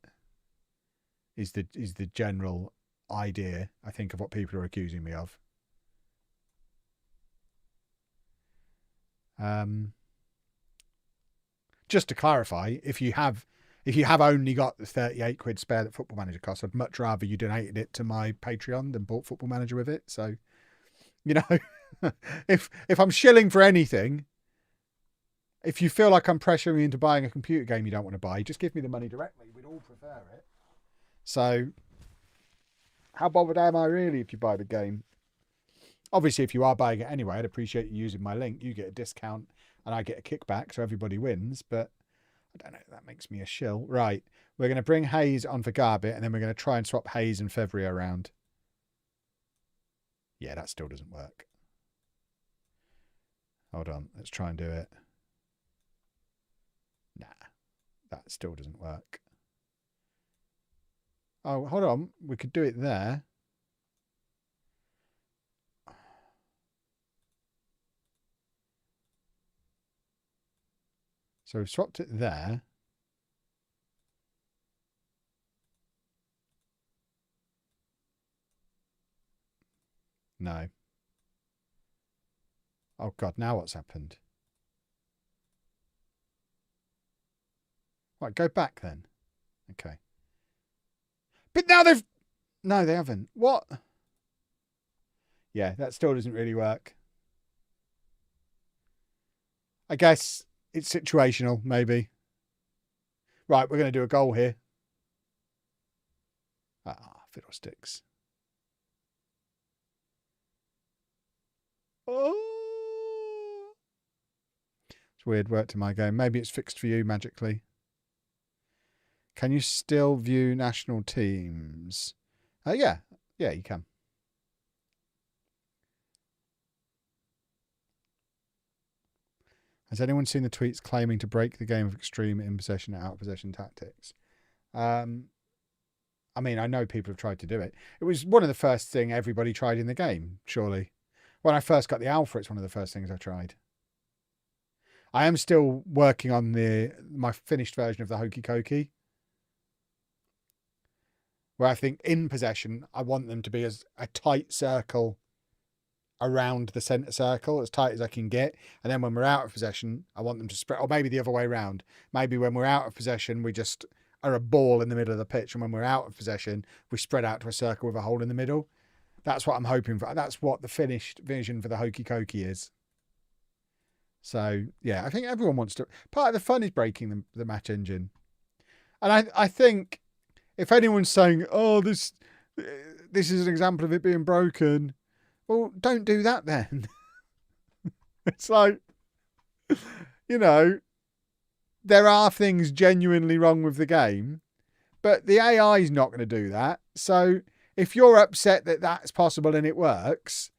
Is the general idea, I think, of what people are accusing me of. Just to clarify, if you have only got the 38 quid spare that Football Manager costs, I'd much rather you donated it to my Patreon than bought Football Manager with it. So, you know, if I'm shilling for anything, if you feel like I'm pressuring you into buying a computer game you don't want to buy, just give me the money directly. We'd all prefer it. So, how bothered am I really if you buy the game? Obviously, if you are buying it anyway, I'd appreciate you using my link. You get a discount and I get a kickback, so everybody wins. But I don't know, that makes me a shill. Right, we're going to bring Hayes on for Garbett, and then we're going to try and swap Hayes and February around. Yeah, that still doesn't work. Hold on, let's try and do it. Nah, that still doesn't work. Oh, hold on. We could do it there. So we've swapped it there. No. Oh, God, now what's happened? Right, go back then. Okay. But now they've... No, they haven't. What? Yeah, that still doesn't really work. I guess it's situational, maybe. Right, we're going to do a goal here. Ah, fiddlesticks. Oh. It's weird, worked in my game. Maybe it's fixed for you magically. Can you still view national teams? Yeah, you can. Has anyone seen the tweets claiming to break the game of extreme in-possession and out-of-possession tactics? I mean, I know people have tried to do it. It was one of the first things everybody tried in the game, surely. When I first got the alpha, it's one of the first things I tried. I am still working on my finished version of the Hokey Cokey, where I think in possession, I want them to be as a tight circle around the centre circle, as tight as I can get. And then when we're out of possession, I want them to spread, or maybe the other way around. Maybe when we're out of possession, we just are a ball in the middle of the pitch. And when we're out of possession, we spread out to a circle with a hole in the middle. That's what I'm hoping for. That's what the finished vision for the Hokey Cokey is. So, yeah, I think everyone wants to. Part of the fun is breaking the match engine. And I think if anyone's saying, oh, this is an example of it being broken, well, don't do that then. It's like, you know, there are things genuinely wrong with the game, but the AI is not going to do that. So if you're upset that that's possible and it works,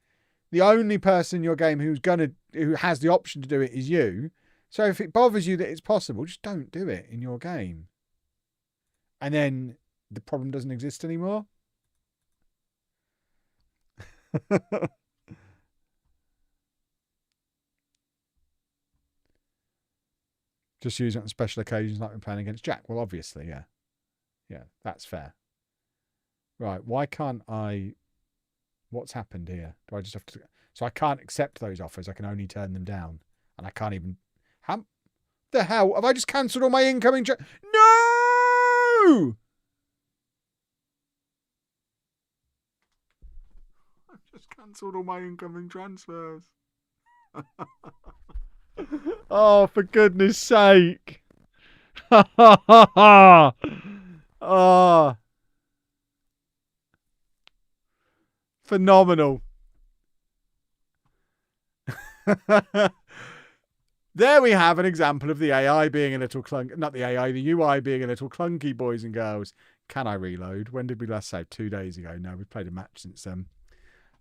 The only person in your game who has the option to do it is you. So if it bothers you that it's possible, just don't do it in your game. And then the problem doesn't exist anymore. Just use it on special occasions like we're playing against Jack. Well, obviously, yeah. Yeah, that's fair. Right, why can't I... What's happened here? Do I just have to... So I can't accept those offers. I can only turn them down. And I can't even... How the hell? Have I just cancelled all my incoming... No! I've just cancelled all my incoming transfers. Oh, for goodness sake. Oh. Phenomenal. There we have an example of the AI being a little clunky. Not the AI, the UI being a little clunky, boys and girls. Can I reload? When did we last save? 2 days ago. No, we've played a match since then.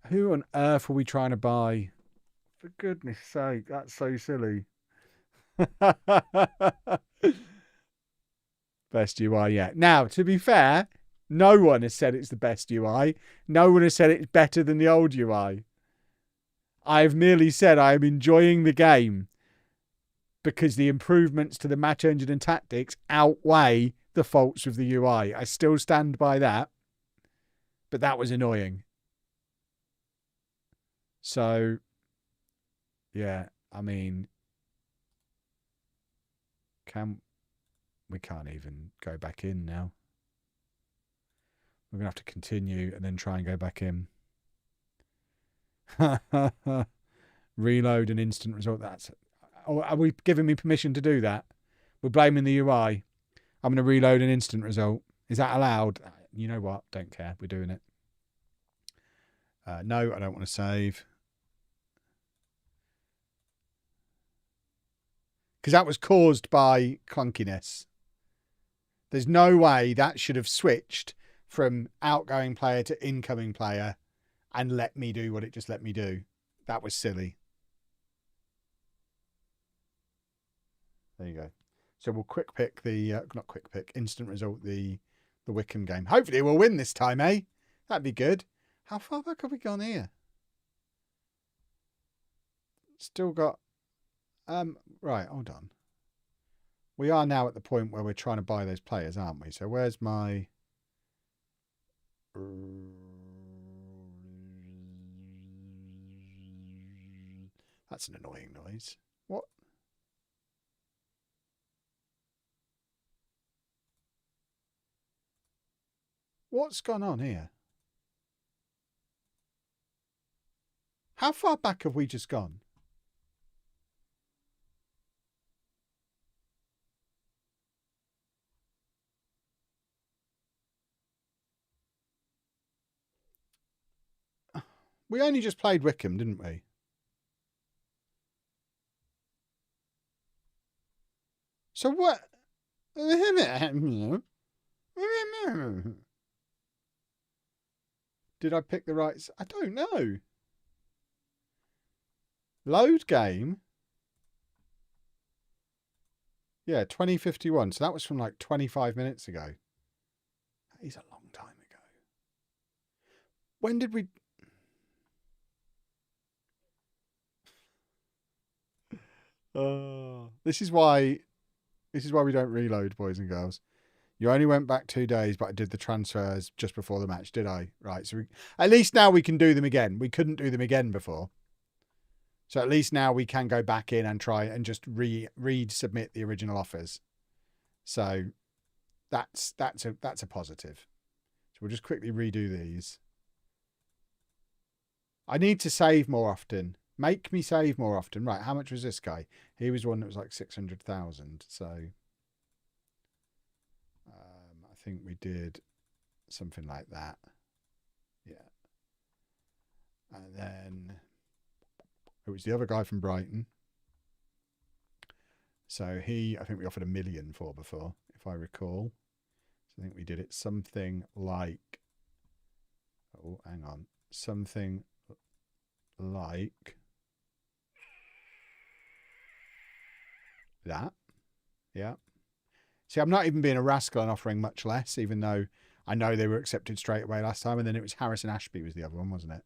Who on earth are we trying to buy? For goodness sake, that's so silly. Best UI yet. Now, to be fair, no one has said it's the best UI. No one has said it's better than the old UI. I've merely said I am enjoying the game because the improvements to the match engine and tactics outweigh the faults of the UI. I still stand by that, but that was annoying. So, yeah, I mean, we can't even go back in now. We're going to have to continue and then try and go back in. Reload an instant result. Are we giving me permission to do that? We're blaming the UI. I'm going to reload an instant result. Is that allowed? You know what? Don't care. We're doing it. No, I don't want to save. Because that was caused by clunkiness. There's no way that should have switched from outgoing player to incoming player and let me do what it just let me do. That was silly. There you go. So we'll quick pick the, not quick pick, instant result, the Wickham game. Hopefully we'll win this time, eh? That'd be good. How far back have we gone here? Still got, right, hold on. We are now at the point where we're trying to buy those players, aren't we? So where's my... That's an annoying noise. What? What's gone on here? How far back have we just gone? We only just played Wickham, didn't we? So what? Did I pick the right... I don't know. Load game? Yeah, 2051. So that was from like 25 minutes ago. That is a long time ago. When did we... This is why we don't reload, boys and girls. You only went back 2 days, but I did the transfers just before the match, did I? Right, so at least now we can do them again. We couldn't do them again before. So at least now we can go back in and try and just resubmit the original offers. So that's a positive. So we'll just quickly redo these. I need to save more often. Make me save more often. Right, how much was this guy? He was one that was like 600,000. So I think we did something like that. Yeah. And then it was the other guy from Brighton. So I think we offered 1 million for before, if I recall. So I think we did it something like, oh, hang on, something like that. Yeah. See, I'm not even being a rascal and offering much less, even though I know they were accepted straight away last time. And then it was Harris and Ashby was the other one, wasn't it?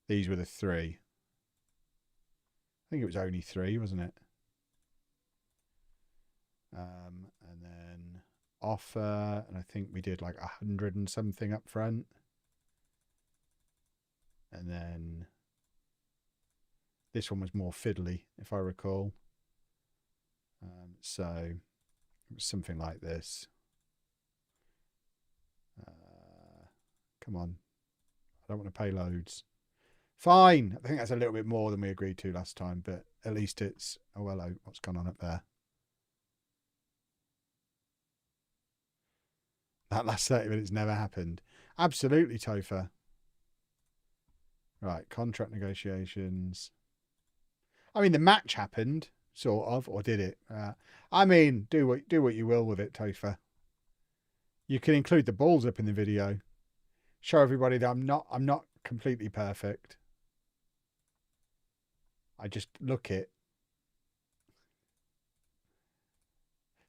These were the three. I think it was only three, wasn't it? And then offer, and I think we did like 100 and something up front. And then this one was more fiddly, if I recall. So it was something like this. Come on. I don't want to pay loads. Fine. I think that's a little bit more than we agreed to last time, but at least it's... Oh, hello. What's gone on up there? That last 30 minutes never happened. Absolutely, Topher. Right, contract negotiations. I mean, the match happened, sort of, or did it? I mean, do what you will with it, Topher. You can include the balls up in the video. Show everybody that I'm not completely perfect. I just look it.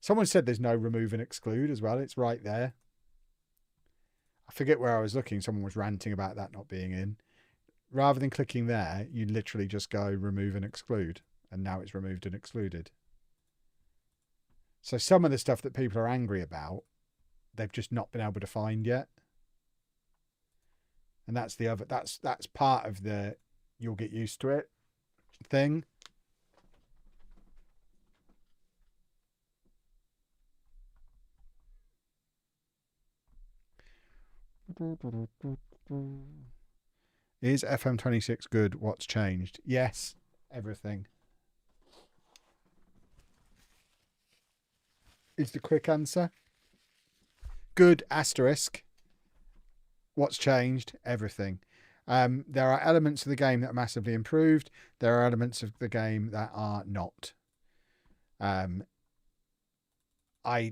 Someone said there's no remove and exclude as well. It's right there. I forget where I was looking. Someone was ranting about that not being in. Rather than clicking there, you literally just go remove and exclude. And now it's removed and excluded. So some of the stuff that people are angry about, they've just not been able to find yet. And that's the other, that's part of the you'll get used to it thing. Is FM26 good? What's changed? Yes, everything. Is the quick answer. Good asterisk. What's changed? Everything. There are elements of the game that are massively improved. There are elements of the game that are not. I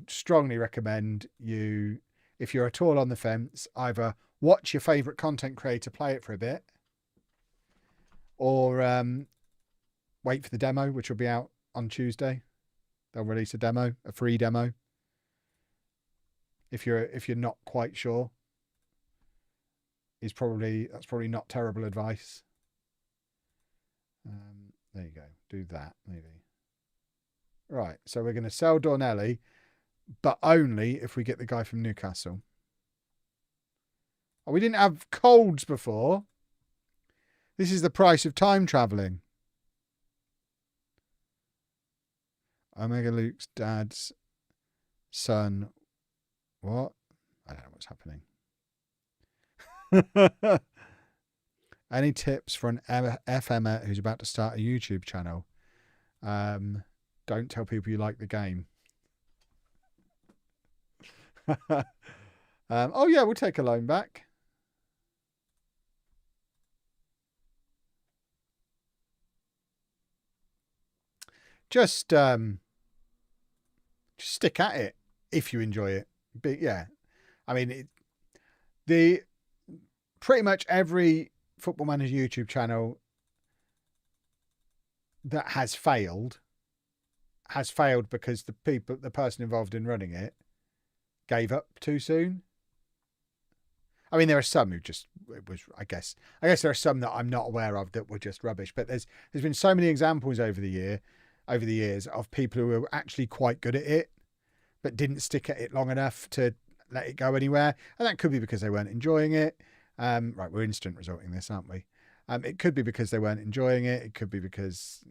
strongly recommend you, if you're at all on the fence, either watch your favourite content creator play it for a bit, or wait for the demo, which will be out on Tuesday. They'll release a demo, a free demo. If you're not quite sure, that's probably not terrible advice. There you go. Do that maybe. Right. So we're going to sell Dornelli, but only if we get the guy from Newcastle. Oh, we didn't have colds before. This is the price of time traveling. Omega Luke's dad's son. What? I don't know what's happening. Any tips for an FMer who's about to start a YouTube channel? Don't tell people you like the game. Oh yeah, we'll take a loan back. Just stick at it if you enjoy it. But yeah, I mean, pretty much every Football Manager YouTube channel that has failed because the person involved in running it gave up too soon. I mean, there are some who just, I guess there are some that I'm not aware of that were just rubbish, but there's been so many examples over the years of people who were actually quite good at it, but didn't stick at it long enough to let it go anywhere. And that could be because they weren't enjoying it. Right, we're instant resorting this, aren't we? It could be because they weren't enjoying it. It could be because,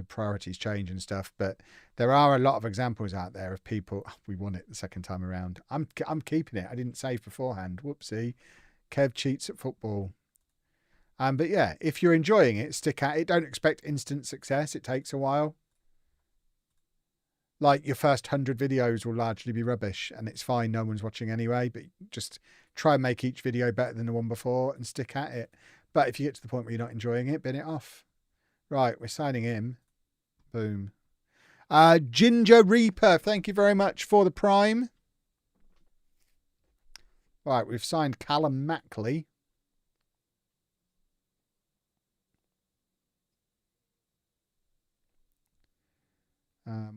priorities change and stuff. But there are a lot of examples out there of people. Oh, we won it the second time around. I'm keeping it. I didn't save beforehand. Whoopsie. Kev cheats at football. But yeah, if you're enjoying it, stick at it. Don't expect instant success. It takes a while. Like your first 100 videos will largely be rubbish and it's fine. No one's watching anyway, but just try and make each video better than the one before and stick at it. But if you get to the point where you're not enjoying it, bin it off. Right. We're signing him. Boom. Ginger Reaper. Thank you very much for the prime. Right. We've signed Callum Mackley.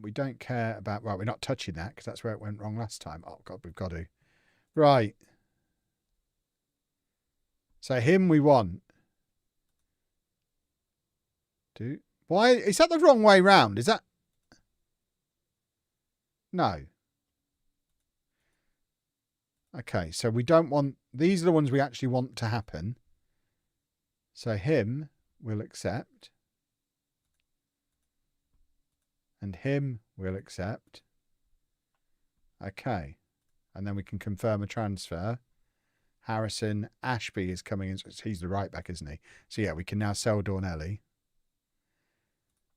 We don't care about... Right, we're not touching that because that's where it went wrong last time. Oh, God, we've got to. Right. So him we want. Why? Is that the wrong way round? Is that... No. Okay, so we don't want... These are the ones we actually want to happen. So him we'll accept. And him we'll accept. Okay. And then we can confirm a transfer. Harrison Ashby is coming in. He's the right back, isn't he? So yeah, we can now sell Dornelli.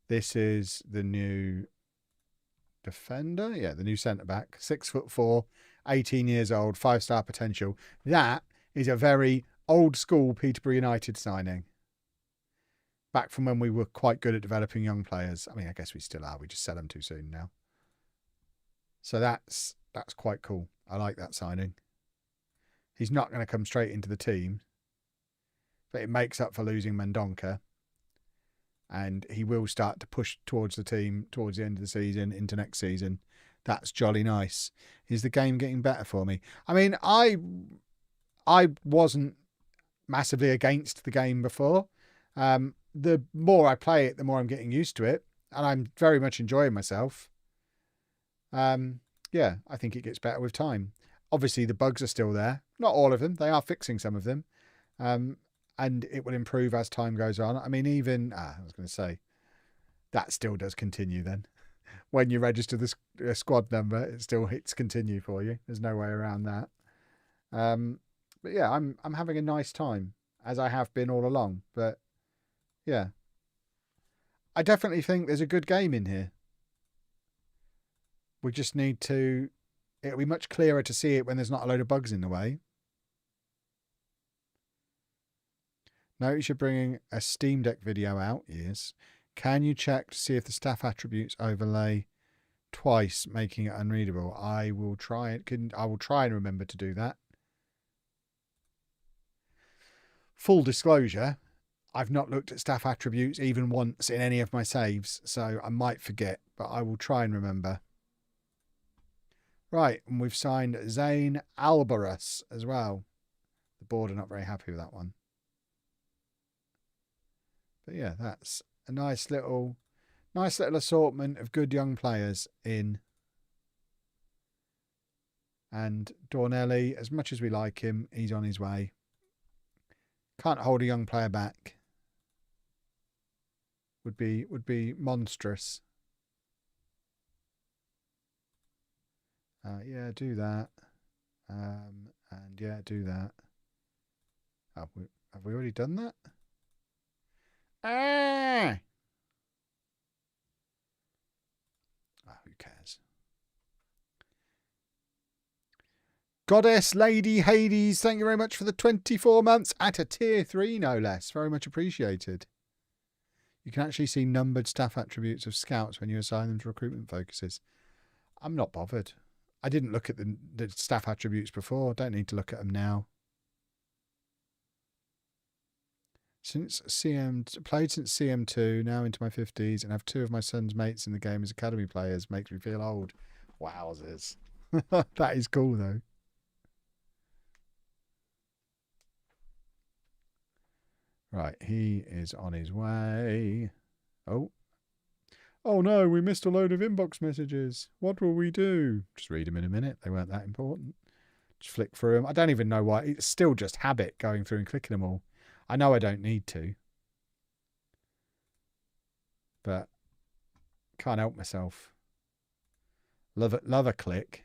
This is the new defender. Yeah, the new centre back. 6'4", 18 years old, 5-star potential. That is a very old school Peterborough United signing. Back from when we were quite good at developing young players. I mean, I guess we still are. We just sell them too soon now. So that's quite cool. I like that signing. He's not going to come straight into the team, but it makes up for losing Mendonca. And he will start to push towards the team towards the end of the season, into next season. That's jolly nice. Is the game getting better for me? I mean, I wasn't massively against the game before. The more I play it, the more I'm getting used to it. And I'm very much enjoying myself. Yeah, I think it gets better with time. Obviously, the bugs are still there. Not all of them. They are fixing some of them. And it will improve as time goes on. I mean, even... I was going to say, that still does continue then. When you register the squad number, it still hits continue for you. There's no way around that. But yeah, I'm having a nice time, as I have been all along. But yeah, I definitely think there's a good game in here. We just need to... It'll be much clearer to see it when there's not a load of bugs in the way. Notice you're bringing a Steam Deck video out. Yes. Can you check to see if the staff attributes overlay twice, making it unreadable? I will try it. I will try and remember to do that. Full disclosure, I've not looked at staff attributes even once in any of my saves, so I might forget, but I will try and remember. Right, and we've signed Zane Alvarez as well. The board are not very happy with that one. But yeah, that's a nice little assortment of good young players in. And Dornelli, as much as we like him, he's on his way. Can't hold a young player back. Would be monstrous. Yeah, do that. And yeah, do that. Have we already done that? Ah! Oh, who cares? Goddess Lady Hades, thank you very much for the 24 months at a tier 3, no less. Very much appreciated. You can actually see numbered staff attributes of scouts when you assign them to recruitment focuses. I'm not bothered. I didn't look at the staff attributes before. Don't need to look at them now. Played since CM2, now into my 50s, and have 2 of my son's mates in the game as academy players. Makes me feel old. Wowzers. That is cool, though. Right, he is on his way. Oh. Oh no, we missed a load of inbox messages. What will we do? Just read them in a minute. They weren't that important. Just flick through them. I don't even know why. It's still just habit going through and clicking them all. I know I don't need to. But can't help myself. Love a click.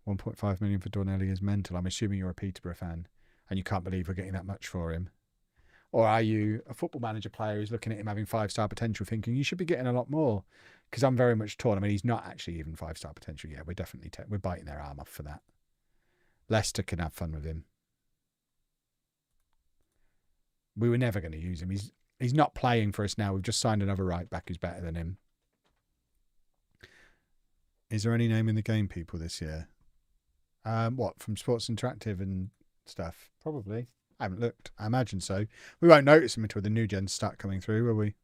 $1.5 million for Dornelli is mental. I'm assuming you're a Peterborough fan and you can't believe we're getting that much for him. Or are you a Football Manager player who's looking at him having 5-star potential thinking you should be getting a lot more? Because I'm very much torn. I mean, he's not actually even 5-star potential. Yeah, we're definitely we're biting their arm off for that. Leicester can have fun with him. We were never going to use him. He's not playing for us now. We've just signed another right back who's better than him. Is there any name in the game people this year? What, from Sports Interactive and stuff? Probably. I haven't looked. I imagine so. We won't notice them until the new gens start coming through, will we?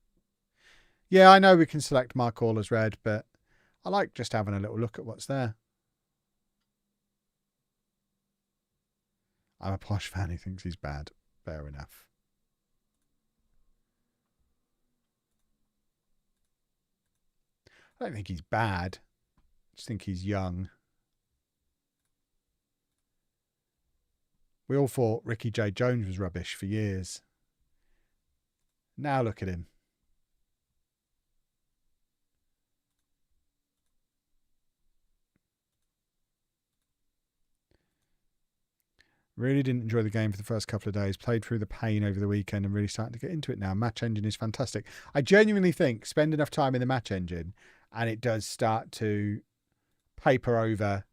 Yeah, I know we can select mark all as red, but I like just having a little look at what's there. I'm a Posh fan who thinks he's bad. Fair enough. I don't think he's bad. I just think he's young. We all thought Ricky J. Jones was rubbish for years. Now look at him. Really didn't enjoy the game for the first couple of days. Played through the pain over the weekend and really starting to get into it now. Match engine is fantastic. I genuinely think spend enough time in the match engine and it does start to paper over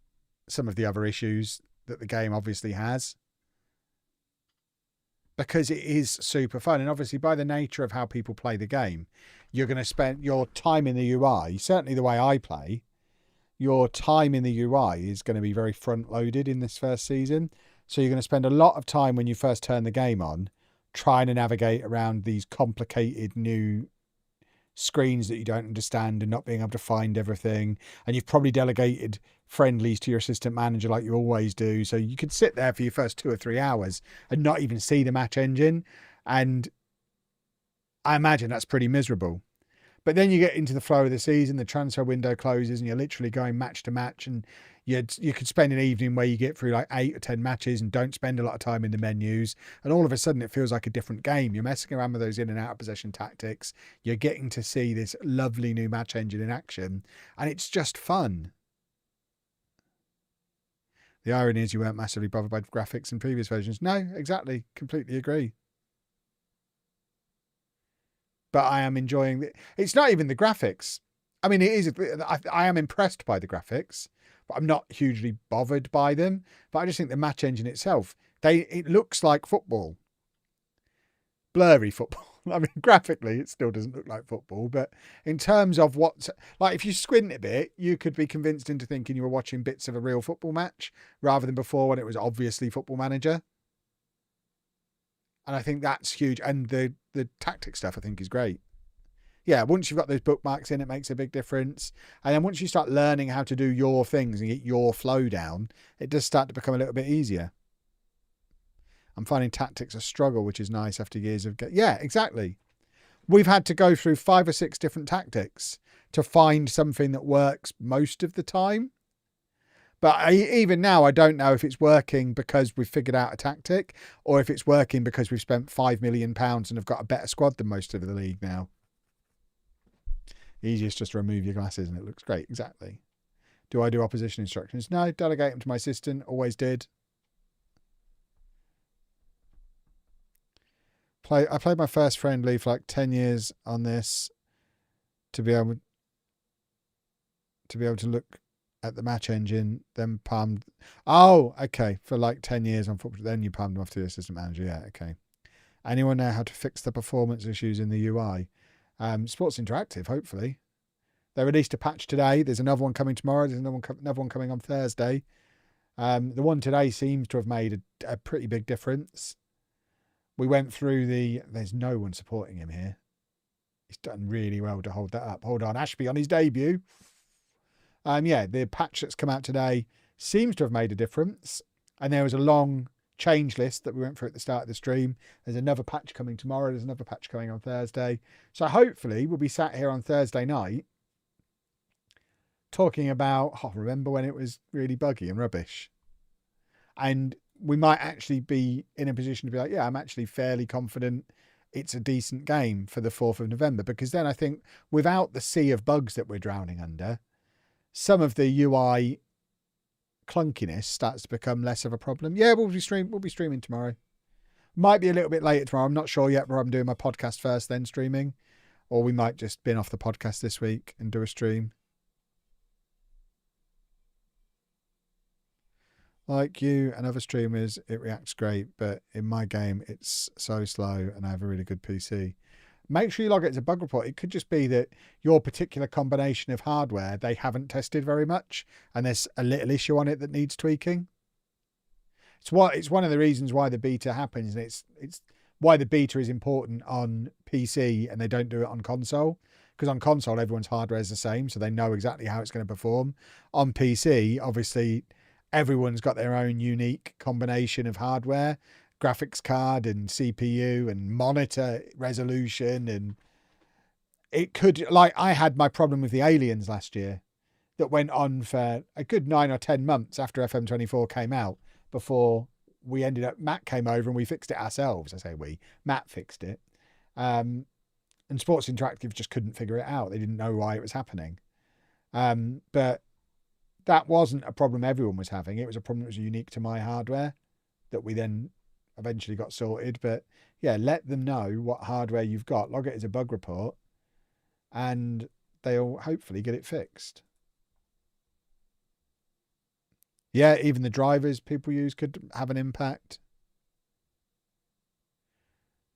some of the other issues that the game obviously has. Because it is super fun. And obviously by the nature of how people play the game, you're going to spend your time in the UI, certainly the way I play, your time in the UI is going to be very front loaded in this first season. So you're going to spend a lot of time when you first turn the game on trying to navigate around these complicated new screens that you don't understand and not being able to find everything. And you've probably delegated friendlies to your assistant manager like you always do. So you could sit there for your first 2 or 3 hours and not even see the match engine. And I imagine that's pretty miserable. But then you get into the flow of the season, the transfer window closes and you're literally going match to match, and you could spend an evening where you get through like 8 or 10 matches and don't spend a lot of time in the menus. And all of a sudden it feels like a different game. You're messing around with those in and out of possession tactics. You're getting to see this lovely new match engine in action, and it's just fun. The irony is you weren't massively bothered by graphics in previous versions. No, exactly. Completely agree. But I am enjoying it. It's not even the graphics. I mean, it is. I am impressed by the graphics, but I'm not hugely bothered by them. But I just think the match engine itself, it looks like football. Blurry football. I mean, graphically, it still doesn't look like football. But in terms of what's... Like, if you squint a bit, you could be convinced into thinking you were watching bits of a real football match rather than before when it was obviously Football Manager. And I think that's huge. And the tactic stuff, I think, is great. Yeah, once you've got those bookmarks in, it makes a big difference. And then once you start learning how to do your things and get your flow down, it does start to become a little bit easier. I'm finding tactics a struggle, which is nice after years of... Yeah, exactly. We've had to go through 5 or 6 different tactics to find something that works most of the time. But even now, I don't know if it's working because we've figured out a tactic or if it's working because we've spent £5 million and have got a better squad than most of the league now. Easiest just to remove your glasses and it looks great. Exactly. Do I do opposition instructions? No, delegate them to my assistant. Always did. I played my first friendly for like 10 years on this to be able to look at the match engine, then palmed... Oh, okay. For like 10 years on football, then you palmed them off to the assistant manager. Yeah, okay. Anyone know how to fix the performance issues in the UI? Sports Interactive, hopefully. They released a patch today. There's another one coming tomorrow. There's another one coming on Thursday. The one today seems to have made a pretty big difference. We went through there's no one supporting him here. He's done really well to hold that up. Hold on, Ashby on his debut. Yeah, the patch that's come out today seems to have made a difference. And there was a long change list that we went through at the start of the stream. There's another patch coming tomorrow. There's another patch coming on Thursday. So hopefully we'll be sat here on Thursday night talking about, remember when it was really buggy and rubbish? And we might actually be in a position to be like, yeah, I'm actually fairly confident it's a decent game for the 4th of November. Because then I think without the sea of bugs that we're drowning under, some of the UI clunkiness starts to become less of a problem. Yeah, we'll be streaming tomorrow. Might be a little bit later tomorrow. I'm not sure yet, but I'm doing my podcast first, then streaming. Or we might just bin off the podcast this week and do a stream. Like you and other streamers, it reacts great, but in my game, it's so slow and I have a really good PC. Make sure you log it as a bug report. It could just be that your particular combination of hardware, they haven't tested very much and there's a little issue on it that needs tweaking. It's one of the reasons why the beta happens, and it's why the beta is important on PC and they don't do it on console. Because on console, everyone's hardware is the same, so they know exactly how it's going to perform. On PC, obviously, everyone's got their own unique combination of hardware, graphics card and CPU and monitor resolution. And it could, like, I had my problem with the Aliens last year that went on for a good 9 or 10 months after FM24 came out before we ended up, Matt came over and we fixed it ourselves. I say we, Matt fixed it. And Sports Interactive just couldn't figure it out. They didn't know why it was happening. But that wasn't a problem everyone was having. It was a problem that was unique to my hardware that we then eventually got sorted. But yeah, let them know what hardware you've got. Log it as a bug report and they'll hopefully get it fixed. Yeah, even the drivers people use could have an impact.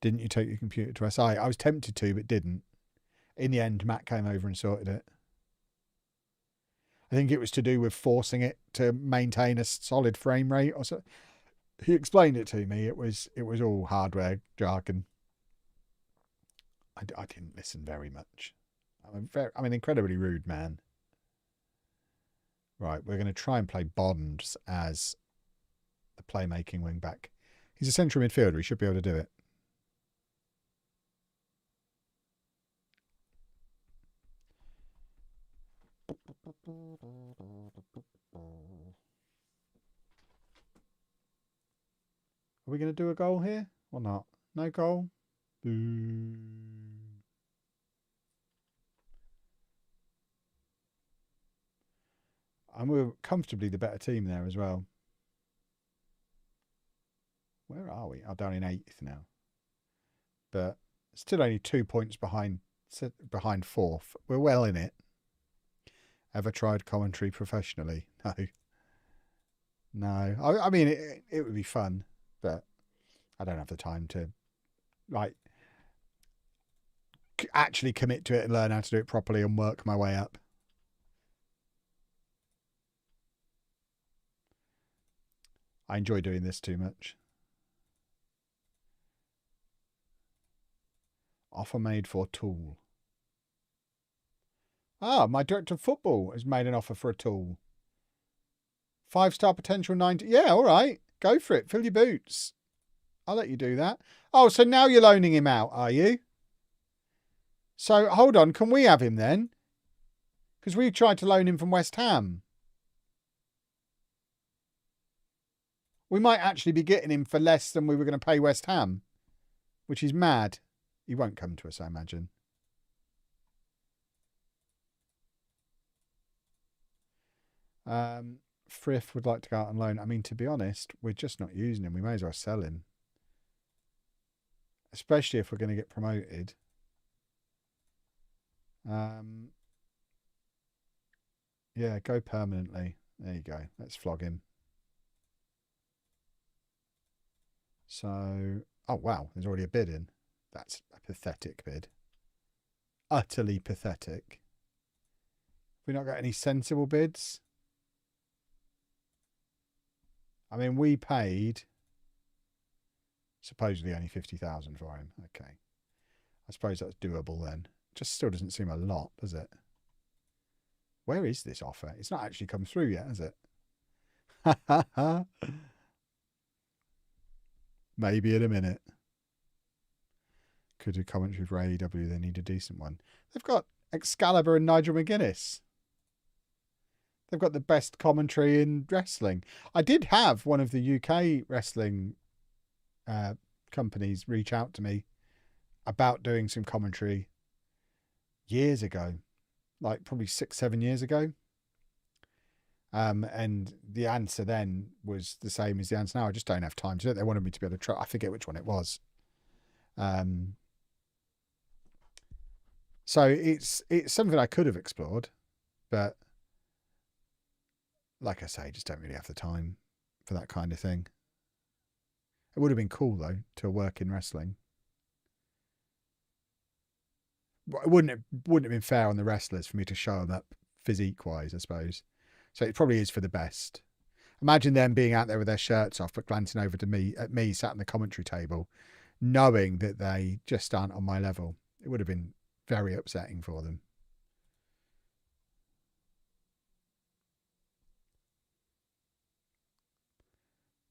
Didn't you take your computer to SI? I was tempted to, but didn't. In the end, Matt came over and sorted it. I think it was to do with forcing it to maintain a solid frame rate or so. He explained it to me. It was all hardware jargon. I didn't listen very much. I'm an incredibly rude man. Right, we're going to try and play Bonds as the playmaking wing back. He's a central midfielder. He should be able to do it. Are we going to do a goal here or not? No goal? Boo. And we're comfortably the better team there as well. Where are we? Oh, down in 8th now. But still only 2 points behind 4th. We're well in it. Ever tried commentary professionally? No. No. I mean, it would be fun, but I don't have the time to, like, actually commit to it and learn how to do it properly and work my way up. I enjoy doing this too much. Offer made for Tool. Ah, my director of football has made an offer for a Tool. 5-star potential 90. Yeah, all right. Go for it. Fill your boots. I'll let you do that. Oh, so now you're loaning him out, are you? So, hold on. Can we have him then? Because we tried to loan him from West Ham. We might actually be getting him for less than we were going to pay West Ham, which is mad. He won't come to us, I imagine. Frith would like to go out on loan. I mean, to be honest, we're just not using him. We may as well sell him. Especially if we're going to get promoted. Yeah, go permanently. There you go. Let's flog him. So, oh wow, there's already a bid in. That's a pathetic bid. Utterly pathetic. Have we not got any sensible bids? I mean, we paid supposedly only 50,000 for him. Okay. I suppose that's doable then. Just still doesn't seem a lot, does it? Where is this offer? It's not actually come through yet, has it? Ha ha ha. Maybe in a minute. Could do commentary for AEW. They need a decent one. They've got Excalibur and Nigel McGuinness. They've got the best commentary in wrestling. I did have one of the UK wrestling companies reach out to me about doing some commentary years ago, like probably 6-7 years ago. And the answer then was the same as the answer now. I just don't have time to do it. They wanted me to be able to try. I forget which one it was. So it's something I could have explored, but like I say, just don't really have the time for that kind of thing. It would have been cool though to work in wrestling. It wouldn't have been fair on the wrestlers for me to show them up physique wise, I suppose. So it probably is for the best. Imagine them being out there with their shirts off, but glancing over to at me sat in the commentary table, knowing that they just aren't on my level. It would have been very upsetting for them.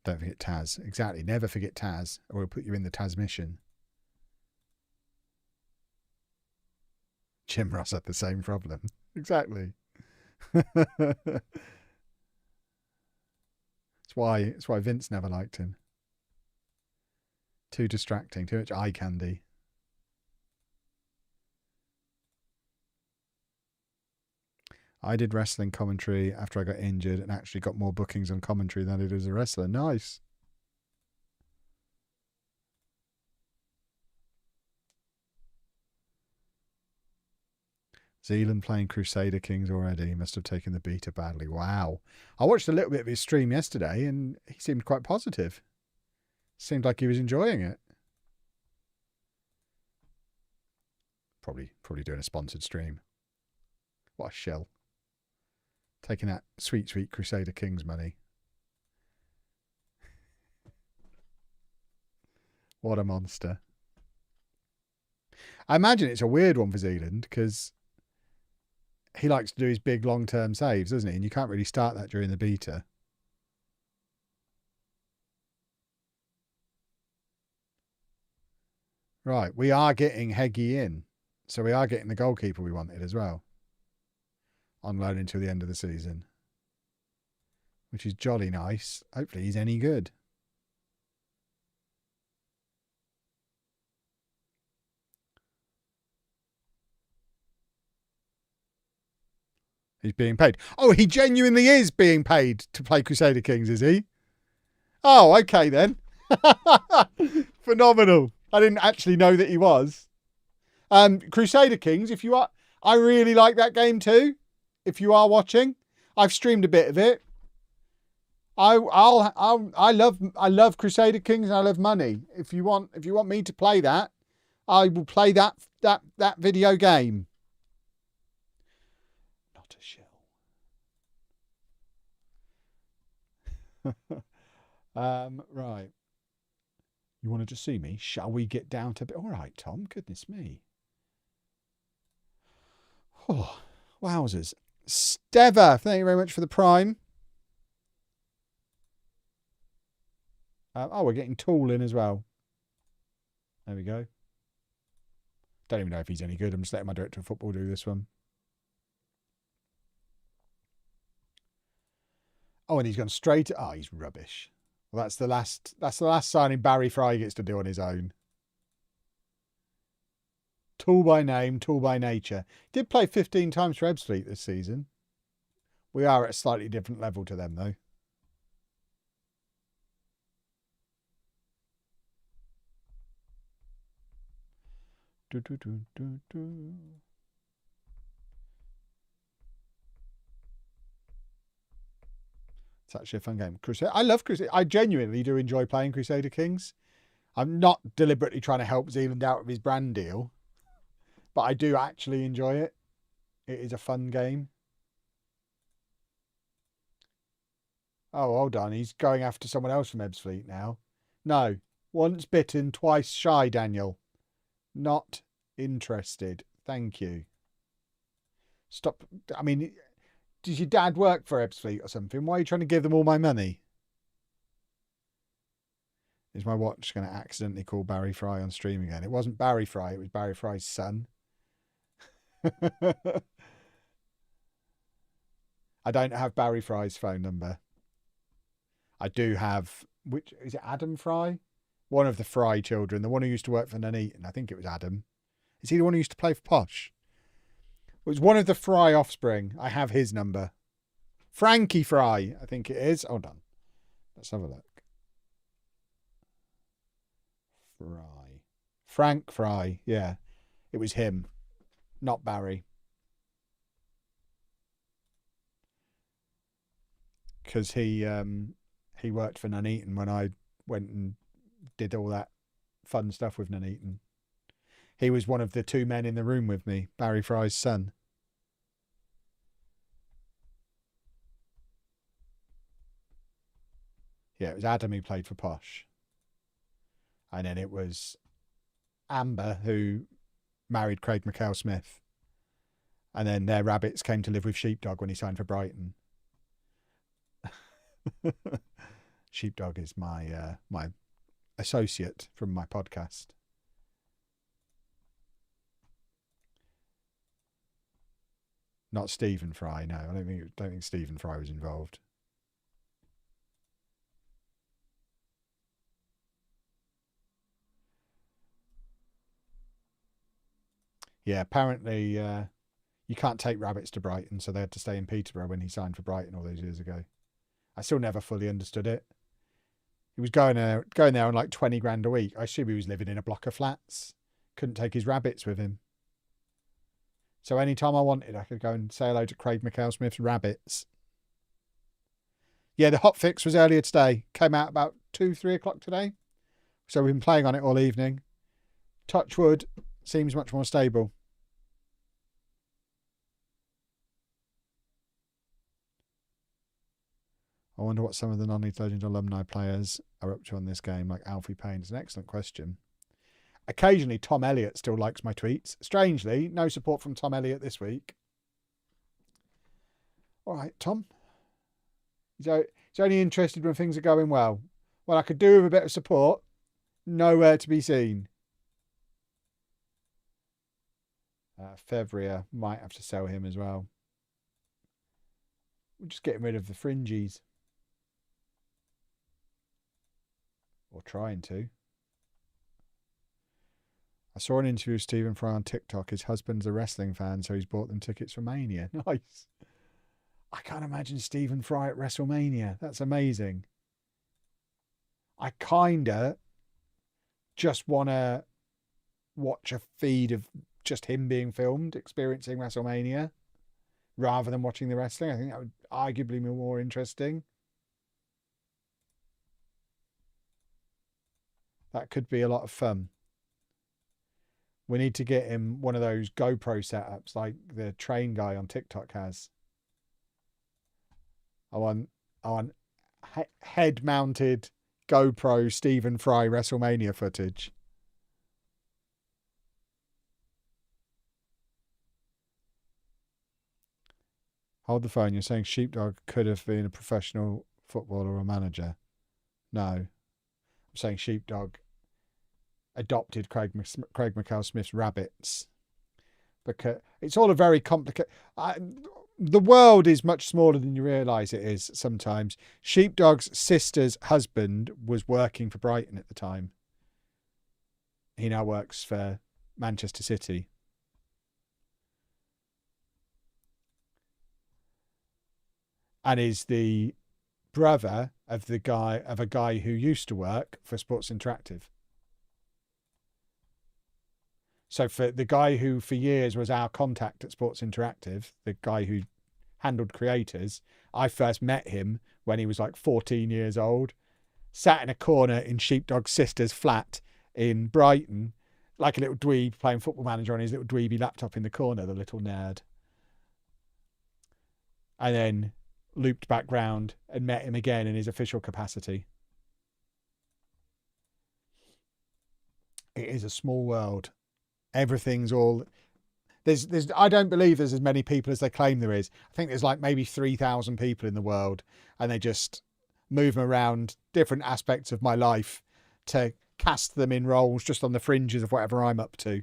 Don't forget Taz. Exactly. Never forget Taz, or we'll put you in the Taz mission. Jim Ross had the same problem. Exactly. It's why Vince never liked him. Too distracting, too much eye candy. I did wrestling commentary after I got injured and actually got more bookings on commentary than I did as a wrestler. Nice. Zealand playing Crusader Kings already. He must have taken the beta badly. Wow. I watched a little bit of his stream yesterday and he seemed quite positive. Seemed like he was enjoying it. Probably doing a sponsored stream. What a shell. Taking that sweet, sweet Crusader Kings money. What a monster. I imagine it's a weird one for Zealand because he likes to do his big long-term saves, doesn't he? And you can't really start that during the beta. Right, we are getting Heggie in. So we are getting the goalkeeper we wanted as well. On loan until the end of the season. Which is jolly nice. Hopefully he's any good. He's being paid. Oh, he genuinely is being paid to play Crusader Kings, is he? Oh, okay then. Phenomenal. I didn't actually know that he was. Crusader Kings, if you are... I really like that game too. If you are watching. I've streamed a bit of it. I love Crusader Kings and I love money. If you want me to play that, I will play that video game. Not a shell. Right. You wanted to see me? Shall we get down to... All right, Tom. Goodness me. Oh, wowzers. Steva, thank you very much for the Prime. We're getting Tool in as well. There we go. Don't even know if he's any good. I'm just letting my director of football do this one. Oh, and he's gone straight. Oh, he's rubbish. Well, that's the last signing Barry Fry gets to do on his own. Tool by name, tool by nature. Did play 15 times for Ebbsfleet this season. We are at a slightly different level to them, though. It's actually a fun game. Crusader. I love Crusader. I genuinely do enjoy playing Crusader Kings. I'm not deliberately trying to help Zealand out of his brand deal, but I do actually enjoy it. It is a fun game. Oh, hold on. He's going after someone else from Ebbsfleet now. No. Once bitten, twice shy, Daniel. Not interested. Thank you. Stop. I mean, does your dad work for Ebbsfleet or something? Why are you trying to give them all my money? Is my watch going to accidentally call Barry Fry on stream again? It wasn't Barry Fry. It was Barry Fry's son. I don't have Barry Fry's phone number. I do have, which is it, Adam Fry? One of the Fry children, the one who used to work for Nuneaton. I think it was Adam. Is he the one who used to play for Posh? It was one of the Fry offspring. I have his number. Frankie Fry, I think it is. Hold on. Let's have a look. Fry. Frank Fry, yeah. It was him, not Barry. Because he worked for Nuneaton when I went and did all that fun stuff with Nuneaton. He was one of the two men in the room with me, Barry Fry's son. Yeah, it was Adam who played for Posh. And then it was Amber who married Craig McHale-Smith. And then their rabbits came to live with Sheepdog when he signed for Brighton. Sheepdog is my my associate from my podcast. Not Stephen Fry, no. I don't think Stephen Fry was involved. Yeah, apparently you can't take rabbits to Brighton, so they had to stay in Peterborough when he signed for Brighton all those years ago. I still never fully understood it. He was going there on like 20 grand a week. I assume he was living in a block of flats. Couldn't take his rabbits with him. So anytime I wanted, I could go and say hello to Craig McHale-Smith's rabbits. Yeah, the Hotfix was earlier today. Came out about 2-3 o'clock today. So we've been playing on it all evening. Touch wood, seems much more stable. I wonder what some of the non-League Legends alumni players are up to on this game, like Alfie Payne. It's an excellent question. Occasionally, Tom Elliott still likes my tweets. Strangely, no support from Tom Elliott this week. All right, Tom. He's only interested when things are going well. Well, I could do with a bit of support. Nowhere to be seen. Fevrier, might have to sell him as well. We're just getting rid of the fringies. Or trying to. I saw an interview with Stephen Fry on TikTok. His husband's a wrestling fan, so he's bought them tickets for Mania. Nice. I can't imagine Stephen Fry at WrestleMania. That's amazing. I kinda just want to watch a feed of just him being filmed, experiencing WrestleMania, rather than watching the wrestling. I think that would arguably be more interesting. That could be a lot of fun. We need to get him one of those GoPro setups like the train guy on TikTok has. I want head-mounted GoPro Stephen Fry WrestleMania footage. Hold the phone. You're saying Sheepdog could have been a professional footballer or manager? No. I'm saying Sheepdog adopted Craig McHale-Smith's rabbits. Because it's all a very complicated... The world is much smaller than you realise it is sometimes. Sheepdog's sister's husband was working for Brighton at the time. He now works for Manchester City. And is the brother of a guy who used to work for Sports Interactive. So for the guy who for years was our contact at Sports Interactive, the guy who handled creators, I first met him when he was like 14 years old, sat in a corner in Sheepdog's sister's flat in Brighton, like a little dweeb playing Football Manager on his little dweeby laptop in the corner, the little nerd. And then looped back round and met him again in his official capacity. It is a small world. Everything's all... There's I don't believe there's as many people as they claim there is. I think there's like maybe 3,000 people in the world, and they just move around different aspects of my life to cast them in roles just on the fringes of whatever I'm up to.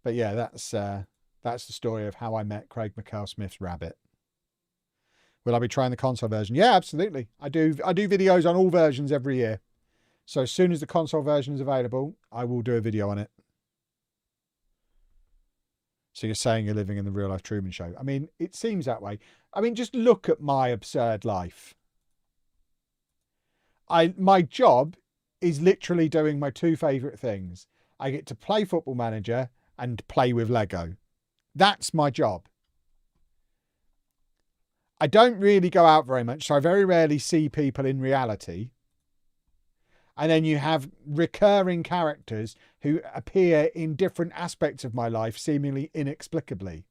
But yeah, that's the story of how I met Craig McHale-Smith's rabbit. Will I be trying the console version? Yeah, absolutely. I do videos on all versions every year. So as soon as the console version is available, I will do a video on it. So you're saying you're living in the real life Truman Show. I mean, it seems that way. I mean, just look at my absurd life. My job is literally doing my two favourite things. I get to play Football Manager and play with Lego. That's my job. I don't really go out very much, so I very rarely see people in reality. And then you have recurring characters who appear in different aspects of my life, seemingly inexplicably.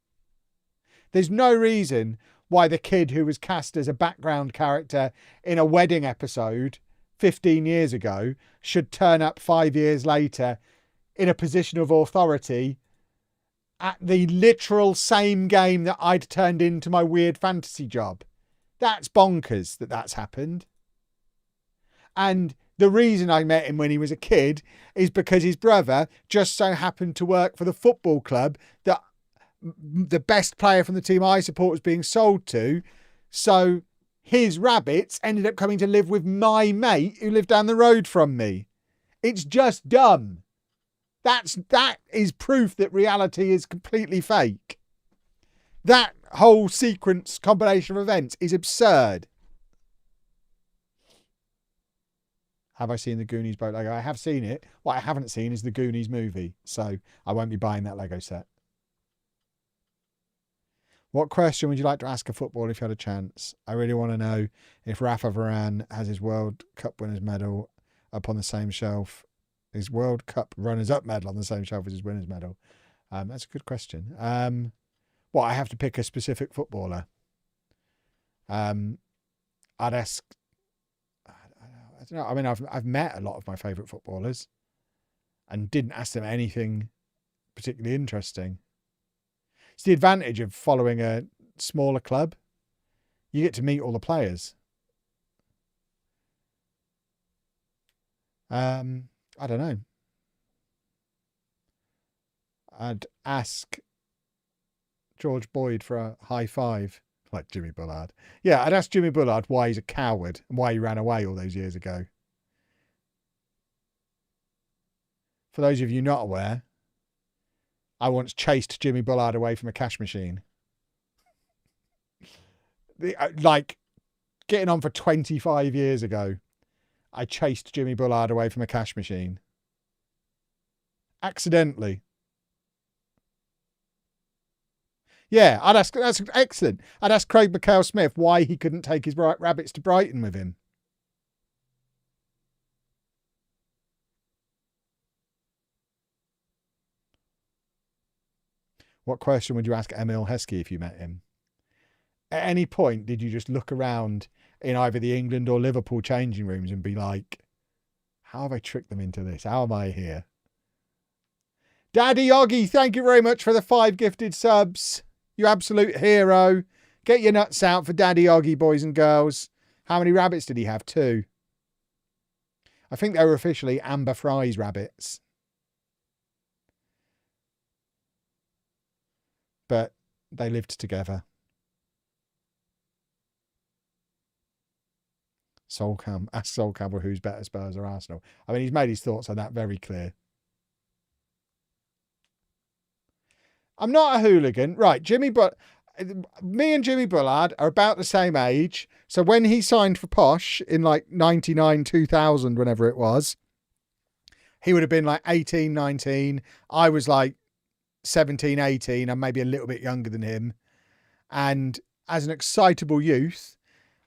There's no reason why the kid who was cast as a background character in a wedding episode 15 years ago should turn up 5 years later in a position of authority at the literal same game that I'd turned into my weird fantasy job. That's bonkers that that's happened. And the reason I met him when he was a kid is because his brother just so happened to work for the football club that the best player from the team I support was being sold to. So his rabbits ended up coming to live with my mate who lived down the road from me. It's just dumb. That is proof that reality is completely fake. That whole sequence combination of events is absurd. Have I seen the Goonies boat Lego? I have seen it. What I haven't seen is the Goonies movie. So I won't be buying that Lego set. What question would you like to ask a footballer if you had a chance? I really want to know if Rafa Varane has his World Cup winners medal up on the same shelf. His World Cup runners-up medal on the same shelf as his winners medal. That's a good question. What, I have to pick a specific footballer? I'd ask... I don't know. I mean, I've met a lot of my favourite footballers and didn't ask them anything particularly interesting. It's the advantage of following a smaller club. You get to meet all the players. I don't know. I'd ask George Boyd for a high five. Like Jimmy Bullard. Yeah, I'd ask Jimmy Bullard why he's a coward and why he ran away all those years ago. For those of you not aware, I once chased Jimmy Bullard away from a cash machine. Like, getting on for 25 years ago, I chased Jimmy Bullard away from a cash machine. Accidentally. Yeah, that's excellent. I'd ask Craig McHale-Smith why he couldn't take his rabbits to Brighton with him. What question would you ask Emil Heskey if you met him? At any point, did you just look around in either the England or Liverpool changing rooms and be like, how have I tricked them into this? How am I here? Daddy Oggy, thank you very much for the 5 gifted subs. You absolute hero. Get your nuts out for Daddy Oggy, boys and girls. How many rabbits did he have? 2. I think they were officially Amber Fry's rabbits. But they lived together. Ask Sol Campbell who's better, Spurs or Arsenal. I mean, he's made his thoughts on that very clear. I'm not a hooligan. Right, me and Jimmy Bullard are about the same age. So when he signed for Posh in like 99, 2000, whenever it was, he would have been like 18, 19. I was like 17, 18. I'm maybe a little bit younger than him. And as an excitable youth,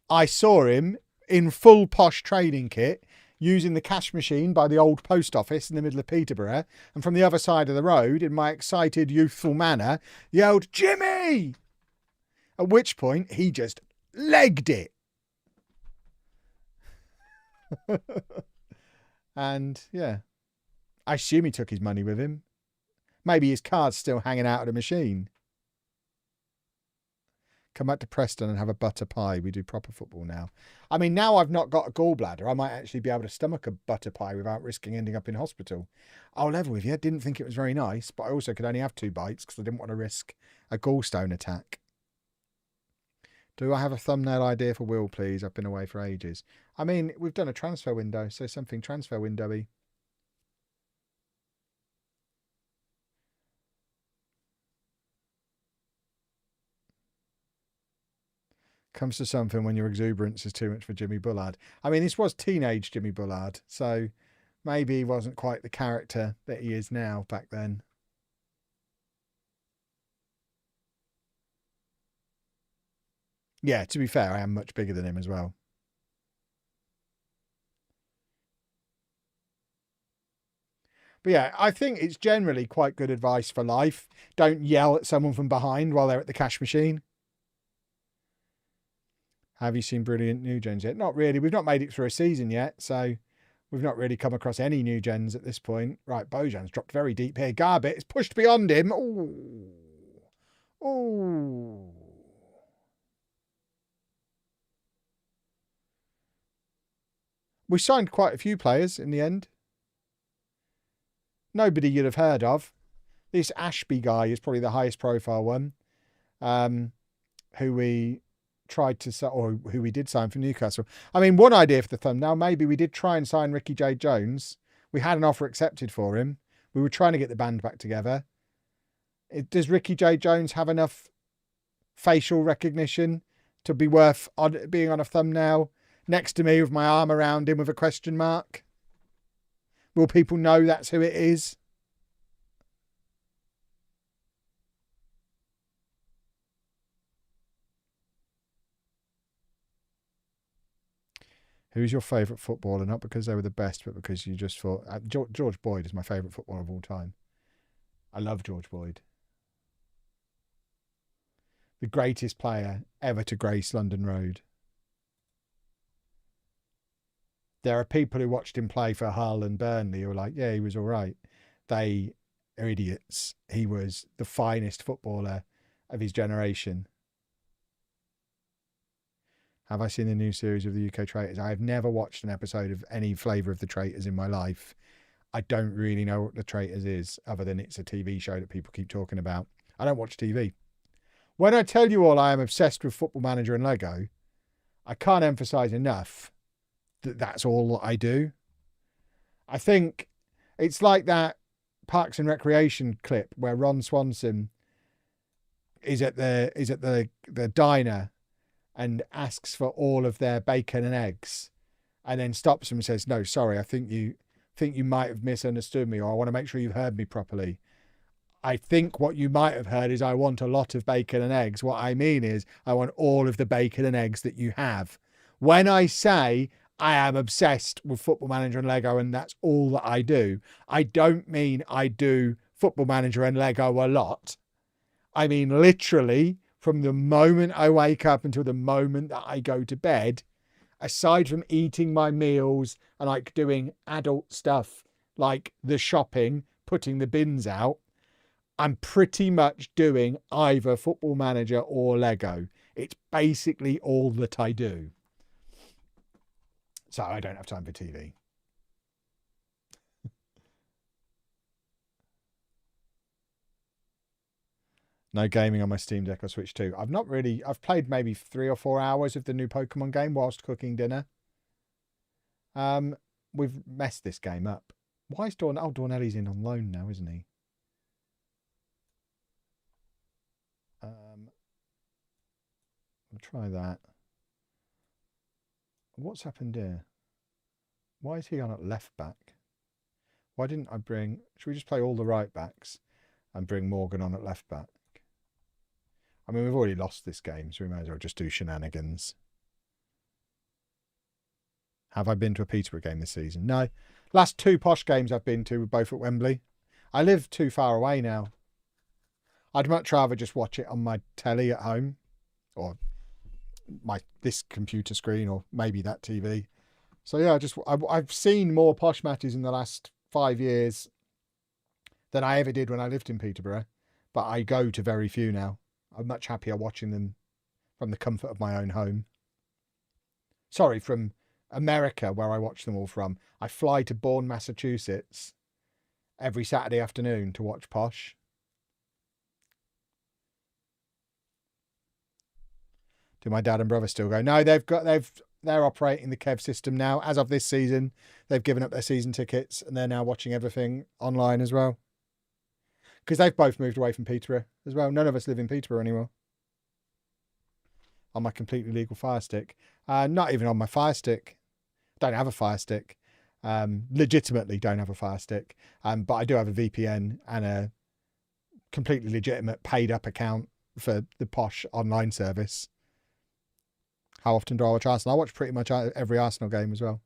I saw him in full Posh training kit, using the cash machine by the old post office in the middle of Peterborough, and from the other side of the road, in my excited, youthful manner, yelled, "Jimmy!" At which point, he just legged it. And, yeah, I assume he took his money with him. Maybe his card's still hanging out of the machine. Come back to Preston and have a butter pie. We do proper football now. I mean, now I've not got a gallbladder, I might actually be able to stomach a butter pie without risking ending up in hospital. I'll level with you. I didn't think it was very nice, but I also could only have 2 bites because I didn't want to risk a gallstone attack. Do I have a thumbnail idea for Will, please? I've been away for ages. I mean, we've done a transfer window, so something transfer windowy. Comes to something when your exuberance is too much for Jimmy Bullard. I mean, this was teenage Jimmy Bullard, so maybe he wasn't quite the character that he is now back then. Yeah, to be fair, I am much bigger than him as well. But yeah, I think it's generally quite good advice for life. Don't yell at someone from behind while they're at the cash machine. Have you seen brilliant new gens yet? Not really. We've not made it through a season yet, so we've not really come across any new gens at this point. Right, Bojan's dropped very deep here. Garbett is pushed beyond him. Ooh. Ooh. We signed quite a few players in the end. Nobody you'd have heard of. This Ashby guy is probably the highest profile one, who we tried to, or who we did sign for Newcastle. I mean, one idea for the thumbnail, maybe we did try and sign Ricky J. Jones. We had an offer accepted for him. We were trying to get the band back together. Does Ricky J. Jones have enough facial recognition to be worth being on a thumbnail next to me with my arm around him with a question mark? Will people know that's who it is? Who's your favourite footballer? Not because they were the best, but because you just thought... George Boyd is my favourite footballer of all time. I love George Boyd. The greatest player ever to grace London Road. There are people who watched him play for Hull and Burnley who are like, yeah, he was all right. They are idiots. He was the finest footballer of his generation. Have I seen the new series of the UK Traitors? I have never watched an episode of any flavour of the Traitors in my life. I don't really know what the Traitors is, other than it's a TV show that people keep talking about. I don't watch TV. When I tell you all I am obsessed with Football Manager and Lego, I can't emphasise enough that that's all I do. I think it's like that Parks and Recreation clip where Ron Swanson is at the diner and asks for all of their bacon and eggs, and then stops them and says, "No, sorry, I think you might have misunderstood me, or I want to make sure you've heard me properly. I think what you might have heard is I want a lot of bacon and eggs. What I mean is I want all of the bacon and eggs that you have." When I say I am obsessed with Football Manager and Lego and that's all that I do, I don't mean I do Football Manager and Lego a lot. I mean literally from the moment I wake up until the moment that I go to bed, aside from eating my meals and like doing adult stuff like the shopping, putting the bins out, I'm pretty much doing either Football Manager or Lego. It's basically all that I do. So I don't have time for TV. No gaming on my Steam Deck or Switch 2. I've played maybe 3 or 4 hours of the new Pokemon game whilst cooking dinner. We've messed this game up. Why is Dornelli's in on loan now, isn't he? I'll try that. What's happened here? Why is he on at left back? Why didn't I bring... Should we just play all the right backs and bring Morgan on at left back? I mean, we've already lost this game, so we might as well just do shenanigans. Have I been to a Peterborough game this season? No. Last 2 posh games I've been to were both at Wembley. I live too far away now. I'd much rather just watch it on my telly at home, or this computer screen, or maybe that TV. So yeah, I've seen more posh matches in the last 5 years than I ever did when I lived in Peterborough, but I go to very few now. I'm much happier watching them from the comfort of my own home. Sorry, from America, where I watch them all from. I fly to Bourne, Massachusetts every Saturday afternoon to watch posh. Do my dad and brother still go? No, they're operating the Kev system now. As of this season, they've given up their season tickets and they're now watching everything online as well. Because they've both moved away from Peterborough as well. None of us live in Peterborough anymore. On my completely legal Fire Stick. Not even on my Fire Stick. Don't have a Fire Stick. Legitimately don't have a Fire Stick. But I do have a VPN and a completely legitimate paid up account for the posh online service. How often do I watch Arsenal? I watch pretty much every Arsenal game as well.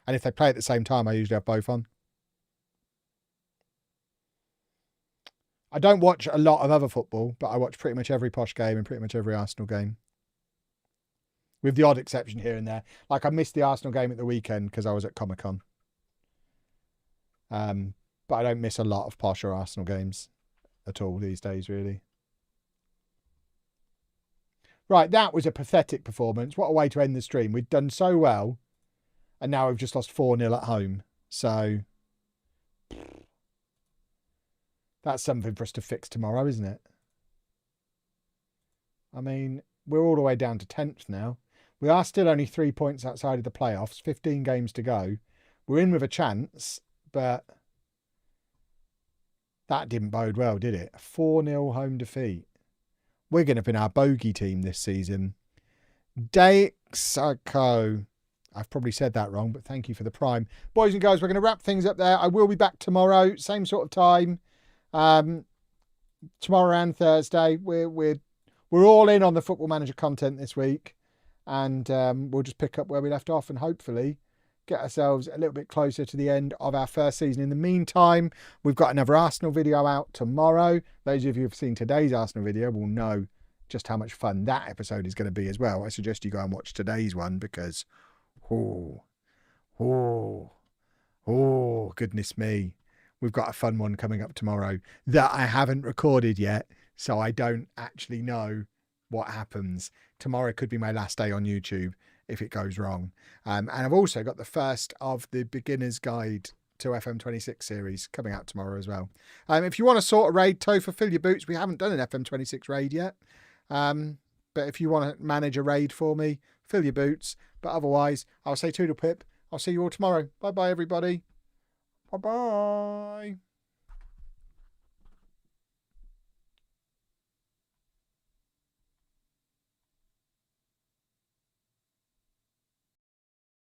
And if they play at the same time, I usually have both on. I don't watch a lot of other football, but I watch pretty much every posh game and pretty much every Arsenal game. With the odd exception here and there. Like I missed the Arsenal game at the weekend because I was at Comic-Con. But I don't miss a lot of posh or Arsenal games at all these days, really. Right, that was a pathetic performance. What a way to end the stream. We'd done so well, and now we've just lost 4-0 at home. So that's something for us to fix tomorrow, isn't it? I mean, we're all the way down to 10th now. We are still only 3 points outside of the playoffs, 15 games to go. We're in with a chance, but that didn't bode well, did it? A 4-0 home defeat. We're going to be our bogey team this season. Dexaco. I've probably said that wrong, but thank you for the prime. Boys and girls, we're going to wrap things up there. I will be back tomorrow, same sort of time. Tomorrow and Thursday. We're all in on the Football Manager content this week. And we'll just pick up where we left off and hopefully get ourselves a little bit closer to the end of our first season. In the meantime, we've got another Arsenal video out tomorrow. Those of you who've seen today's Arsenal video will know just how much fun that episode is going to be as well. I suggest you go and watch today's one because, goodness me. We've got a fun one coming up tomorrow that I haven't recorded yet, so I don't actually know what happens. Tomorrow could be my last day on YouTube if it goes wrong. And I've also got the first of the beginner's guide to FM26 series coming out tomorrow as well. If you want to sort a raid, Topher, fill your boots. We haven't done an FM26 raid yet. But if you want to manage a raid for me, fill your boots. But otherwise, I'll say toodle pip. I'll see you all tomorrow. Bye-bye, everybody. Bye-bye.